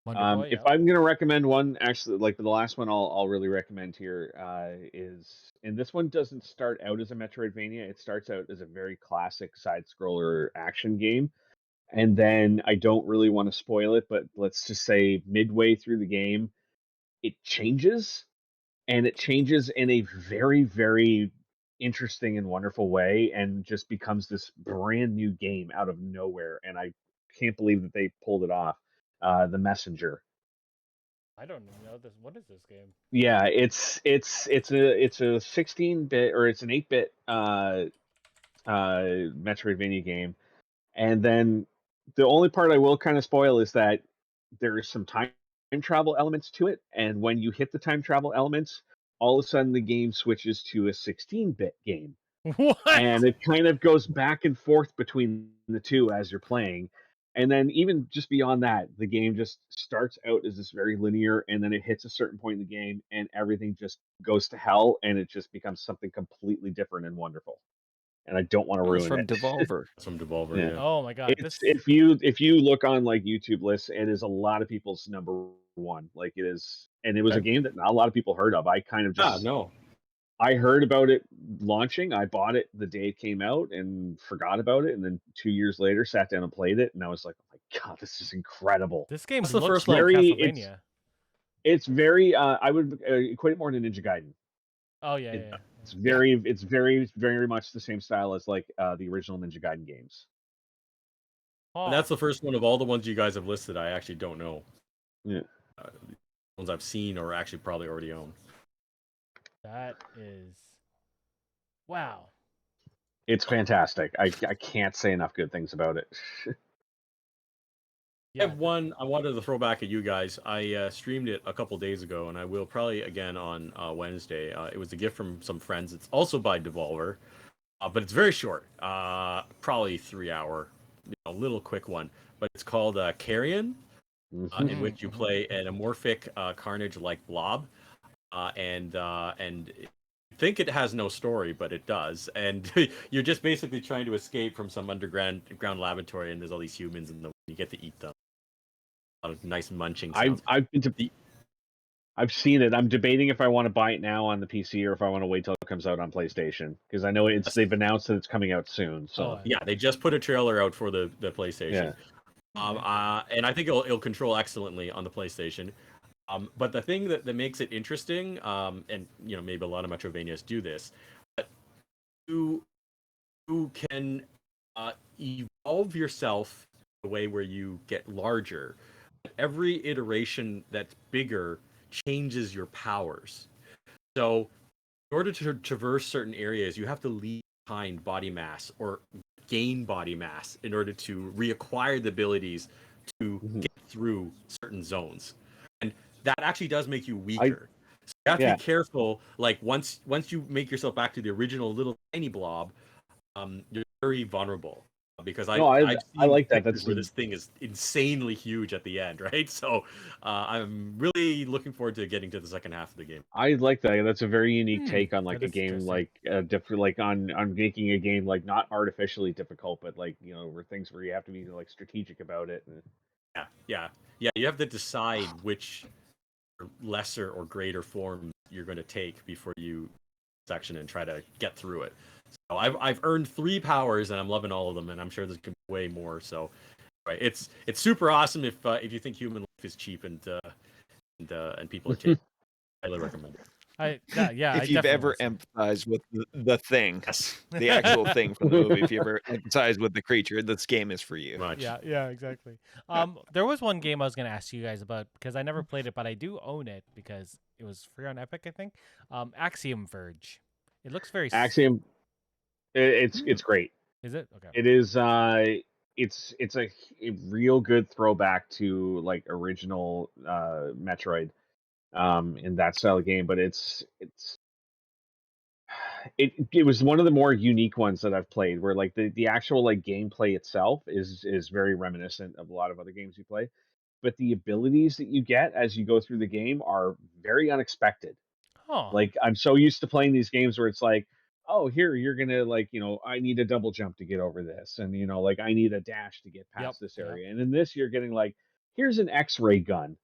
Speaker 4: If I'm gonna recommend one, actually, like the last one I'll really recommend here is, and this one doesn't start out as a Metroidvania. It starts out as a very classic side-scroller action game, and then I don't really want to spoil it, but let's just say midway through the game, it changes, and it changes in a very, very interesting and wonderful way, and just becomes this brand new game out of nowhere. And I can't believe that they pulled it off. The Messenger.
Speaker 1: I don't know this. What is this game?
Speaker 4: Yeah, it's a 16-bit, or it's an 8-bit Metroidvania game. And then the only part I will kind of spoil is that there's some time travel elements to it, and when you hit the time travel elements, all of a sudden the game switches to a 16-bit game.
Speaker 1: What?
Speaker 4: And it kind of goes back and forth between the two as you're playing. And then even just beyond that, the game just starts out as this very linear, and then it hits a certain point in the game, and everything just goes to hell, and it just becomes something completely different and wonderful. And I don't want to ruin
Speaker 2: from
Speaker 4: it.
Speaker 2: Devolver.
Speaker 5: From Devolver,
Speaker 4: Yeah.
Speaker 5: yeah.
Speaker 1: Oh my god!
Speaker 4: If you look on like YouTube lists, it is a lot of people's number 1. Like it is, and it was a game that not a lot of people heard of. I kind of just I heard about it launching. I bought it the day it came out and forgot about it. And then 2 years later, sat down and played it. And I was like, oh my God, this is incredible.
Speaker 1: This game
Speaker 5: the
Speaker 1: looks
Speaker 5: first
Speaker 1: like
Speaker 4: very,
Speaker 1: Castlevania.
Speaker 4: It's very, I would equate it more to Ninja Gaiden.
Speaker 1: Oh, yeah.
Speaker 4: It's very, very much the same style as like the original Ninja Gaiden games.
Speaker 1: Oh.
Speaker 5: And that's the first one of all the ones you guys have listed. I actually don't know.
Speaker 4: Yeah.
Speaker 5: Ones I've seen or actually probably already own.
Speaker 1: That is, wow.
Speaker 4: It's fantastic. I can't say enough good things about it.
Speaker 5: I have one I wanted to throw back at you guys. I streamed it a couple days ago, and I will probably again on Wednesday. It was a gift from some friends. It's also by Devolver, but it's very short, probably 3 hour, a little quick one. But it's called Carrion. in which you play an amorphic Carnage-like blob, and you think it has no story, but it does, and you're just basically trying to escape from some underground laboratory, and there's all these humans, and you get to eat them. A lot of nice munching sounds.
Speaker 4: I've seen it. I'm debating if I want to buy it now on the PC or if I want to wait till it comes out on PlayStation, because I know they've announced that it's coming out soon. So
Speaker 5: yeah, they just put a trailer out for the PlayStation. And I think it'll control excellently on the PlayStation. But the thing that makes it interesting, and maybe a lot of Metroidvanias do this, but you can evolve yourself in a way where you get larger. Every iteration that's bigger changes your powers. So in order to traverse certain areas, you have to leave behind body mass or gain body mass in order to reacquire the abilities to get through certain zones. And that actually does make you weaker. So you have to be careful. Like once you make yourself back to the original little tiny blob, you're very vulnerable. Because I
Speaker 4: like that.
Speaker 5: That's where this thing is insanely huge at the end, right? So I'm really looking forward to getting to the second half of the game.
Speaker 4: I like that. That's a very unique take on like a game, like different, like on making a game like not artificially difficult, but like where you have to be like strategic about it.
Speaker 5: Yeah. You have to decide which lesser or greater form you're going to take before you section and try to get through it. So I've earned 3 powers and I'm loving all of them, and I'm sure there's going to be way more. So right, it's super awesome if you think human life is cheap and people are cheap. I highly recommend it.
Speaker 2: If you've ever empathized with the thing, the actual thing from the movie, if you ever empathize with the creature, this game is for you.
Speaker 1: Yeah, exactly. There was one game I was going to ask you guys about because I never played it, but I do own it because it was free on Epic, I think. Axiom Verge. It looks very
Speaker 4: Axiom. It's great.
Speaker 1: Is it? Okay.
Speaker 4: It is. It's a real good throwback to like original Metroid, in that style of game. But it was one of the more unique ones that I've played, where like the actual like gameplay itself is very reminiscent of a lot of other games you play, but the abilities that you get as you go through the game are very unexpected. Like I'm so used to playing these games where it's like, oh, here you're gonna like, I need a double jump to get over this, and like I need a dash to get past this area. And in this, you're getting like, here's an X-ray gun,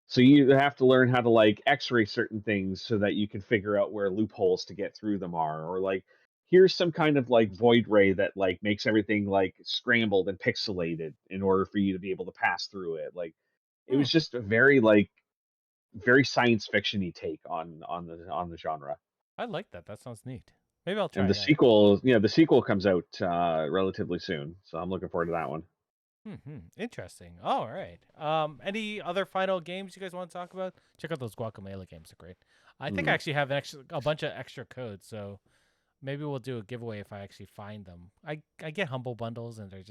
Speaker 4: so you have to learn how to like X-ray certain things so that you can figure out where loopholes to get through them are, or like here's some kind of like void ray that like makes everything like scrambled and pixelated in order for you to be able to pass through it. Like it was just a very like very science fiction-y take on the genre.
Speaker 1: I like that. That sounds neat. Maybe I'll try.
Speaker 4: And the sequel, the sequel comes out relatively soon, so I'm looking forward to that one.
Speaker 1: Interesting. All right. Any other final games you guys want to talk about? Check out those Guacamelee games; they're great. I think I actually have a bunch of extra codes, so maybe we'll do a giveaway if I actually find them. I get humble bundles, and they're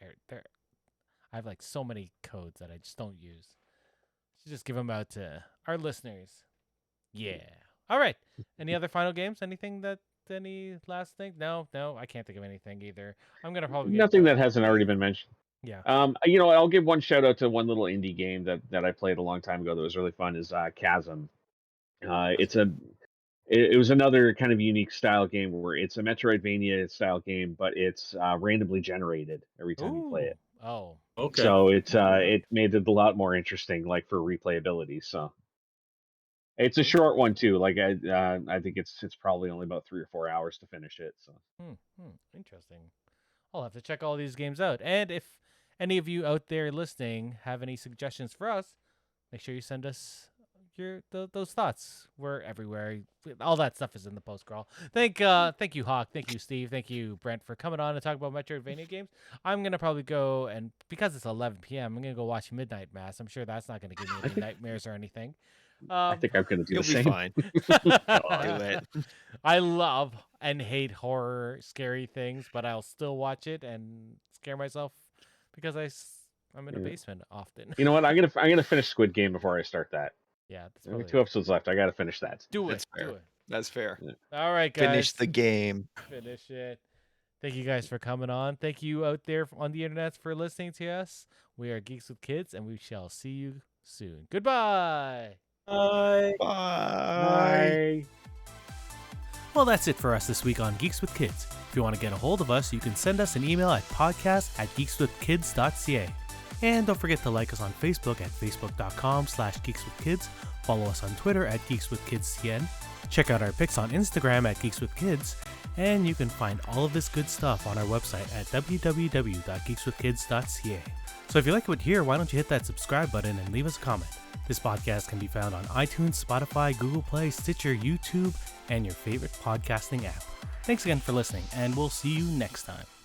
Speaker 1: I have like so many codes that I just don't use. Should just give them out to our listeners. Yeah. All right. Any other final games? Any last thing? No, I can't think of anything either. I'm gonna probably
Speaker 4: nothing that hasn't already been mentioned.
Speaker 1: Yeah.
Speaker 4: I'll give one shout out to one little indie game that I played a long time ago that was really fun. Is Chasm. It was another kind of unique style game where it's a Metroidvania style game, but it's randomly generated every time you play it.
Speaker 1: Oh,
Speaker 5: okay.
Speaker 4: So it made it a lot more interesting, like for replayability. So it's a short one too. Like I think it's probably only about 3 or 4 hours to finish it. So
Speaker 1: interesting. I'll have to check all these games out. And if any of you out there listening have any suggestions for us, make sure you send us those thoughts. We're everywhere. All that stuff is in the post crawl. Thank you, Hawk. Thank you, Steve. Thank you, Brent, for coming on and talk about Metroidvania games. I'm gonna probably go, and because it's 11 p.m., I'm gonna go watch Midnight Mass. I'm sure that's not gonna give me any nightmares or anything.
Speaker 4: I think I'm gonna do the same.
Speaker 2: Fine. Do it.
Speaker 1: I love and hate horror, scary things, but I'll still watch it and scare myself because I'm in a basement often.
Speaker 4: You know what? I'm gonna finish Squid Game before I start that.
Speaker 1: Yeah,
Speaker 4: that's 2 episodes left. I gotta finish that.
Speaker 1: Do it.
Speaker 2: That's fair.
Speaker 1: All right, guys.
Speaker 2: Finish the game.
Speaker 1: Finish it. Thank you guys for coming on. Thank you out there on the internet for listening to us. We are Geeks with Kids, and we shall see you soon. Goodbye.
Speaker 3: Bye.
Speaker 4: Bye.
Speaker 1: Well, that's it for us this week on Geeks with Kids. If you want to get a hold of us, you can send us an email at podcast@geekswithkids.ca. And don't forget to like us on Facebook at facebook.com/geekswithkids. Follow us on Twitter at geekswithkidscn. Check out our pics on Instagram at geekswithkids. And you can find all of this good stuff on our website at www.geekswithkids.ca. So if you like what you hear, why don't you hit that subscribe button and leave us a comment. This podcast can be found on iTunes, Spotify, Google Play, Stitcher, YouTube, and your favorite podcasting app. Thanks again for listening, and we'll see you next time.